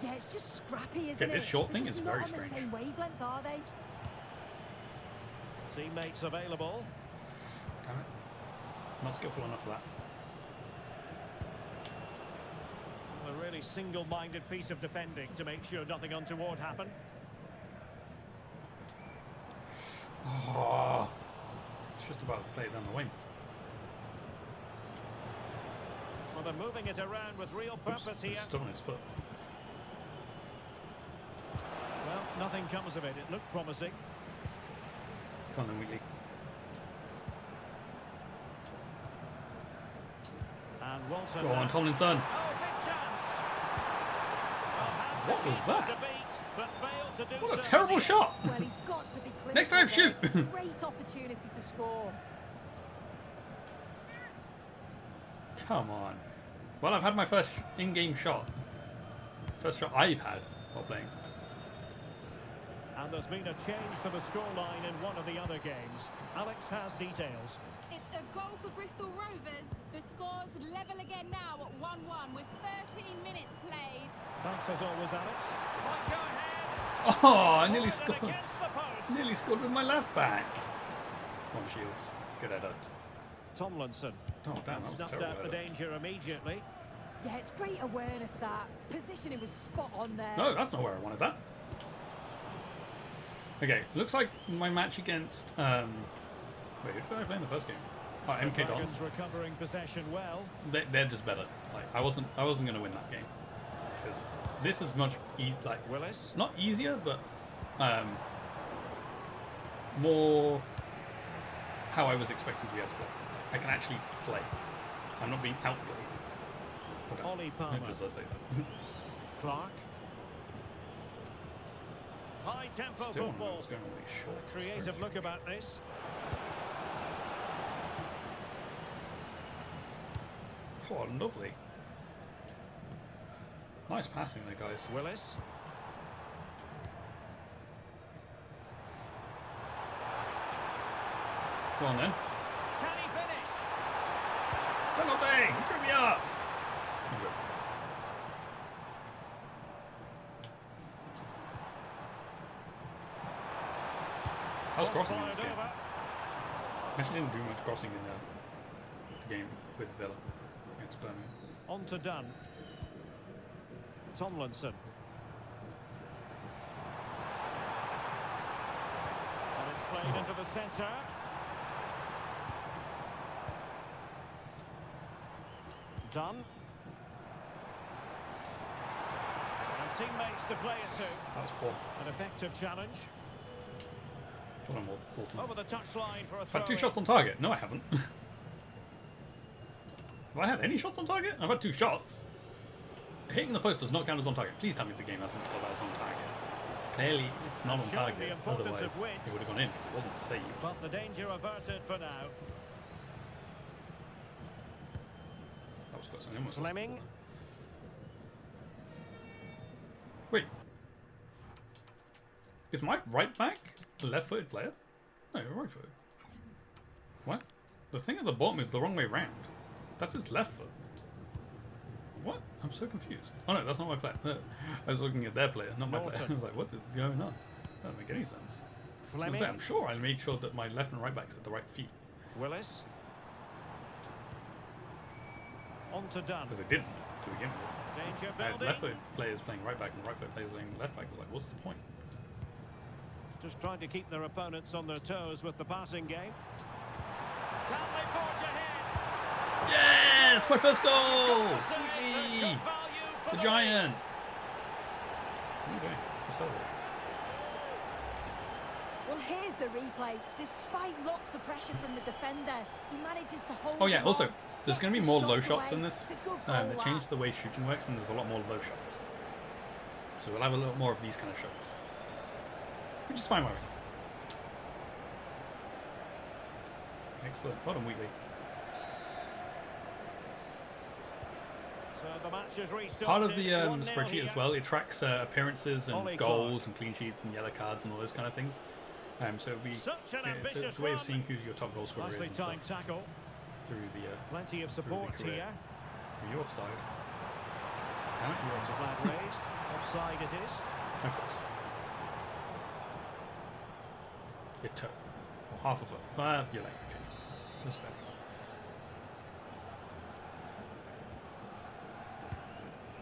Yeah, it's just scrappy, isn't Yeah, it? this short They're thing just is not very on strange. the same wavelength, are they? Teammates available. Damn it. Not skillful enough for that. A really single-minded piece of defending to make sure nothing untoward happened. Oh, it's just about to play it down the wing. Well, they're moving it around with real Oops, purpose here. it's still on his foot. Well, nothing comes of it. It looked promising. Come on then, Wheatley. And Walton. Go on, Tomlinson. Oh, big chance. What was that? To beat, but failed to do What so a terrible in the shot! Well, he's got to be clinical Next time, there. shoot. It's a great opportunity to score. Come on. Well, I've had my first in-game shot. First shot I've had while playing. And there's been a change to the scoreline in one of the other games. Alex has details. It's a goal for Bristol Rovers. The score's level again now at 1-1 with 13 minutes played. Thanks as always, Alex. Might go ahead. Oh, I nearly Forward and scored. against the post. Nearly scored with my left back. Come on, Shields. Good header. Tomlinson. Oh, damn, that was a Snuffed terrible out the header. danger immediately. Yeah, it's great awareness, that. Positioning was spot on there. No, that's not where I wanted that. Okay, looks like my match against... wait, who did I play in the first game? Oh, MK Dons. Dragons recovering possession well. They're just better. Like I wasn't going to win that game because this is much Willis. not easier, but more how I was expecting to be able to play. I can actually play. I'm not being outplayed. Okay. Ollie Palmer. Just I say that. Clark. High tempo Still don't know football. what's going on with these shorts. Creative look about this. Oh, lovely. Nice passing there, guys. Willis. Go on then. Can he finish? Penalty! Trip me up! Okay. How's crossing in this Fired game? over. Actually didn't do much crossing in the game with Villa against Birmingham. On to Dunn. Tomlinson. And it's played into the centre. Done. And teammates to play it to. That was poor. An effective challenge. Hold on, Walton. Over the touchline for a I've had throw. 2 shots on target. No, I haven't. Have I had any shots on target? I've had 2 shots. Hitting the post does not count as on target. Please tell me the game hasn't got that as on target. Clearly, it's not on Showing target. the importance Otherwise, of width. it would have gone in because it wasn't saved. But the danger averted for now. That was close. I almost lost the Fleming. ball. Wait. Is my right back a left-footed player? No, you're right-footed. What? The thing at the bottom is the wrong way round. That's his left foot. What? I'm so confused. Oh no, that's not my player. I was looking at their player, not my player. I was like, what is going on? That doesn't make any sense. So Fleming. I'm sure I made sure that my left and right backs had the right feet. Willis. On to Dunn. Because they didn't to begin with. Danger I had building. left-footed players playing right back and right-footed players playing left back. I was like, what's the point? Just trying to keep their opponents on their toes with the passing game. Can they forge ahead? Yes! My first goal! Got to say, Whee! good value for The giant! What are you doing? Just celebrate. Well, here's the replay. Despite lots of pressure from the defender, he manages to hold. Oh yeah, the also, ball, there's going to be gets more his low shots shots in away. this. It's a good They goal, changed the way shooting works and there's a lot more low shots. So we'll have a little more of these kind of shots. Which is fine by me. Excellent. Well done, Wheatley. So the match is restarted. Part of the 1-0 spreadsheet here. as well, it tracks appearances and Ollie goals and clean sheets and yellow cards and all those kind of things. So it'll be Such an ambitious it's a way of run. seeing who your top goal scorer is Nicely and stuff timed tackle. through the Plenty of through the support career. here. Are you offside? Damn it, you're offside. Flag raised. Offside it is. Of course. Your toe. Or half of it. Your leg. Okay. That's fair.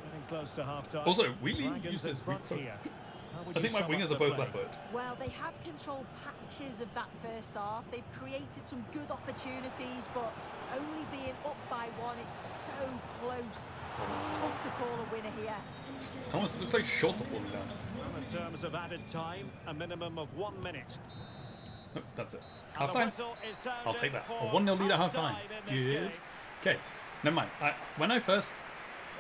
Getting close to half time. Also, Wheatley Dragons used in his front weak foot. here. How would I you think my sum up wingers the are both play? left-footed. Well, they have controlled patches of that first half. They've created some good opportunities, but only being up by 1, it's so close. It's tough to call a winner here. Thomas, it looks like shorts are falling down. Well, in terms of added time, a minimum of 1 minute. Nope, that's it. And Half the time. whistle is I'll sounded take that. A for 1-0 lead at half time. half-time in this Good. game. Okay, never mind. When I first,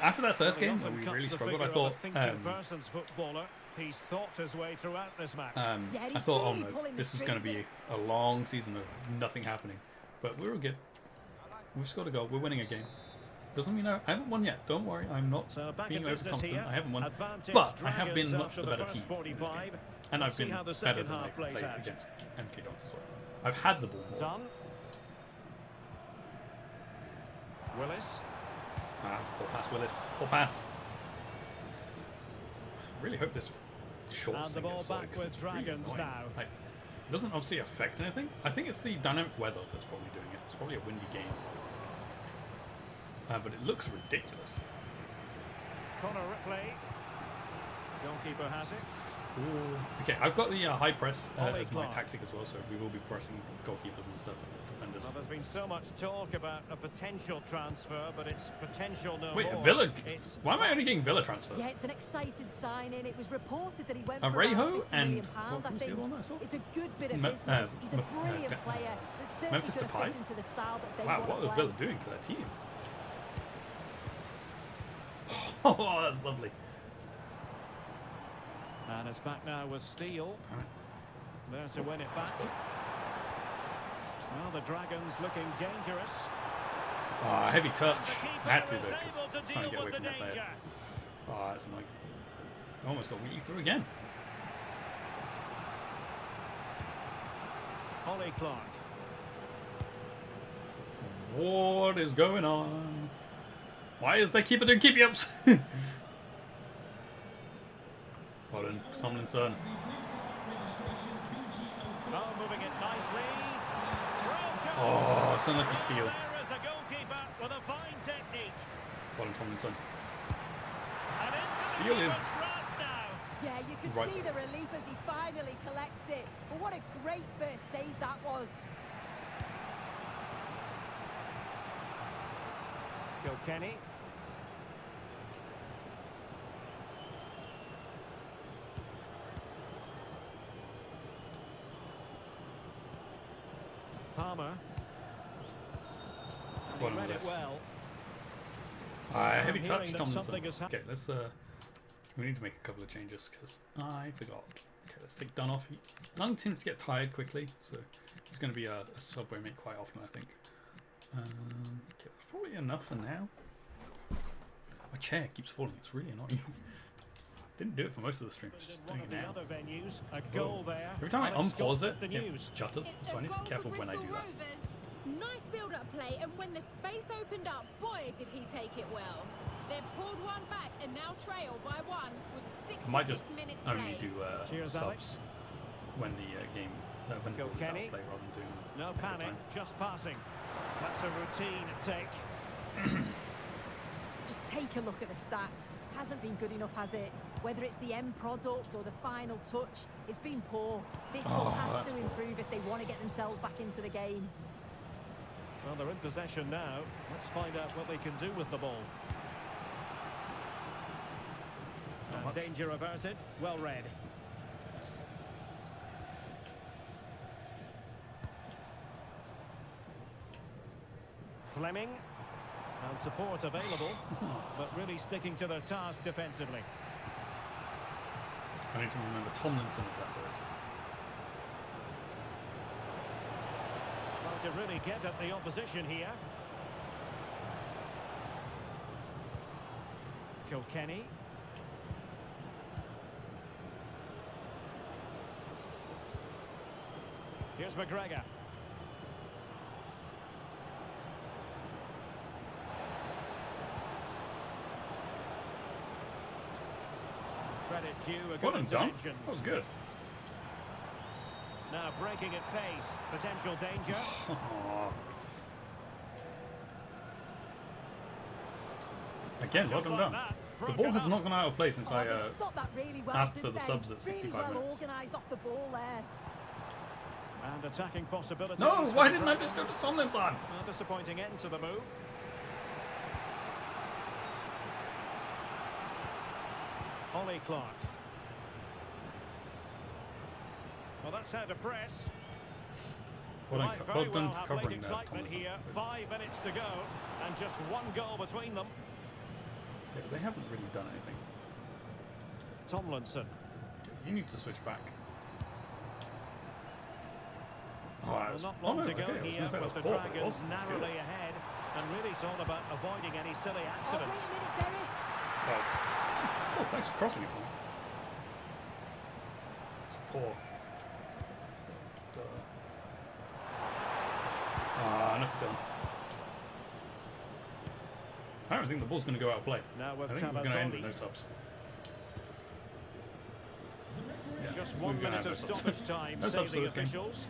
after that first Well, he game where often we cuts really the struggled, I figure of thought, a thinking person's footballer. He's thought his way throughout this match. Yeah, I he's thought, oh really no, pulling the this is going to strings be a long season of nothing happening. But we're all good. We've scored a goal. We're winning a game. Doesn't mean I haven't won yet. Don't worry, I'm not So back being in business overconfident. here. I haven't won, Advantage but I have been Dragons much after the the better first team in this 45. game, and Let's I've see been how the better second than I half plays played out. against MK Dons as well. I've had the ball more. Done. Willis. Poor pass, Willis. Poor pass. I really hope this short And the thing ball gets sorted, back 'cause with it's really Dragons annoying. now. Like, it doesn't obviously affect anything. I think it's the dynamic weather that's probably doing it. It's probably a windy game. But it looks ridiculous. Connor Ripley. Goalkeeper has it. Ooh. Okay, I've got the high press Ollie as my Clark. tactic as well, so we will be pressing goalkeepers and stuff and defenders. Well, there's been so much talk about a potential transfer, but it's potential no Wait, more. Villa? It's Why am I only getting Villa transfers? Yeah, it's an exciting signing. It was reported that he went Arejo for around £50 and- million, what I was the think. other one I saw? It's a good bit of Me- business. He's a Me- brilliant player. That certainly Memphis could have Depay? fit into the style that they Wow, want what to are play. Villa doing to their team? Oh, that's lovely. And it's back now with Steele. There to win it back. Well, the Dragons looking dangerous. Oh, heavy touch. The keeper I had to is though, because able to I was trying to deal get away with from the that player. danger. Oh, that's annoying. I almost got Wheatley through again. Ollie Clark. What is going on? Why is their keeper doing keepy ups? Well done, Tomlinson. Oh, moving it nicely. Throw Oh, it's unlucky steal. There is a goalkeeper with a fine technique. Well done, Tomlinson. And into Steele the is- deepest grasp now. Yeah, you can Right. see the relief as he finally collects it. But what a great first save that was. Kilkenny. Palmer. And One he on read it this. well. Heavy I'm touch, hearing that Tomlinson. something has Okay, let's we need to make a couple of changes because I forgot. Okay, let's take Dunn off. Dunn seems to get tired quickly, so it's going to be a sub we make quite often, I think. Okay, that's probably enough for now. My chair keeps falling. It's really annoying. Didn't do it for most of the stream. It's just One doing of it the now. other venues, a goal there. Every time I And it's unpause got it, the it news. jutters, It's so I a need to be goal careful for when I do Bristol that. Rovers. Nice build-up play, and when the space opened up, boy, did he take it well. They've pulled one back and now trail by one with 66 I might just minutes only played. do Cheers, subs Alex. when the game when the game's out Kilkenny. of play rather than doing No extra panic, time. just passing. That's a routine take. Just take a look at the stats. Hasn't been good enough, has it? Whether it's the end product or the final touch, it's been poor. This will have that's to poor. improve if they want to get themselves back into the game. Well, they're in possession now. Let's find out what they can do with the ball. And much. danger averted. Well read. Fleming. And support available, but really sticking to their task defensively. I need to remember Tomlinson's effort. Well, to really get at the opposition here. Kilkenny. Here's McGregor. Credit due, a Well good done. intervention. That was good. Now breaking at pace, potential danger. Again, well Just done. like that, The broken ball has up. not gone out of place since Oh, I they stopped that really well, asked for didn't the they? subs at 65 really well minutes. organised off the ball there. And attacking possibilities. No, for why the didn't I just go to Dragons. Tomlinson? A disappointing end to the move. Ollie Clark. Well, that's how to press. Well done, Might well very done well for have late covering excitement Tomlinson. here. 5 minutes to go, and just one goal between them. Yeah, but they haven't really done anything. Tomlinson. You need to switch back. Oh, Well, that's- not long no, to go okay, I was here gonna say with the that was poor, but it Dragons wasn't. It's narrowly good. ahead, and really it's all about avoiding any silly Oh, wait accidents. a minute, Derek. Well, oh, thanks for crossing it for me. It's poor. Knock it down. I don't think the ball's going to go out of play. Now I with think we're going to end with Tabasoni. no subs. Yeah, Just we're 1 gonna minute have of no subs. stoppage time, No say subs for the this game. officials.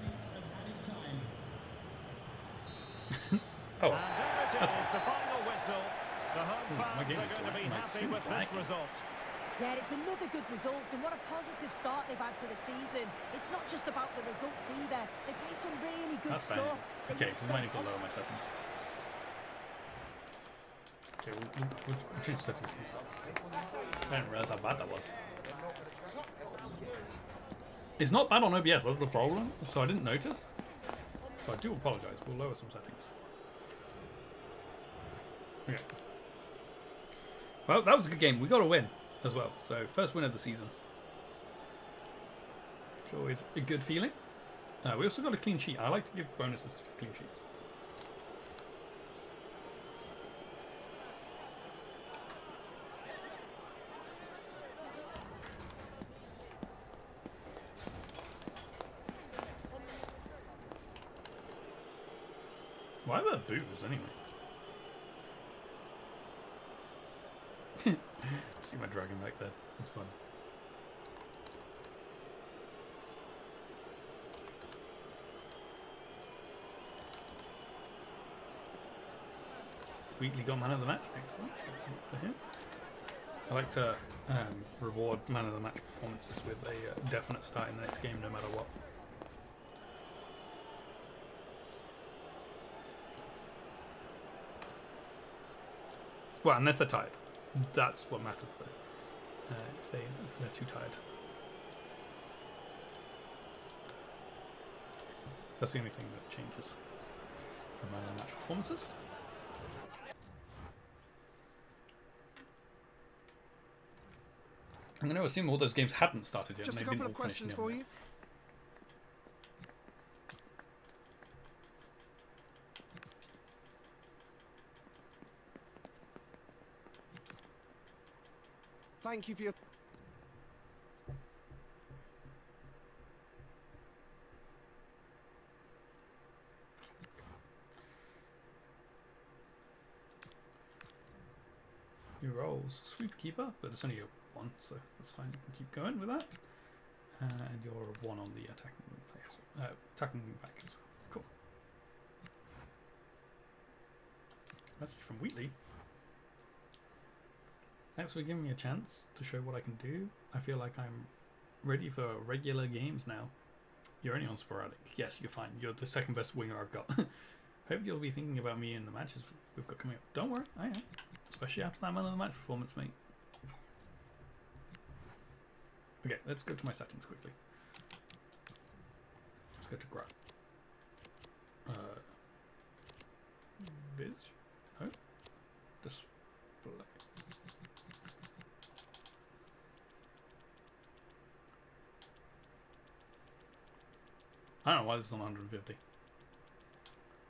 Oh, And there it that's is, the final whistle. The home my fans game are is going to be lagging, my happy stream with is this lagging. result. Yeah, it's another good result, and what a positive start they've had to the season. It's not just about the results either. They played some really good that's bad. stuff. They Okay, looked we so might need to lower my settings. Okay, we'll change settings. I didn't realize how bad that was. It's not bad on OBS, that's the problem. So I didn't notice. So I do apologize. We'll lower some settings. Okay. Well, that was a good game. We got a win as well. So first win of the season. Which is always a good feeling. We also got a clean sheet. I like to give bonuses for clean sheets. Why are there boos anyway? See my dragon back there. That's fun. Wheatley got man of the match. Excellent. Excellent for him. I like to reward man of the match performances with a definite start in the next game, no matter what. Well, unless they're tired. That's what matters, though. If they're too tired. That's the only thing that changes from match performances. I'm going to assume all those games hadn't started yet. Just a and they've couple been of all finished questions in for the you. Thank you for your... New roles. Sweep keeper, but it's only a 1, so that's fine. You can keep going with that. And you're a 1 on the attacking players. Attacking back as well. Cool. Message from Wheatley. Thanks for giving me a chance to show what I can do. I feel like I'm ready for regular games now. You're only on sporadic. Yes, you're fine. You're the second best winger I've got. Hope you'll be thinking about me in the matches we've got coming up. Don't worry, I am. Especially after that man of the match performance, mate. Okay, let's go to my settings quickly. Let's go to grab. Viz? No? Display. I don't know why this is on 150.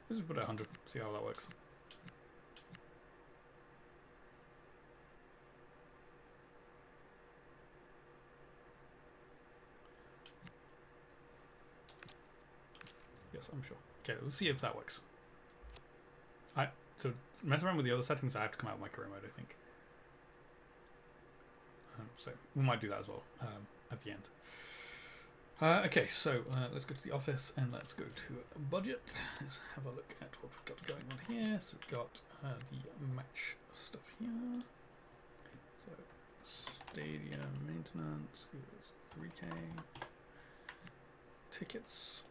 Let's just put it at 100, see how that works. Yes, I'm sure. Okay, we'll see if that works. So mess around with the other settings, I have to come out of my career mode, I think. So we might do that as well at the end. Okay, so let's go to the office and let's go to budget. Let's have a look at what we've got going on here. So we've got the match stuff here. So stadium maintenance is 3K. Tickets.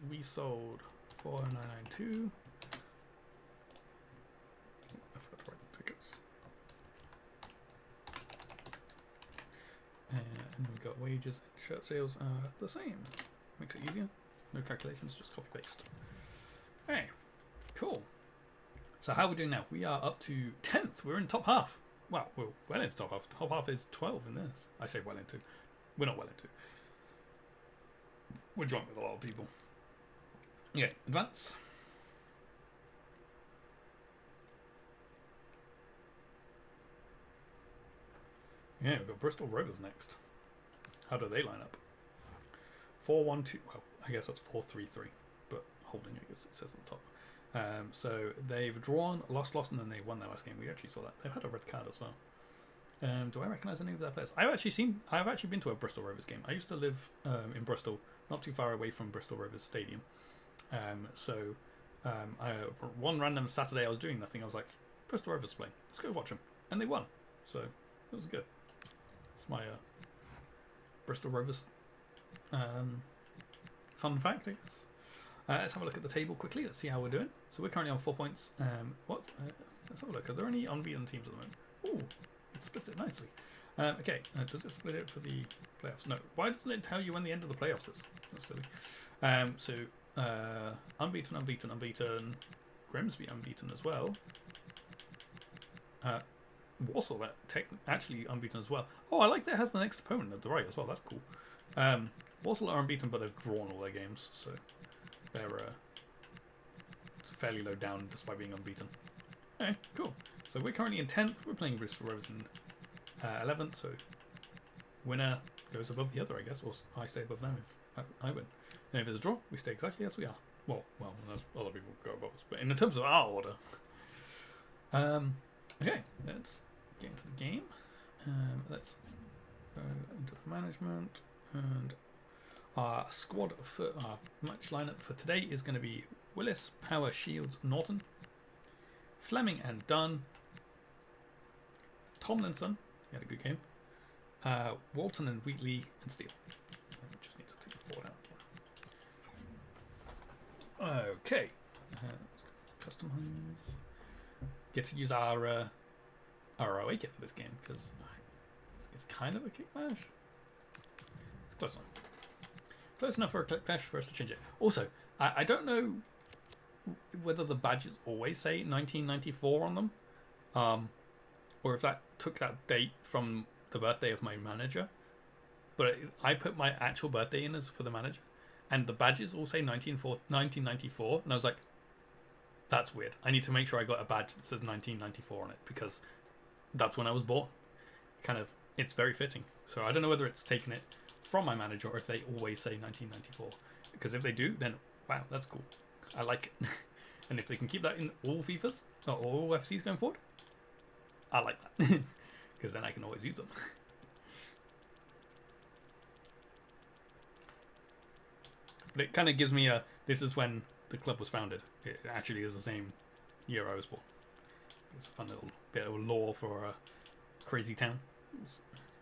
We sold 4992. I forgot to write tickets. And we've got wages and shirt sales are the same. Makes it easier. No calculations, just copy paste. Hey, cool. So how are we doing now? We are up to 10th. We're in top half. Well, we're well into top half. Top half is 12 in this. I say well into. We're not well into. We're joined with a lot of people. Okay, advance. Yeah, we've got Bristol Rovers next. How do they line up? 4-1-2. Well, I guess that's 4-3-3, but holding, I guess it says on the top. So they've drawn, lost, and then they won their last game. We actually saw that. They've had a red card as well. Do I recognise any of their players? I've actually been to a Bristol Rovers game. I used to live in Bristol, not too far away from Bristol Rovers Stadium. One random Saturday I was doing nothing. I was like, Bristol Rovers playing. Let's go watch them, and they won. So it was good. It's my Bristol Rovers fun fact, I guess. Let's have a look at the table quickly. Let's see how we're doing. So we're currently on 4 points. Let's have a look. Are there any unbeaten teams at the moment? Ooh, it splits it nicely. Okay, does it split it for the playoffs? No. Why doesn't it tell you when the end of the playoffs is? That's silly. Unbeaten. Grimsby unbeaten as well. Warsaw actually unbeaten as well. Oh, I like that it has the next opponent at the right as well. That's cool. Warsaw are unbeaten, but they've drawn all their games, so they're fairly low down despite being unbeaten. Okay, cool. So we're currently in 10th. We're playing Bristol Rovers in 11th, so winner goes above the other, I guess, or I stay above them if I win. And if it's a draw, we stay exactly as we are. Well, unless other people go above us. But in terms of our order. Okay, let's get into the game. Let's go into the management, and our squad for our match lineup for today is going to be Willis, Power, Shields, Norton, Fleming and Dunn, Tomlinson, he had a good game, Walton and Wheatley and Steele. I just need to take the forward out again. Okay, let's go customize. get to use our away kit for this game because it's kind of a kick clash. It's close enough. Close enough for a kick clash for us to change it. Also, I don't know whether the badges always say 1994 on them, or if that took that date from the birthday of my manager. But I put my actual birthday in as for the manager, and the badges all say 1994, and I was like, that's weird. I need to make sure I got a badge that says 1994 on it because that's when I was born. It's very fitting. So I don't know whether it's taken it from my manager or if they always say 1994. Because if they do, then wow, that's cool. I like it. And if they can keep that in all FIFAs or all FCs going forward, I like that. Because then I can always use them. But it kind of gives me this is when the club was founded. It actually is the same year I was born. It's a fun little bit of lore for Crazy Town.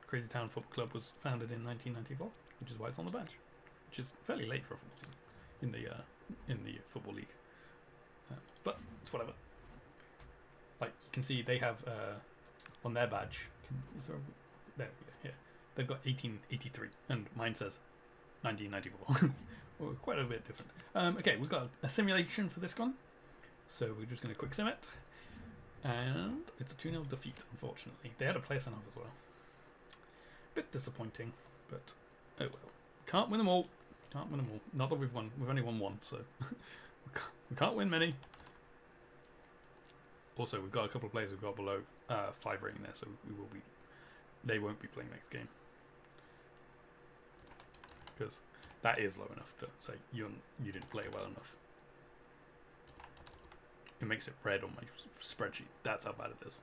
Crazy Town Football Club was founded in 1994, which is why it's on the badge, which is fairly late for a football team in the football league. But it's whatever. Like you can see, they have on their badge. There, yeah, they've got 1883, and mine says 1994. Well, quite a bit different. Okay, we've got a simulation for this one, so we're just going to quick sim it, and it's a 2-0 defeat. Unfortunately, they had a player sent off as well. Bit disappointing, but oh well. Can't win them all. Can't win them all. Not that we've won. We've only won one, so we can't win many. Also, we've got a couple of players who've got below 5 rating there, so they won't be playing next game because that is low enough to say you didn't play well enough. It makes it red on my spreadsheet. That's how bad it is.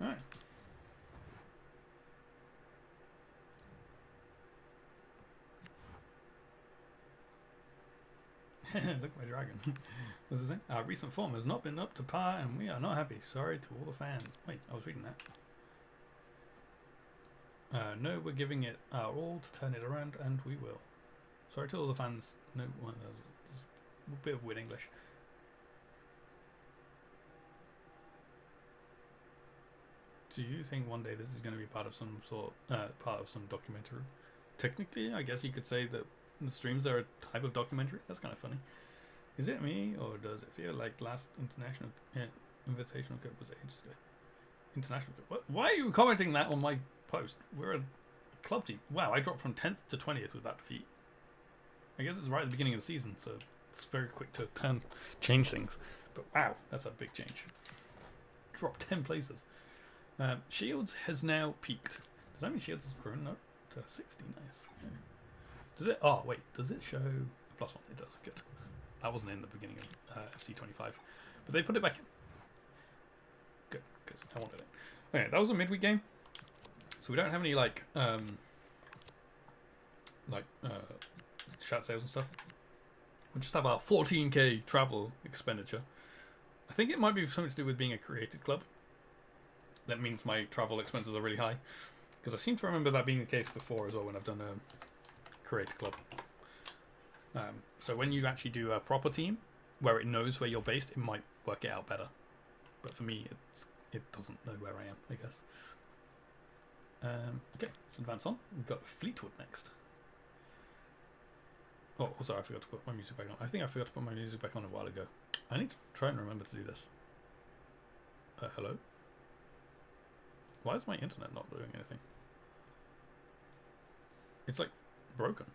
Alright. Look, my dragon. What's it saying? Our recent form has not been up to par and we are not happy. Sorry to all the fans. Wait, I was reading that. No, we're giving it our all to turn it around and we will. Sorry to all the fans. No, well, there's a bit of weird English. Do you think one day this is going to be part of some documentary? Technically, I guess you could say that the streams are a type of documentary. That's kind of funny. Is it me, or does it feel like last Invitational Cup was ages ago? International Cup. What? Why are you commenting that on my post? We're a club team. Wow, I dropped from 10th to 20th with that defeat. I guess it's right at the beginning of the season, so it's very quick to change things. But wow, that's a big change. Dropped 10 places. Shields has now peaked. Does that mean Shields has grown up to 60? Nice. Yeah. Does it? Oh wait, does it show +1? It does. Good. That wasn't in the beginning of FC25, but they put it back in. Good, because I wanted it. Okay, that was a midweek game, so we don't have any chat sales and stuff. We just have our 14k travel expenditure. I think it might be something to do with being a created club. That means my travel expenses are really high, because I seem to remember that being the case before as well when I've done a creator club. So when you actually do a proper team where it knows where you're based, it might work it out better. But for me, it doesn't know where I am, I guess. Okay, let's advance on. We've got Fleetwood next. Oh, also I forgot to put my music back on. I think I forgot to put my music back on a while ago. I need to try and remember to do this. Hello? Why is my internet not doing anything? It's like broken.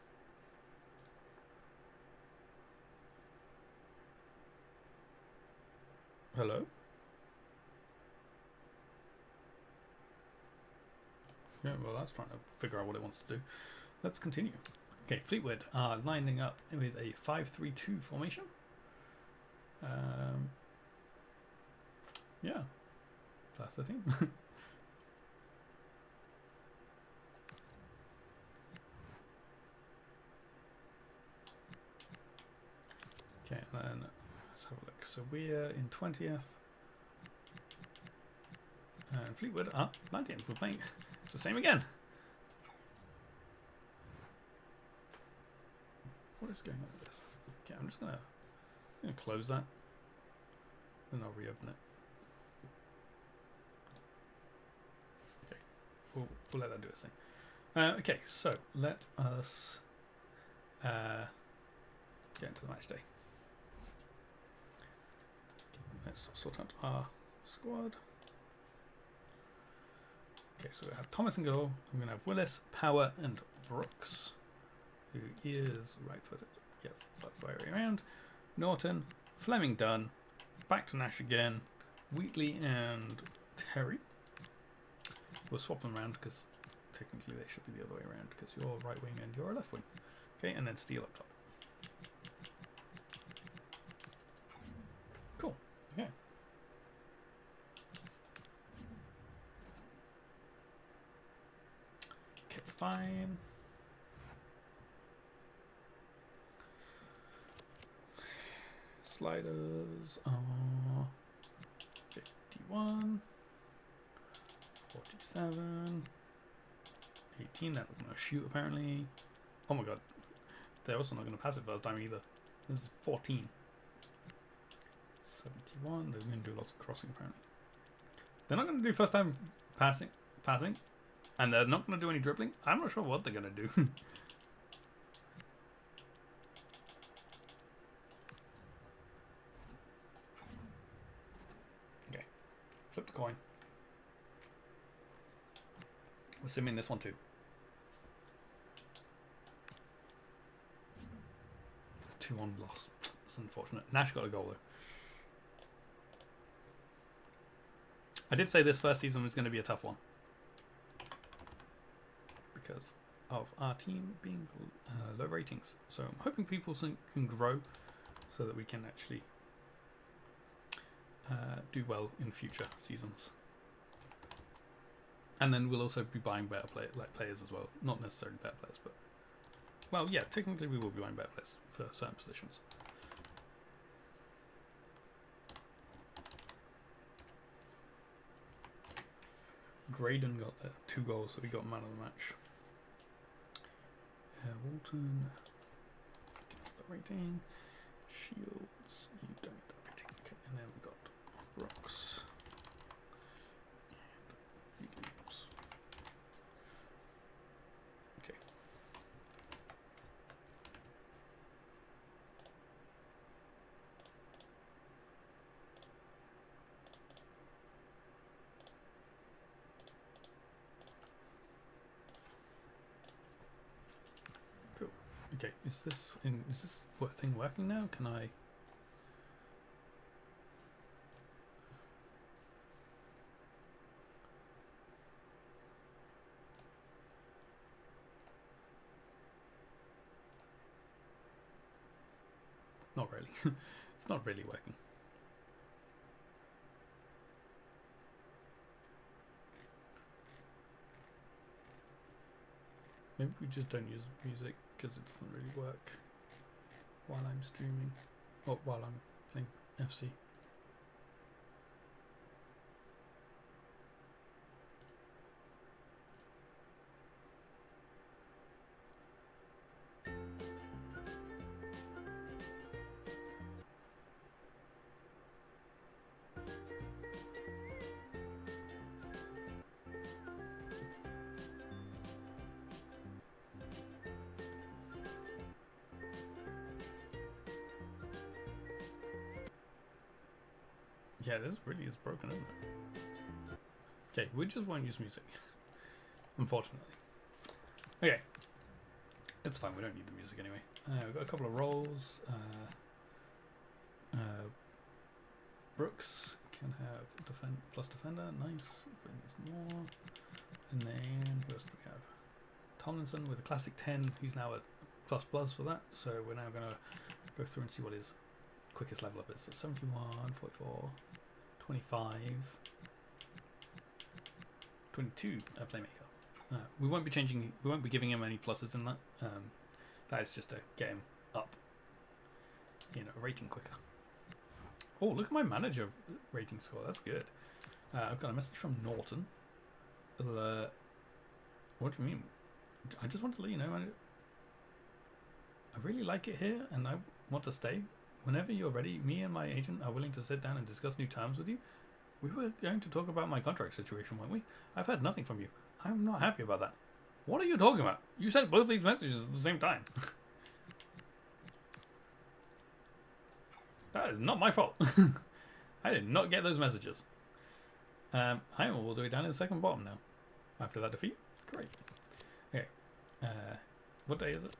Hello? Yeah, well, that's trying to figure out what it wants to do. Let's continue. Okay, Fleetwood are lining up with a 5-3-2 formation. Yeah, that's the team. Okay, and then let's have a look. So we're in 20th. And Fleetwood are 19th. We're playing. It's the same again. What is going on with this? Okay, I'm just gonna close that. Then I'll reopen it. Okay, we'll let that do its thing. Okay, so let us get into the match day. Let's sort out our squad. Okay, so we have Thomas in goal. I'm going to have Willis, Power, and Brooks, who is right-footed. Yes, so that's the way around. Norton, Fleming done. Back to Nash again. Wheatley and Terry. We'll swap them around because technically they should be the other way around because you're right wing and you're left wing. Okay, and then Steele up top. Cool. Okay. Kit's fine. Sliders are 51, 47, 18. That was going to shoot apparently. Oh my god. They're also not going to pass it first time either. This is 14. 71. They're going to do lots of crossing apparently. They're not going to do first time passing, and they're not going to do any dribbling. I'm not sure what they're going to do. Okay, flip the coin. We're simming this one too. 2-1 loss. It's unfortunate. Nash got a goal though. I did say this first season was going to be a tough one because of our team being low ratings. So I'm hoping people can grow so that we can actually do well in future seasons. And then we'll also be buying better players as well. Not necessarily better players, but well, yeah, technically we will be buying better players for certain positions. Graydon got 2 goals, so we got man of the match. Walton, the rating. Shields, you don't get the rating. Okay, and then we got Brooks. And Williams. Okay. Cool. Okay, is this thing working now? Can I? Not really. It's not really working. Maybe we just don't use music because it doesn't really work while I'm streaming or while I'm playing FC. Yeah, this really is broken, isn't it? Okay, we just won't use music. Unfortunately. Okay. It's fine, we don't need the music anyway. We've got a couple of roles. Brooks can have plus defender, nice. But there's more. And then who else do we have? Tomlinson with a classic 10. He's now a plus for that. So we're now going to go through and see what his quickest level up is. So 71, 44, 25, 22 playmaker. We won't be changing. We won't be giving him any pluses in that. That is just to get him up, a rating quicker. Oh, look at my manager rating score. That's good. I've got a message from Norton. What do you mean? I just want to let you know, I really like it here, and I want to stay. Whenever you're ready, me and my agent are willing to sit down and discuss new terms with you. We were going to talk about my contract situation, weren't we? I've heard nothing from you. I'm not happy about that. What are you talking about? You sent both these messages at the same time. That is not my fault. I did not get those messages. I'm all the way down in the second bottom now. After that defeat. Great. Okay. What day is it?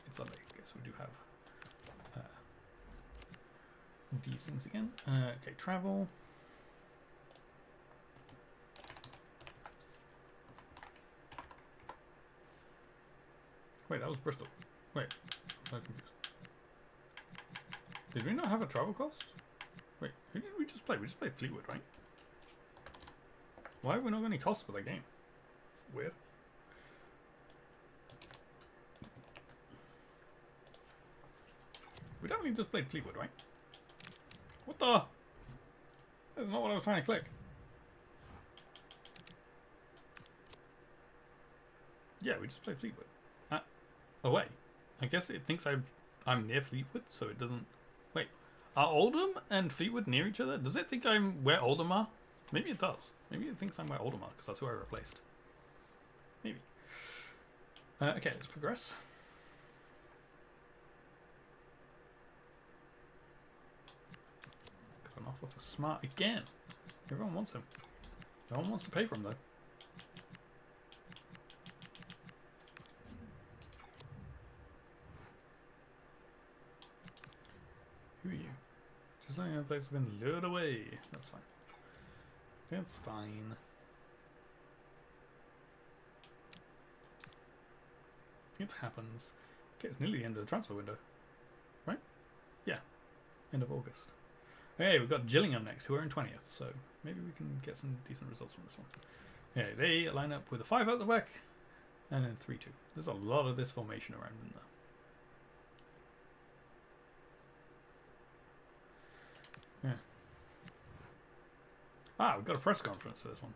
It's Sunday. I guess we do have these things again. Okay, travel. Wait, that was Bristol. Wait, I'm confused. Did we not have a travel cost? Wait, who did we just play? We just played Fleetwood, right? Why have we not got any costs for that game? Weird. We definitely just played Fleetwood, right? What the? That's not what I was trying to click. Yeah, we just played Fleetwood. Away. I guess it thinks I'm near Fleetwood, so it doesn't... Wait, are Oldham and Fleetwood near each other? Does it think I'm where Oldham are? Maybe it does. Maybe it thinks I'm where Oldham are, because that's who I replaced. Maybe. Okay, let's progress. Got an offer for Smart again. Everyone wants him. No one wants to pay for him, though. Who are you? Just letting the place has been lured away. That's fine. That's fine. It happens. Okay, it's nearly the end of the transfer window. Right? Yeah. End of August. Hey, we've got Gillingham next, who are in 20th, so maybe we can get some decent results from this one. Yeah, they line up with a 5 out the back, and then 3-2. There's a lot of this formation around in there. Yeah. Ah, we've got a press conference for this one.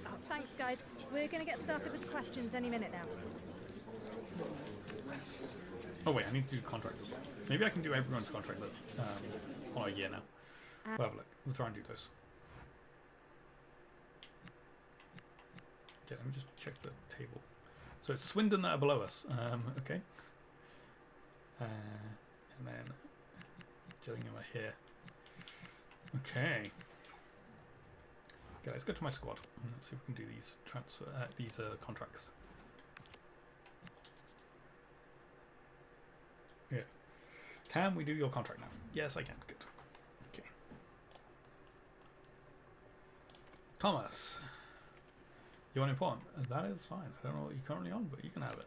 Oh, thanks, guys. We're going to get started with the questions any minute now. Oh wait, I need to do contract as well. Maybe I can do everyone's contract list on a year now. We'll have a look. We'll try and do those. Okay, let me just check the table. So it's Swindon that are below us. Okay. And then Gillingham are here. Okay. Okay, let's go to my squad and let's see if we can do these contracts. Yeah. Can we do your contract now? Yes, I can. Good. Okay. Thomas. You want important? That is fine. I don't know what you're currently on, but you can have it.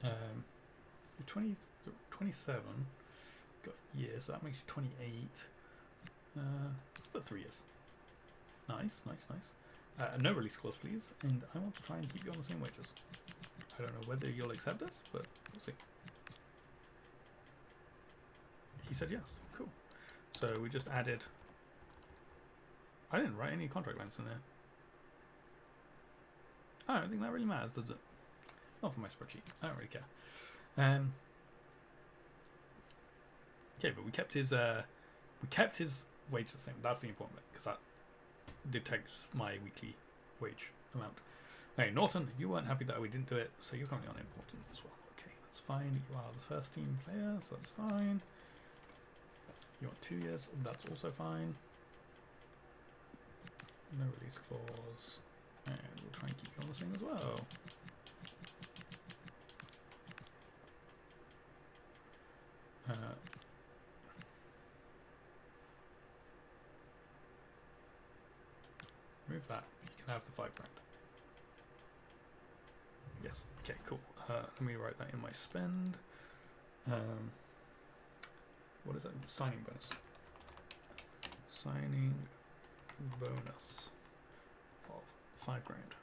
You're 27. Got years, so that makes you 28. About 3 years. Nice, nice, nice. No release clause, please. And I want to try and keep you on the same wages. I don't know whether you'll accept this, but we'll see. He said yes. Cool. So we just added... I didn't write any contract lengths in there. I don't think that really matters, does it? Not for my spreadsheet. I don't really care. Okay, but we kept his wage the same. That's the important bit, because that dictates my weekly wage amount. Hey, Norton, you weren't happy that we didn't do it, so you're currently on important as well. Okay, that's fine. You are the first team player, so that's fine. You want 2 years, that's also fine. No release clause. And we'll try and keep you on the same as well. remove that. You can have the £5 grand. Yes. Okay. Cool. Let me write that in my spend. What is that? Signing bonus. Signing bonus of £5 grand.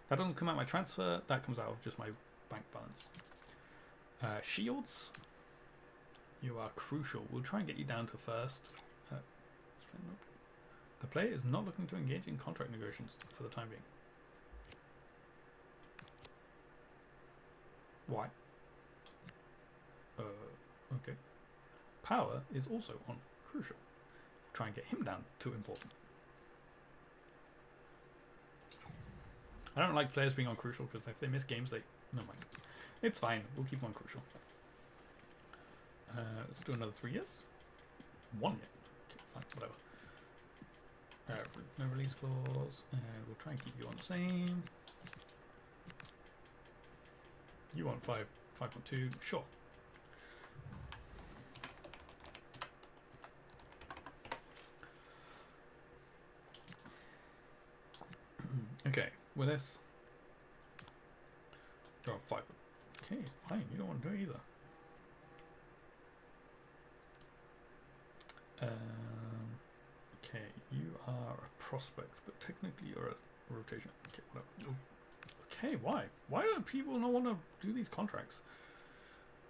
That doesn't come out of my transfer. That comes out of just my bank balance. Shields. You are crucial. We'll try and get you down to first. The player is not looking to engage in contract negotiations for the time being. Why? Okay. Power is also on crucial. Try and get him down to important. I don't like players being on crucial because if they miss games, they... No mind. It's fine. We'll keep on crucial. Let's do another 3 years. 1 year. Okay, fine. Whatever. No release clause. And we'll try and keep you on the same. You want 5.2. Sure. Okay, with this, you're on 5. Okay, fine. You don't want to do it either. Okay, you are a prospect, but technically you're a rotation. Okay, whatever. Okay, why? Why do people not want to do these contracts?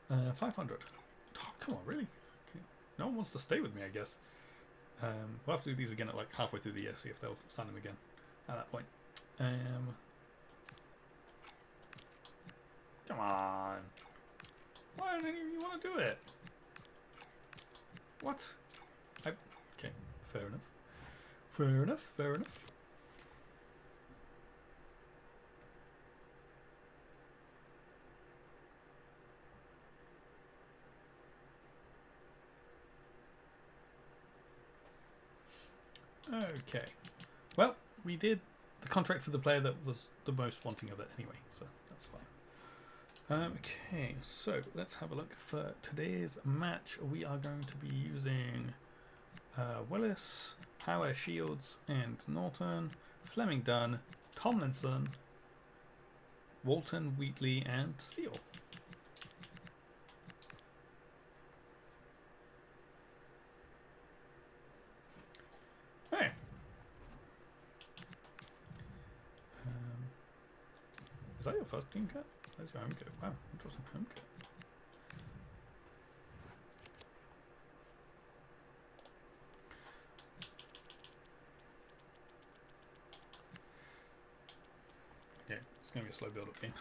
500. Oh, come on, really? Okay. No one wants to stay with me, I guess. We'll have to do these again at like halfway through the year, see if they'll sign them again at that point. Come on. Why don't any of you want to do it? What? Okay, fair enough. Fair enough, fair enough. Okay. Well, we did the contract for the player that was the most wanting of it anyway, so that's fine. Okay, so let's have a look for today's match. We are going to be using Willis, Power, Shields, and Norton, Fleming, Dunn, Tomlinson, Walton, Wheatley, and Steele. Hey. Is that your first team kit? That's your home kit. Wow, interesting home kit. Yeah, it's going to be a slow build-up game.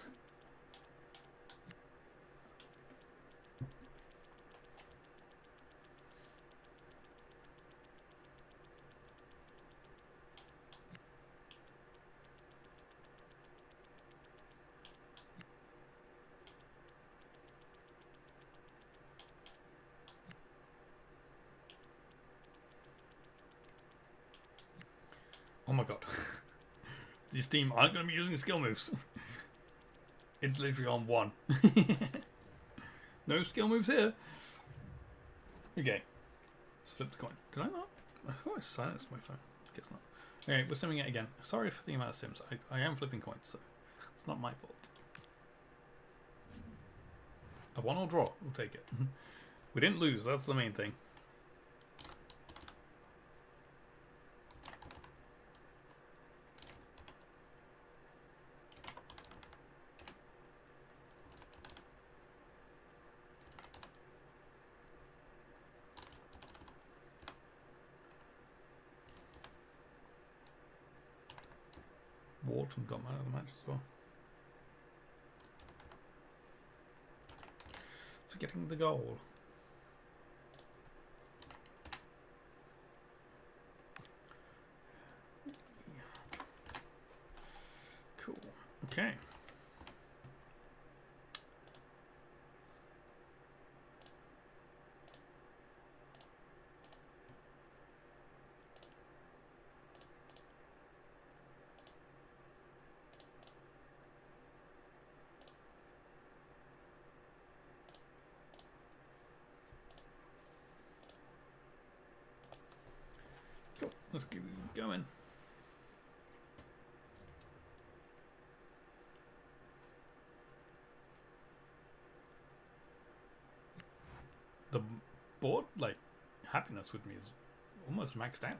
Oh my god. This team aren't going to be using skill moves. It's literally on 1. No skill moves here. Okay. Let's flip the coin. Did I not? I thought I silenced my phone. Guess not. Okay, we're simming it again. Sorry for the amount of sims. I am flipping coins, so it's not my fault. A 1 or draw. We'll take it. We didn't lose. That's the main thing. Walton got man of the match as well. Forgetting the goal. Cool. Okay. Cool. Let's keep going. board like happiness with me is almost maxed out.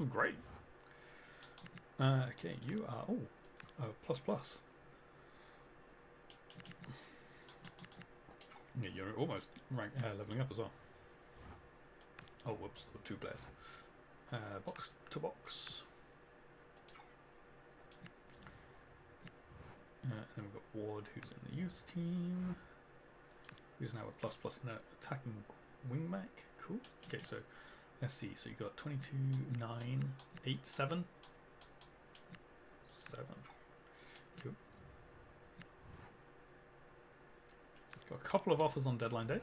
Oh, great. Okay, you are plus plus. Yeah, you're almost leveling up as well. Oh, whoops, 2 players. Box to box. And then we've got Ward, who's in the youth team. Who's now a plus plus in attacking wingback. Cool. Okay, so let's see. So you got 22, 9, 8, 7. 7. Cool. Got a couple of offers on deadline day.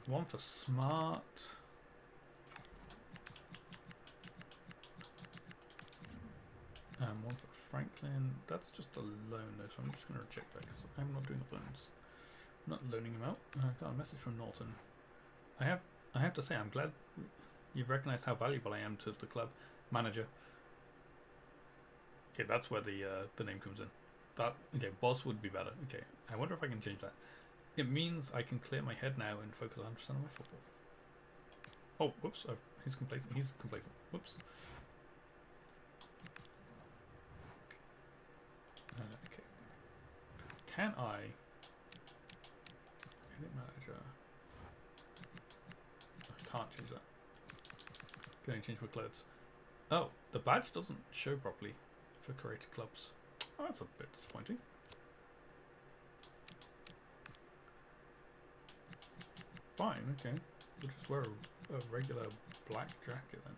One for Smart. One for Franklin. That's just a loan though, so I'm just going to reject that because I'm not doing loans. I'm not loaning him out. I got a message from Norton. I have to say I'm glad you've recognised how valuable I am to the club. Manager. Okay, that's where the name comes in. Okay, boss would be better. Okay, I wonder if I can change that. It means I can clear my head now and focus 100% on my football. Oh, whoops! He's complacent. He's complacent. Whoops. Okay. Can I edit manager? I can't change that. Can I change my clothes? Oh, the badge doesn't show properly for created clubs. Oh, that's a bit disappointing. Fine, okay. We'll just wear a regular black jacket then.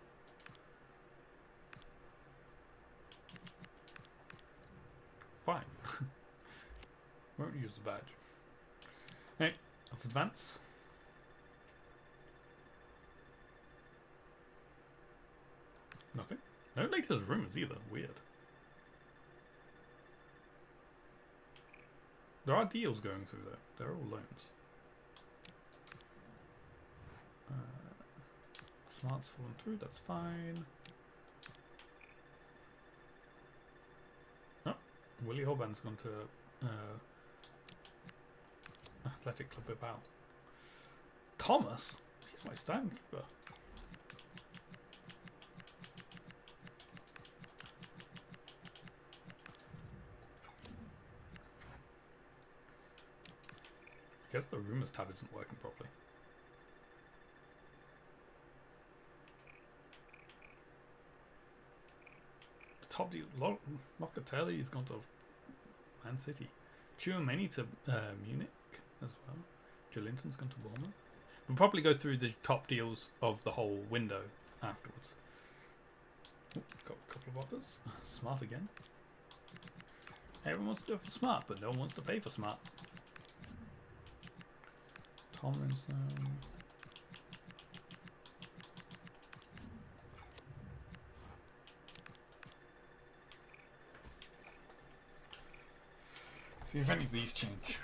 Fine. Won't use the badge. Hey, let's advance. Nothing. No latest rumors either. Weird. There are deals going through there. They're all loans. Smart's fallen through. That's fine. Oh, Willie Horban's gone to Athletic Club Bilbao. Thomas? He's my stand keeper. I guess the rumors tab isn't working properly. The top deal, Locatelli has gone to Man City. Tchouameni to Munich as well. Joelinton's gone to Bournemouth. We'll probably go through the top deals of the whole window afterwards. Ooh, got a couple of offers. Smart again. Everyone wants to go for Smart, but no one wants to pay for Smart. Tomlinson. See if any of these change.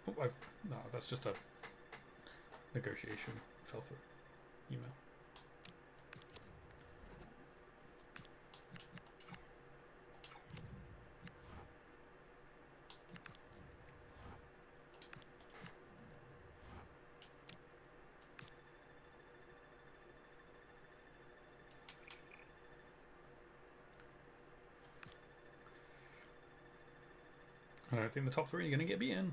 Oh, no, that's just a negotiation. Fell through. Email. I don't think the top 3 are going to get beaten.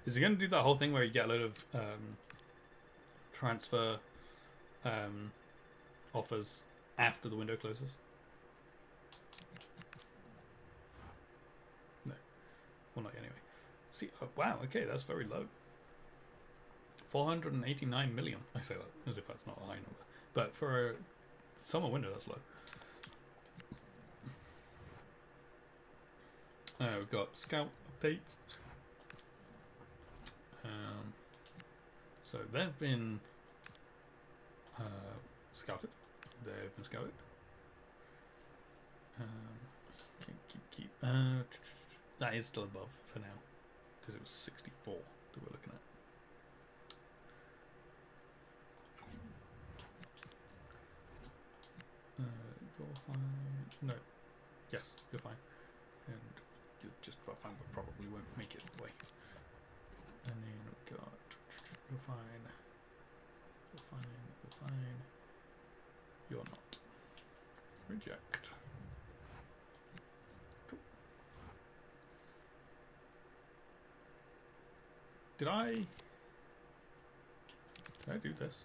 Is he going to do that whole thing where you get a lot of transfer offers after the window closes? No. Well, not anyway. See, oh, wow, okay, that's very low. 489 million. I say that as if that's not a high number. But for a summer window, that's low. We've got scout updates. So they've been scouted. They've been scouted. Keep. That is still above for now because it was 64 that we're looking at. You're fine. No. Yes, you're fine. And you're just about fine, but probably won't make it all the way. You're not. Reject. Cool. Did I do this?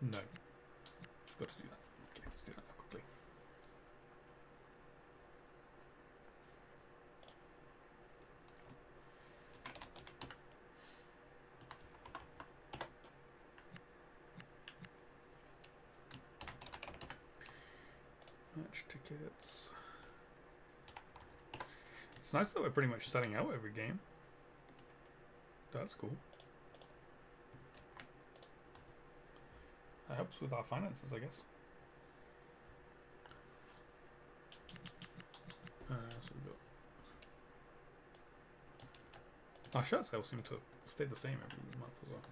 No. Forgot to do that. Okay, let's do that now quickly. Match tickets. It's nice that we're pretty much selling out every game. That's cool. That helps with our finances, I guess. So we've got our shirt sales seem to stay the same every month as well.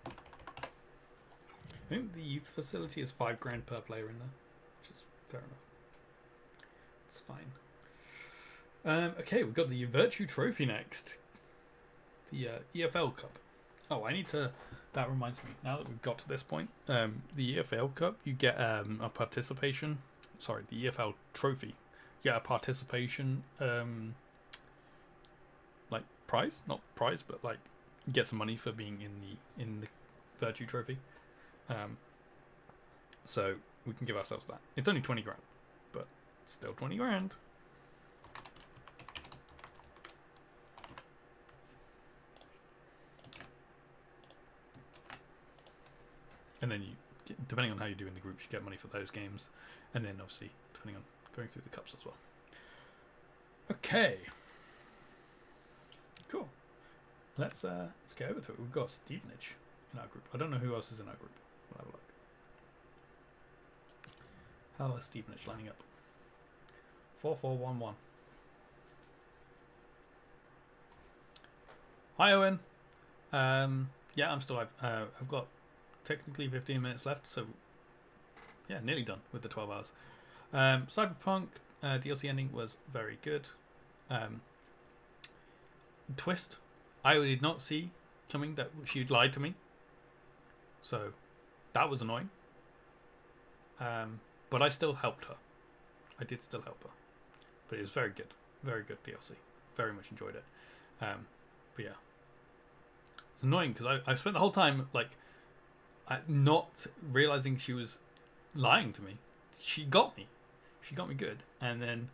I think the youth facility is $5,000 per player in there, which is fair enough. It's fine. Okay, we've got the Virtue Trophy next. The EFL Cup. Oh, I need to... That reminds me, now that we've got to this point, the EFL Cup, you get a participation... Sorry, the EFL Trophy. You get a participation, like, prize? Not prize, but, like, you get some money for being in the Virtue Trophy. So, we can give ourselves that. It's only 20 grand, but still 20 grand. And then you, depending on how you do in the groups, you get money for those games. And then obviously, depending on going through the cups as well. Okay. Cool. Let's get over to it. We've got Stevenage in our group. I don't know who else is in our group. We'll have a look. How is Stevenage lining up? 4-4-1-1. Hi, Owen. Yeah, I'm still alive. I've got technically 15 minutes left, so yeah, nearly done with the 12 hours. Cyberpunk DLC ending was very good. Twist, I did not see coming that she'd lied to me, so that was annoying. But I still helped her. I did still help her, but it was very good DLC. Very much enjoyed it. But yeah, it's annoying because I spent the whole time like not realizing she was lying to me. She got me good, and then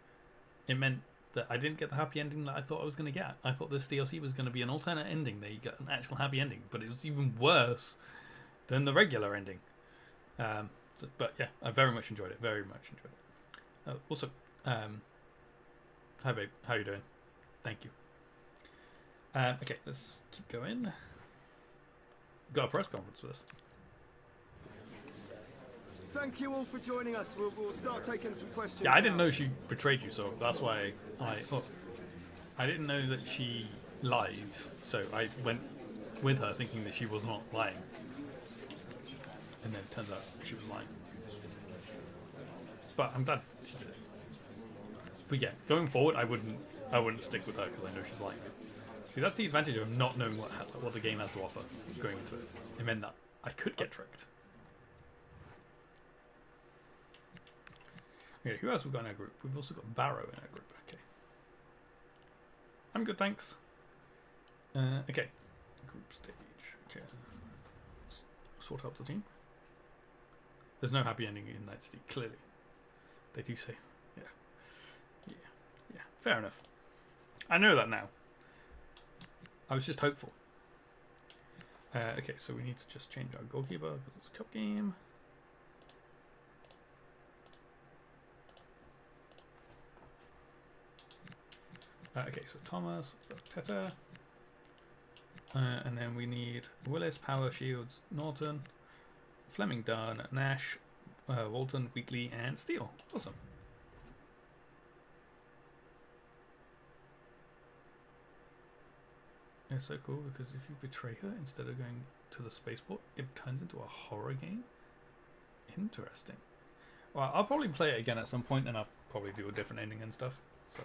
it meant that I didn't get the happy ending that I thought I was going to get. I thought this DLC was going to be an alternate ending that you get an actual happy ending, but it was even worse than the regular ending. But yeah, I very much enjoyed it. Very much enjoyed it. Also, hi babe, how you doing? Thank you. Okay, let's keep going. Got a press conference for this. Thank you all for joining us. We'll start taking some questions. Yeah, I didn't now. know she betrayed you, so that's why I didn't know that she lied, so I went with her thinking that she was not lying, and then it turns out she was lying. But I'm glad she did it. But yeah, going forward, I wouldn't stick with her because I know she's lying. See, that's the advantage of not knowing what the game has to offer going into it. It meant that I could get tricked. Okay, who else we've got in our group? We've also got Barrow in our group. Okay. I'm good, thanks. Okay. Group stage. Okay. Sort out the team. There's no happy ending in Night City, clearly. They do say. Yeah. Fair enough. I know that now. I was just hopeful. Okay, so we need to just change our goalkeeper because it's a cup game. Okay, so Thomas, Teta. And then we need Willis, Power, Shields, Norton, Fleming, Dunn, Nash, Walton, Wheatley, and Steele. Awesome. It's so cool because if you betray her instead of going to the spaceport, it turns into a horror game. Interesting. Well, I'll probably play it again at some point, and I'll probably do a different ending and stuff. So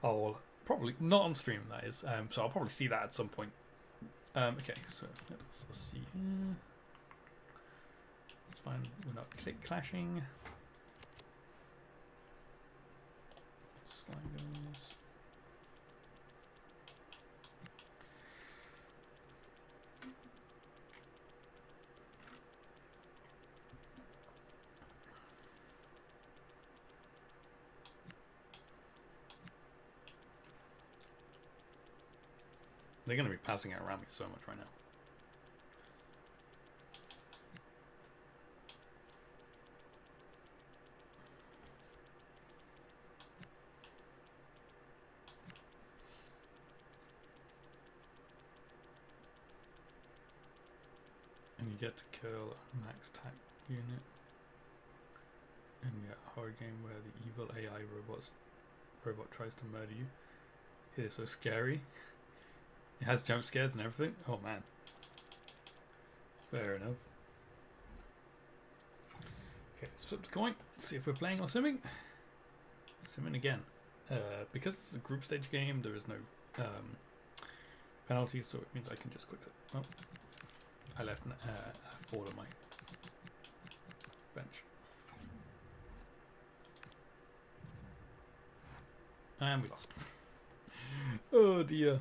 I'll probably not on stream, that is. So I'll probably see that at some point Okay, so let's see here. It's fine. We're not clashing. Sliders. They're going to be passing it around me so much right now. And you get to kill a max tac unit. And you get a horror game where the evil AI robot tries to murder you. It is so scary. It has jump scares and everything. Oh man. Fair enough. Okay, let's flip the coin. See if we're playing or simming. Simming again. Because it's a group stage game, there is no penalties, so it means I can just quickly. Oh, I left a forward on my bench. And we lost. Oh dear.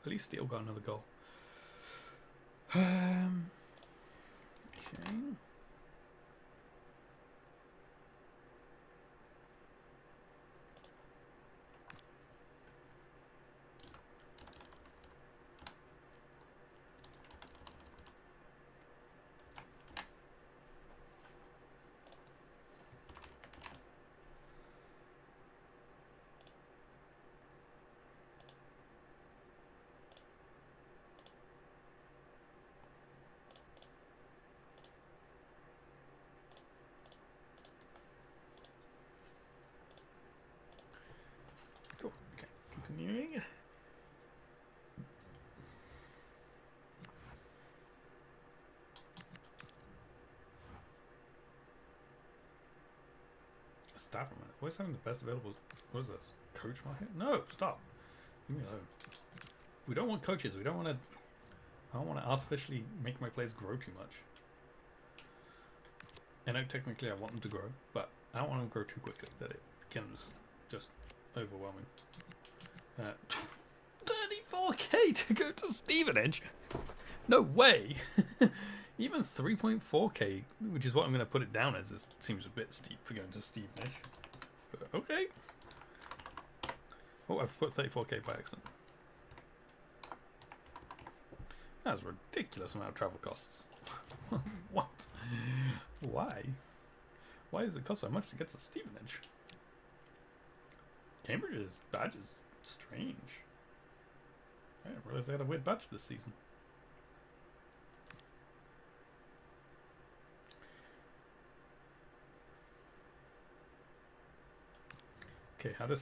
At least Steele got another goal. Okay. Cool. Okay. Continuing. Staff a minute. Always having the best available. What is this? Coach market? No, stop. Leave me alone. We don't want coaches. We don't want to. I don't want to artificially make my players grow too much. I know technically I want them to grow, but I don't want them to grow too quickly that it becomes just overwhelming. 34k to go to Stevenage? No way! Even 3.4k, which is what I'm going to put it down as, this seems a bit steep for going to Stevenage. But okay. Oh, I've put 34k by accident. That's a ridiculous amount of travel costs. What? Why? Why does it cost so much to get to Stevenage? Cambridge's badge is strange. I didn't realize they had a weird badge this season. Okay, how do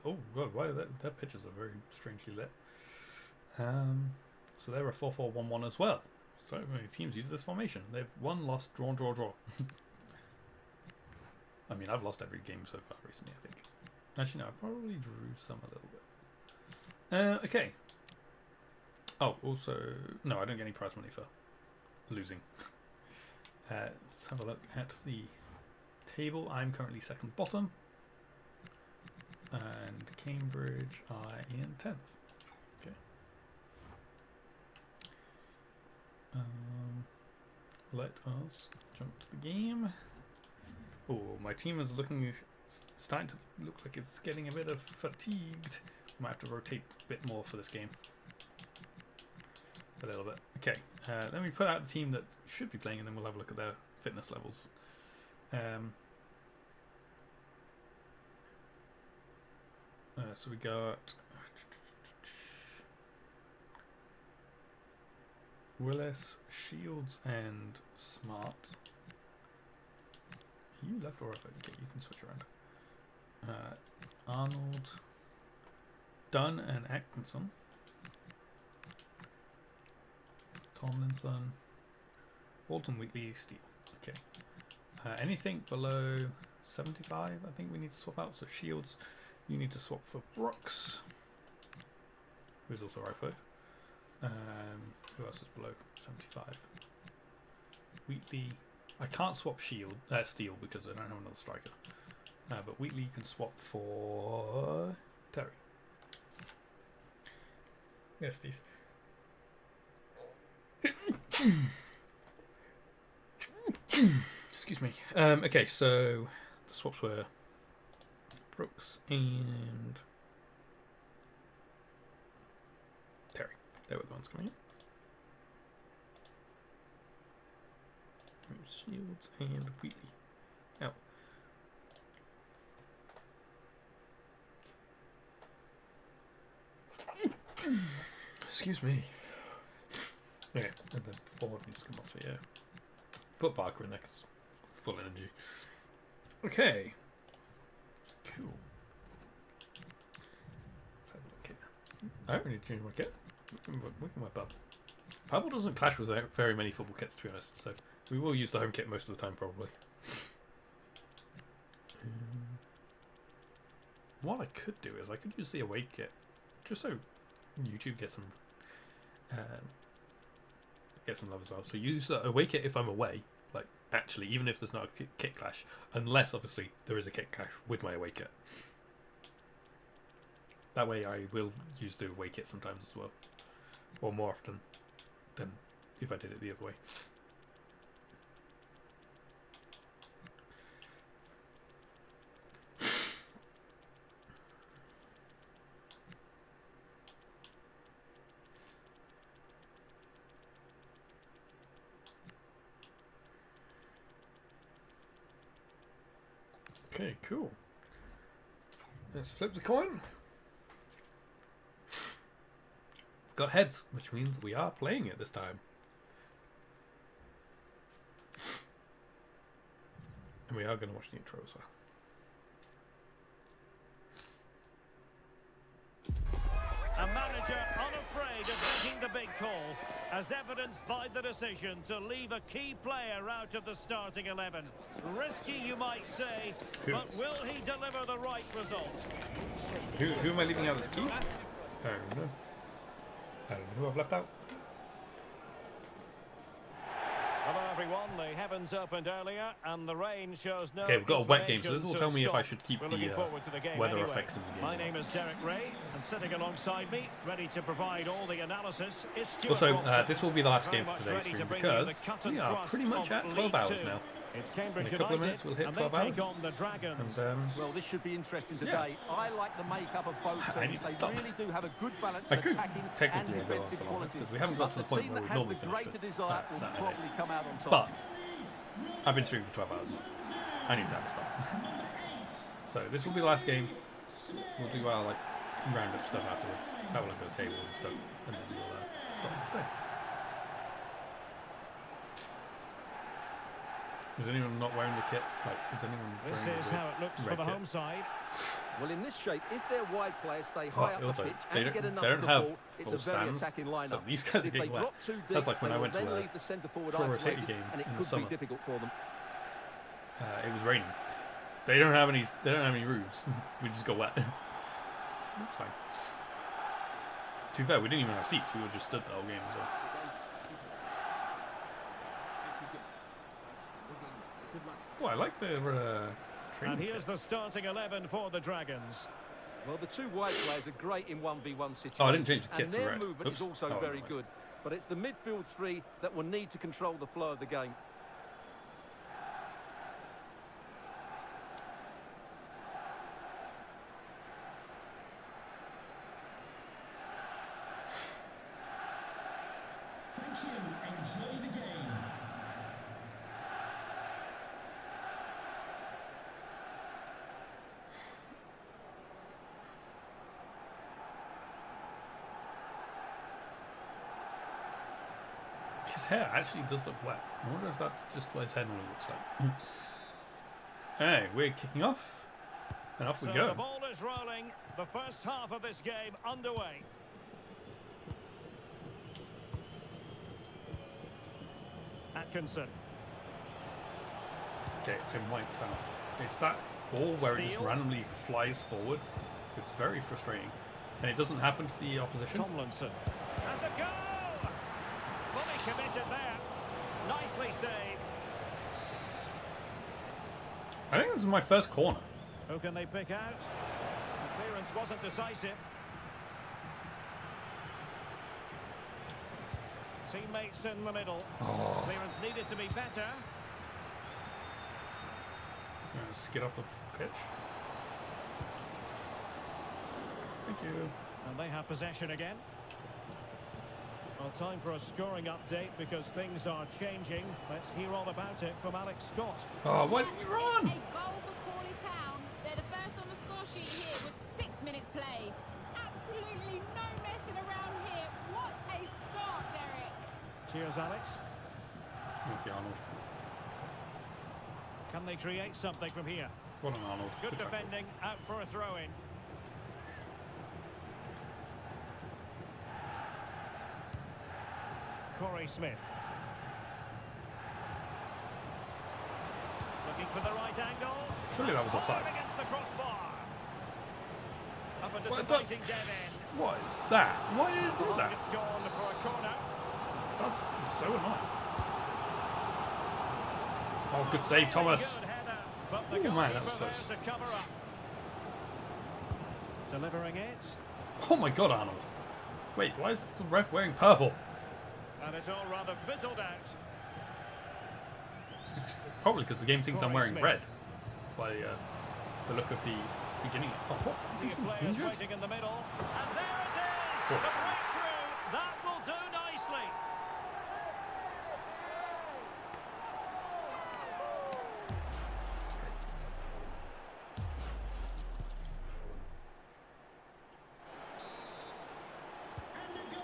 oh god, why their pictures are very strangely lit. So they're a 4-4-1-1 as well. So many teams use this formation. They've won, lost, drawn, draw, draw. I mean, I've lost every game so far recently, I think. Actually, no, I probably drew some a little bit. Okay. Oh, also, no, I don't get any prize money for losing. Let's have a look at the table. I'm currently second bottom. And Cambridge are in 10th. Okay. Let us jump to the game. Oh, my team is starting to look like it's getting a bit of fatigued. Might have to rotate a bit more for this game. A little bit. Okay, let me put out the team that should be playing, and then we'll have a look at their fitness levels. So we got Willis, Shields, and Smart you left or right? Okay, you can switch around. Arnold, Dunn, and Atkinson. Tomlinson, Walton, Wheatley, Steele. Okay. Anything below 75, I think we need to swap out. So Shields, you need to swap for Brooks, who's also right foot. Who else is below 75? Wheatley. I can't swap Steele because I don't have another striker. But Wheatley can swap for Terry. Yes, please. Excuse me. Okay, so the swaps were Brooks and Terry. They were the ones coming in. Shields and Wheatley out. Excuse me. Okay, and then forward needs to come off here. Put Barker in there because full energy. Okay. Cool. Let's have a look here. I don't really change my kit. We can wipe up. Purple doesn't clash with very many football kits, to be honest, so we will use the home kit most of the time, probably. What I could do is I could use the away kit, just so YouTube gets some love as well. So use the away kit if I'm away, like actually, even if there's not a kit clash, unless obviously there is a kit clash with my away kit. That way I will use the away kit sometimes as well, or more often than if I did it the other way. Okay, cool. Let's flip the coin. Got heads, which means we are playing it this time. And we are going to watch the intro as well. A manager unafraid of making the big call, as evidenced by the decision to leave a key player out of the starting 11. Risky, you might say, but will he deliver the right result? Who am I leaving out as key? I don't know. I don't know who I've left out. Hello everyone, the heavens opened earlier and the rain shows no. Okay, we've got a wet game, so this will tell me if I should keep the weather effects in the game. My name is Derek Ray, and sitting alongside me, ready to provide all the analysis, is Stuart Also, Watson. this will be the last game for today's stream because we are pretty much at 12 hours now. It's In Cambridge a couple of United, minutes, we'll hit and 12 they hours. take on the Dragons. And, well, this should be interesting today. Yeah. I like the makeup of both I teams. need to They stop. really do have a good balance I of could attacking and technically go on defensive for longer qualities. because we haven't got to the But point team where that we has normally the finish greater it desire will Saturday. probably come out on top. But I've been streaming for 12 hours. I need to have a stop. So this will be the last game. We'll do our round up stuff afterwards. Have a look at the table and stuff, and then we'll stop for today. Is anyone not wearing the kit? Is anyone This wearing is the how it looks for red the kit? home side. Well, in this shape, if their wide players stay high up Also, the pitch they and get don't, enough they of don't the have ball, it's full a very stands, attacking lineup. so these guys are If they getting wet. drop too deep, That's like when they I will went to then a leave the centre forward Pro City isolated, game and it in the could summer. be difficult for them. It was raining. They don't have any roofs. We just got wet. That's fine. To be fair, we didn't even have seats. We were just stood the whole game as well. Oh, I like the training And here's the kits. starting 11 for the Dragons. Well, the two wide players are great in 1v1 situations. Oh, I didn't change the kit and to their red. movement Oops. is also Oh, very never mind. good. But it's the midfield three that will need to control the flow of the game. His hair actually does look wet. I wonder if that's just what his head normally looks like. Hey, we're kicking off. And off we So go. the ball is rolling. The first half of this game underway. Atkinson. Okay, it might turn off. It's that ball where it just Steele. randomly flies forward. It's very frustrating. And it doesn't happen to the opposition. Tomlinson. Has a goal! Fully committed there. Nicely saved. I think this is my first corner. Who can they pick out? The clearance wasn't decisive. Teammates in the middle. Oh, Clearance needed to be better. gonna skid off the pitch. Thank you. And they have possession again. Well, time for a scoring update because things are changing. Let's hear all about it from Alex Scott. Oh, why didn't you run? A goal for Crawley Town. They're the first on the score sheet here with 6 minutes played. Absolutely no messing around here. What a start, Derek. Cheers, Alex. Okay, Arnold. Can they create something from here? What an Arnold. Good tackle. defending, out for a throw-in. Corey Smith. Looking for the right angle. Surely that was offside. Fired against the crossbar. Up a What the- disappointing dead end. What is that? Why did it do Long that? it's gone for a corner. That's so annoying. Oh, good save, Thomas. Good header, but the Ooh, man, that was goalkeeper close. there to cover up. Delivering it. Oh my god, Arnold. Wait, why is the ref wearing purple? And it's all rather fizzled out. It's probably because the game thinks I'm Corey wearing Smith. red by the look of the beginning. Oh, what? See He's players injured? waiting in the middle. And there it is! Foot. The breakthrough! That will do nicely.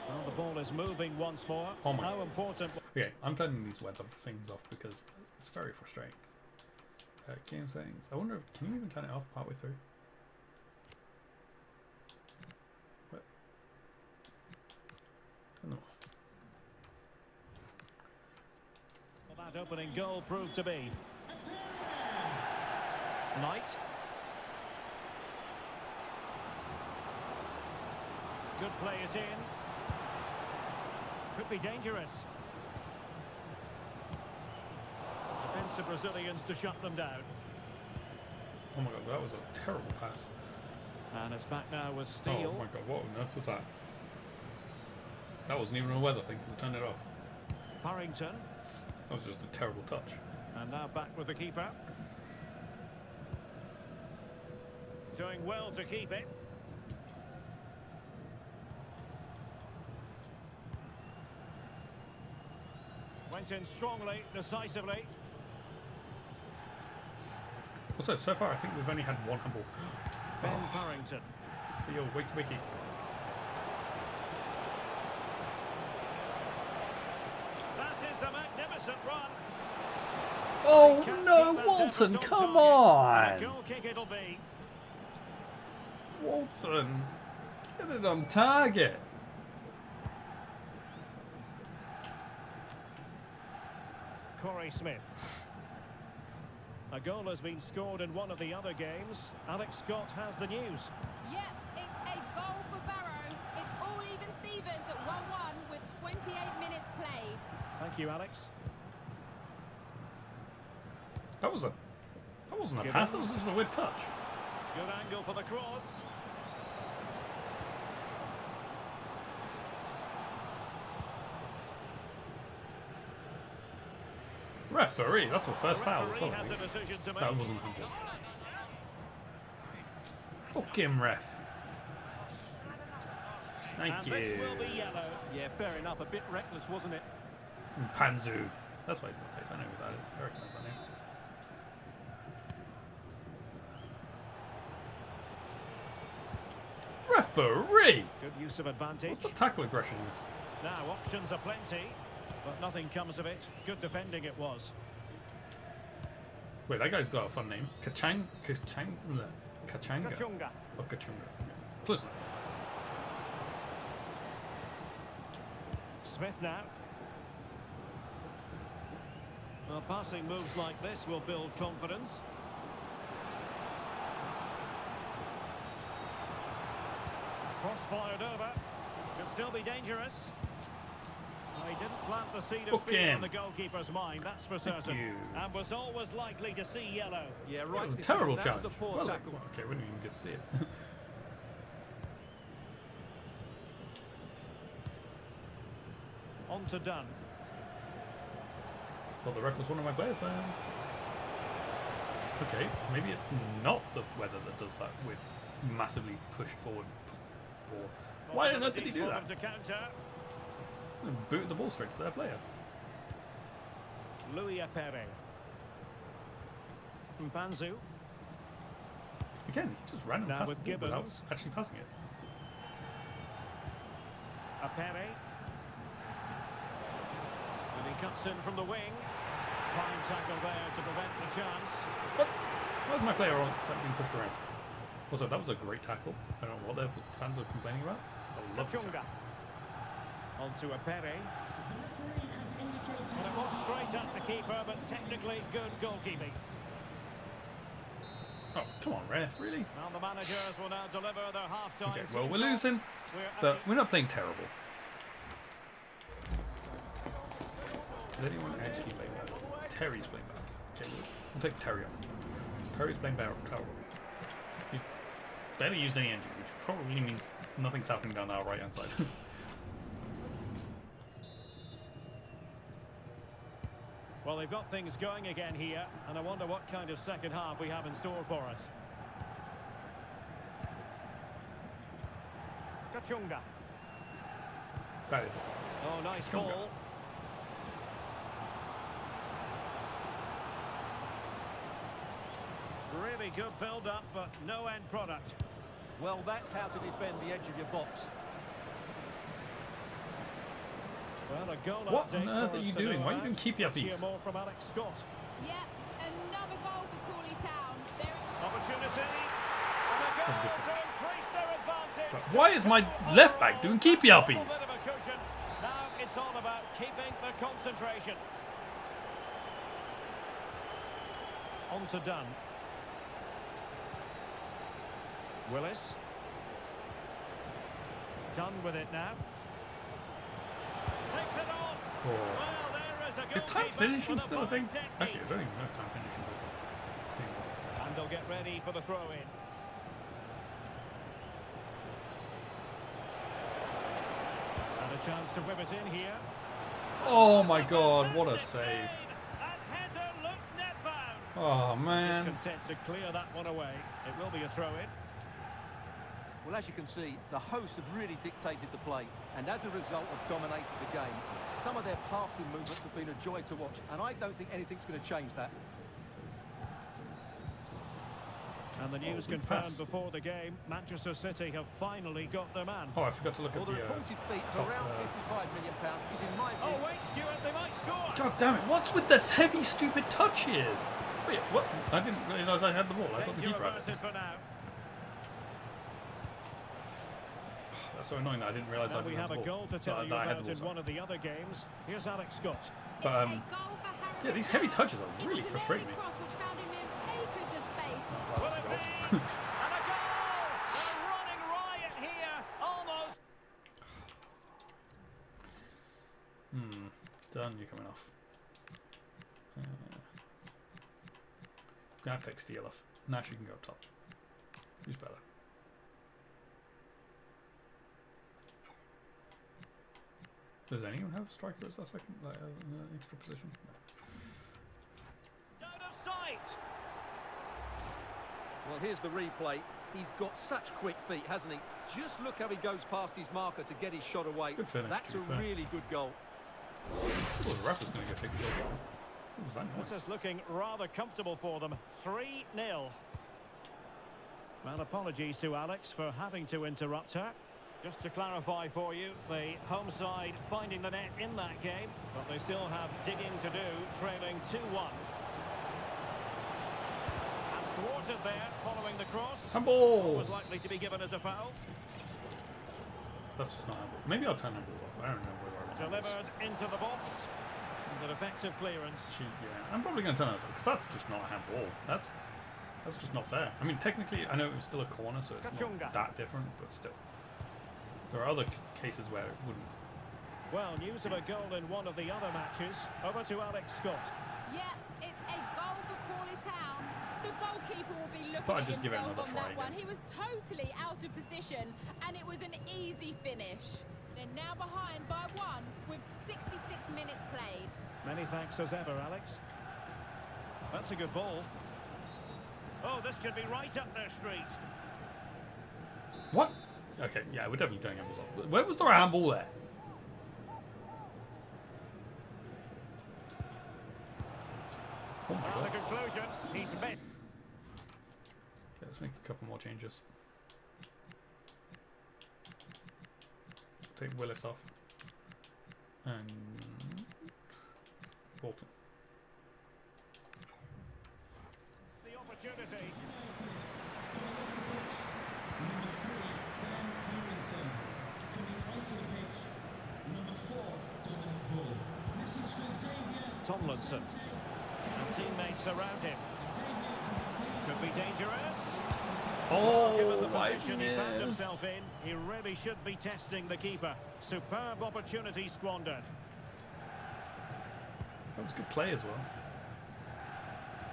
Well, the ball is moving once more. Oh my How God. important... Okay, I'm turning these weather things off because it's very frustrating. Game settings. I wonder if, can you even turn it off partway through? What? Turn them off. Well, that opening goal proved to be. Knight. Good play it in. Could be dangerous. Defensive Brazilians to shut them down. Oh my god, that was a terrible pass. And it's back now with Oh Steele. my god, what on earth was that? That wasn't even a weather thing because I turned it off. Parrington. That was just a terrible touch. And now back with the keeper. Doing well to keep it. Went in strongly, decisively. Also, so far I think we've only had one humble. Ben Parrington. Steal, wiki. That is a magnificent run. Oh Can't no, keep that Walton, effort come target. A on! goal kick it'll be. Walton, get it on target. Corey Smith. A goal has been scored in one of the other games. Alex Scott has the news. Yep, it's a goal for Barrow. It's all even Stevens at 1-1 with 28 minutes played. Thank you, Alex. That wasn't a Gibbons. pass, that was just a weird touch. Good angle for the cross. Referee, that's my first foul as Referee well. has a decision to make. That wasn't humble. Fuck him, ref. Thank And you. this will be yellow. Yeah, fair enough. A bit reckless, wasn't it? Panzu. That's why he's got a face. I know who that is. I recognise that name. Referee! Good use of advantage. What's the tackle aggression in this? Now, options are plenty, but nothing comes of it. Good defending it was. Wait, that guy's got a fun name. Kachanga. Kachunga. Or Kachunga. Close enough. Smith now. Well, passing moves like this will build confidence. Cross fired over. Could still be dangerous. He didn't plant the seed of fear in the goalkeeper's mind, that's for certain. And was always likely to see yellow. Yeah, That right. was a terrible That challenge. was a poor Well, tackle. okay, we didn't even get to see it. On to Dunn. Thought the ref was one of my players then. Okay, maybe it's not the weather that does that with massively pushed forward ball. Why on earth did he do that? To counter. Booted the ball straight to their player. Louis Apere. Mpanzu. Again, he just ran and Now passed with the ball without Gibbons. actually passing it. Apere. And he cuts in from the wing. Fine tackle there to prevent the chance. What? Why is my player on being pushed around? Also, that was a great tackle. I don't know what their fans are complaining about. It's a lovely Kachunga. tackle. On to Apere. And it was straight at the keeper, but technically good goalkeeping. Oh, come on, ref, really? Now the managers will now deliver their half-time. Okay, well, team we're thoughts. losing, but we're not playing terrible. Is anyone actually playing bad? Terry's playing bad. Okay, we'll take Terry off. Terry's playing bad. Terrible. He's barely used any engine, which probably means nothing's happening down our right-hand side. Well, they've got things going again here, and I wonder what kind of second half we have in store for us. Kachunga. That is a Oh, nice Kachunga. ball. Really good build-up, but no end product. Well, that's how to defend the edge of your box. Well, a goal What update on earth for are us you to doing? know Why are you about. doing keepy Let's hear uppies? more from Alex Scott. Yep, another goal for Crawley Town. There Opportunity. And a That's a good goal to finish. increase their advantage. But why is my left back doing keepy Little uppies? bit of a cushion. Now it's all about keeping the concentration. On to Dunn. Willis. Dunn with it now. Takes it on. Oh. Well, there is a Is time goalkeeper finishing with a still a thing? fine technique. Actually, I don't even know if time finishing is a thing. And they'll get ready for the throw-in. And a chance to whip it in here. Oh my god, what a Fantastic save. And header looked net-bound. Oh Just man. content to clear that one away. It will be a throw-in. Well, as you can see, the hosts have really dictated the play, and as a result have dominated the game. Some of their passing movements have been a joy to watch, and I don't think anything's going to change that. And the news good confirmed pass. before the game, Manchester City have finally got their man. Oh, I forgot to look Well, at the the. reported fee of top, around £55 million is, in my view... Oh, wait, Stuart, they might score. God damn it! What's with this heavy, stupid touches? Wait, what? I didn't realise I had the ball. I thought the Danger keeper had it. averted for now. That's so annoying that I didn't realise I Now didn't we have have a the ball. goal to tell you That I had about the in ball. one of the other games. Here's Alex Scott. But a goal for Harry yeah, these heavy Maguire. touches are It really was an frustrating early me. cross which found him in acres of space. Well, that's a Will goal. it be? And a goal! A running riot here, almost. Done. You're coming off. Gonna have to take Steele off. Nash, you can go up top. Who's better? Does anyone have a striker as their second, extra position? No. Out of sight. Well, here's the replay. He's got such quick feet, hasn't he? Just look how he goes past his marker to get his shot away. Good finish, That's to a be fair. really good goal. Oh, the ref is going to go take the goal. What was that noise? This is looking rather comfortable for them. 3-0. Well, apologies to Alex for having to interrupt her. Just to clarify for you, the home side finding the net in that game, but they still have digging to do, trailing 2-1. spotted there following the cross. Handball! Was likely to be given as a foul. That's just not handball. Maybe I'll turn handball off. I don't know whether I want Delivered into the box. It's an effective clearance. Yeah, I'm probably going to turn it off because that's just not a handball. That's just not fair. I mean, technically, I know it was still a corner, so it's not that different, but still. There are other cases where it wouldn't. Well, news of a goal in one of the other matches. Over to Alex Scott. Yeah, it's a goal for Crawley Town. The goalkeeper will be looking I'd at just give it himself another on try that one. again. He was totally out of position, and it was an easy finish. They're now behind by 1 with 66 minutes played. Many thanks as ever, Alex. That's a good ball. Oh, this could be right up their street. What? Okay, yeah, we're definitely turning handballs off. Where was there a handball there? Oh my The god. conclusion, he's met. Okay, let's make a couple more changes. Take Willis off. And Bolton. The opportunity. Tomlinson. And teammates around him. Could be dangerous. Given the Oh, 5 position he found minutes. himself in, he really should be testing the keeper. Superb opportunity squandered. That was good play as well.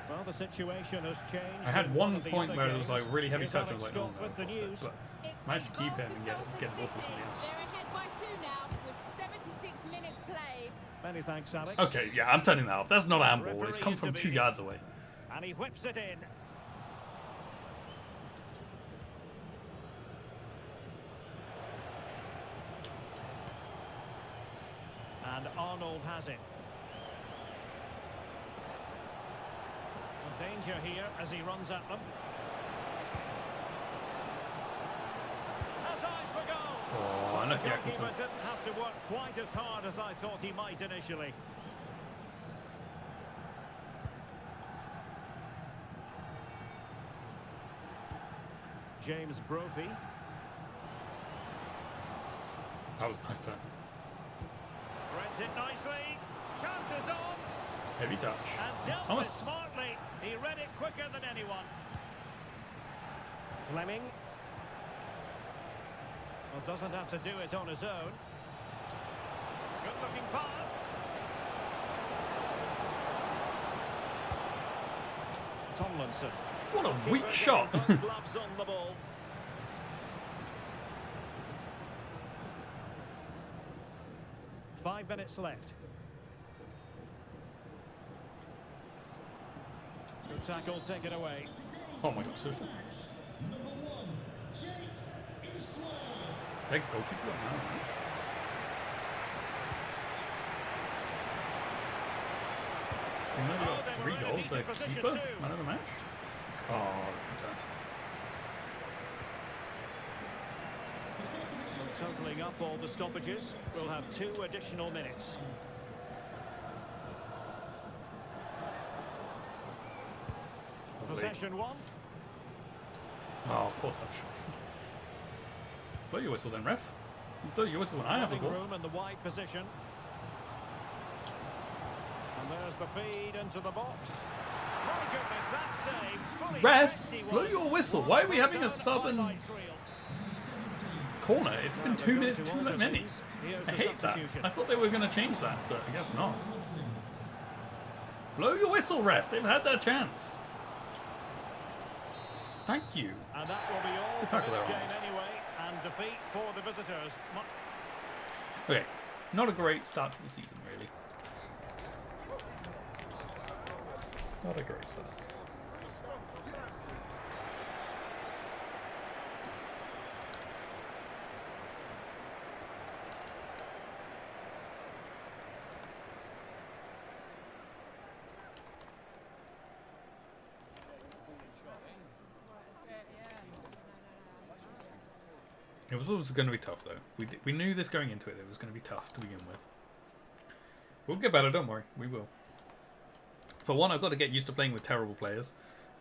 Well, the situation has changed. I had in one of the point other where it was like games. really heavy Here's touch. I Alex was like, oh Scott no, with the I've lost it. news. But It's managed a to keep goal him for and Salford get the ball to City. somebody else. They're ahead by 2 now with 76 minutes played. Many thanks, Alex. Okay, yeah, I'm turning that off. That's not a handball. It's Referee come from 2 intervening. yards away. And he whips it in. And Arnold has it. Danger here as he runs at them. Has eyes for goal. Oh, unlucky The Atkinson. goalkeeper didn't have to work quite as hard as I thought he might initially. James Brophy. That was a nice turn. Threads it nicely. Chances on. Heavy touch. And dealt with Thomas. smartly. He read it quicker than anyone. Fleming. Well, doesn't have to do it on his own. Good looking pass. Tomlinson. What a Keeper weak getting shot. both gloves on the ball. Five minutes left. Good tackle, take it away. Oh my god, seriously. That goalkeeper got man of the match. Even though they Oh, got they 3 were in a goals, heated the position keeper, too. man of the match. Oh, good turn. Totaling up all the stoppages, we'll have 2 additional minutes. Lovely. Possession 1. Oh, poor touch. Blow your whistle then, ref. Blow your whistle when I have the Running ball. room in the wide position. And there's the feed into the box. My goodness, that save. Fully Ref, 21. blow your whistle. Why are we having a sub and Highlights reel. corner? It's been Well, 2 they're minutes going to too alter many. things. Here's I the hate that. substitution. I thought they were going to change that, but I guess not. Blow your whistle, ref. They've had their chance. Thank you. And that will be all Good for tackle this there, game Arnold. anyway. And defeat for the visitors. Okay, not a great start to the season, really. Not a great start. It was always going to be tough, though. We knew this going into it. It was going to be tough to begin with. We'll get better, don't worry. We will. For one, I've got to get used to playing with terrible players.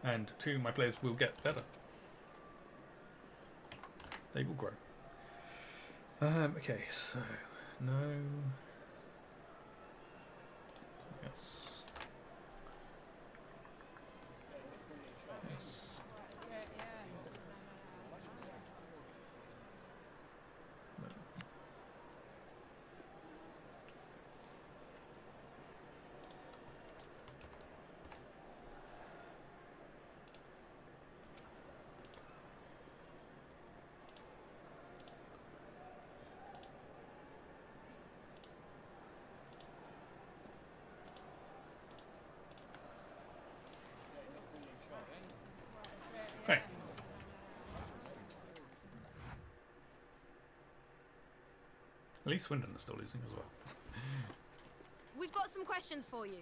And 2, my players will get better. They will grow. Okay, so no. Yes. Right. At least Swindon is still losing as well. We've got some questions for you.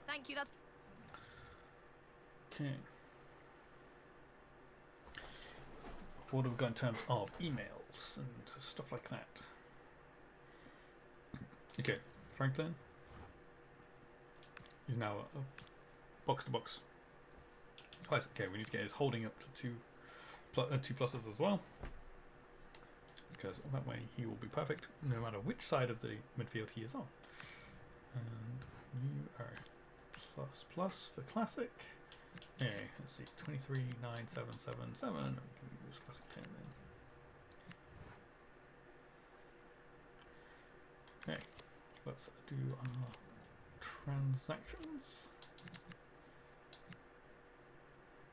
Thank you, that's... Okay. What have we got in terms of emails and stuff like that? Okay, Franklin. He's now a box to box. Okay, we need to get his holding up to two pluses as well, because that way he will be perfect no matter which side of the midfield he is on. And you are plus for classic. Yeah, let's see, 239777. We can use classic 10 then. Okay, let's do our transactions.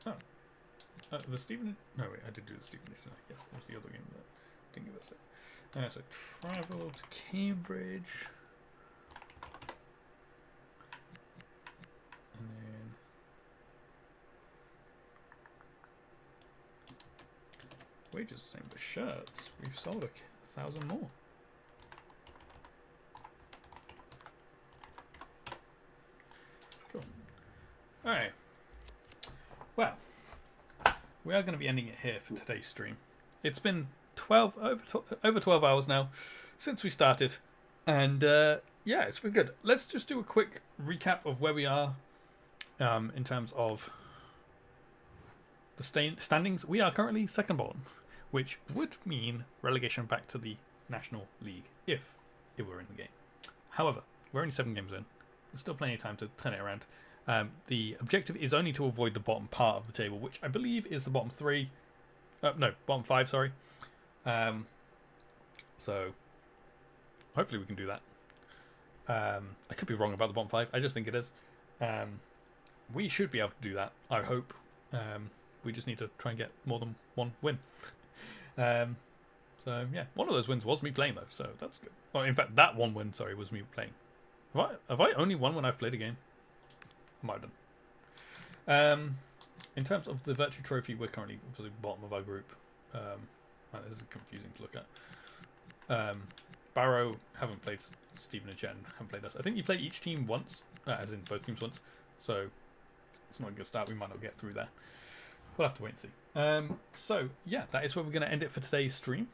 Oh, the Stephen. No, wait, I did do the Stephen. Yes, it was the other game that didn't give us it. So travel to Cambridge, and then wages the same. The shirts we've sold 1,000 more. Cool. All right. Well, we are going to be ending it here for today's stream. It's been over 12 hours now since we started, and yeah, it's been good. Let's just do a quick recap of where we are in terms of the standings. We are currently second bottom, which would mean relegation back to the National League if it were in the game. However, we're only 7 games in. There's still plenty of time to turn it around. The objective is only to avoid the bottom part of the table, which I believe is the bottom 3. No, bottom 5, sorry. So, hopefully we can do that. I could be wrong about the bottom 5. I just think it is. We should be able to do that, I hope. We just need to try and get more than one win. So, yeah, one of those wins was me playing, though, so that's good. Well, in fact, that one win, sorry, was me playing. Have I only won when I've played a game? I might have done. In terms of the Virtue Trophy, we're currently at the bottom of our group. This is confusing to look at. Barrow haven't played Stephen and Jen, haven't played us. I think you play each team once, as in both teams once, so it's not a good start. We might not get through there. We'll have to wait and see. So, yeah, that is where we're going to end it for today's stream.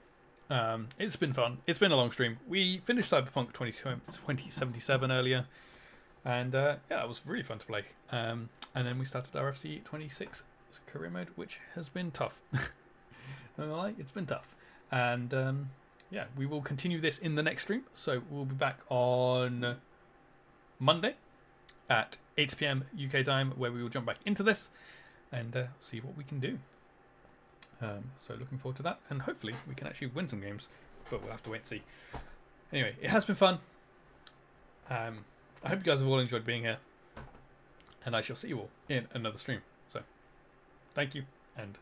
It's been fun. It's been a long stream. We finished Cyberpunk 2077 earlier. And yeah, it was really fun to play. And then we started our FC26 career mode, which has been tough. It's been tough. And yeah, we will continue this in the next stream. So we'll be back on Monday at 8 PM UK time, where we will jump back into this and see what we can do. So looking forward to that. And hopefully we can actually win some games. But we'll have to wait and see. Anyway, it has been fun. I hope you guys have all enjoyed being here, and I shall see you all in another stream. So, thank you, and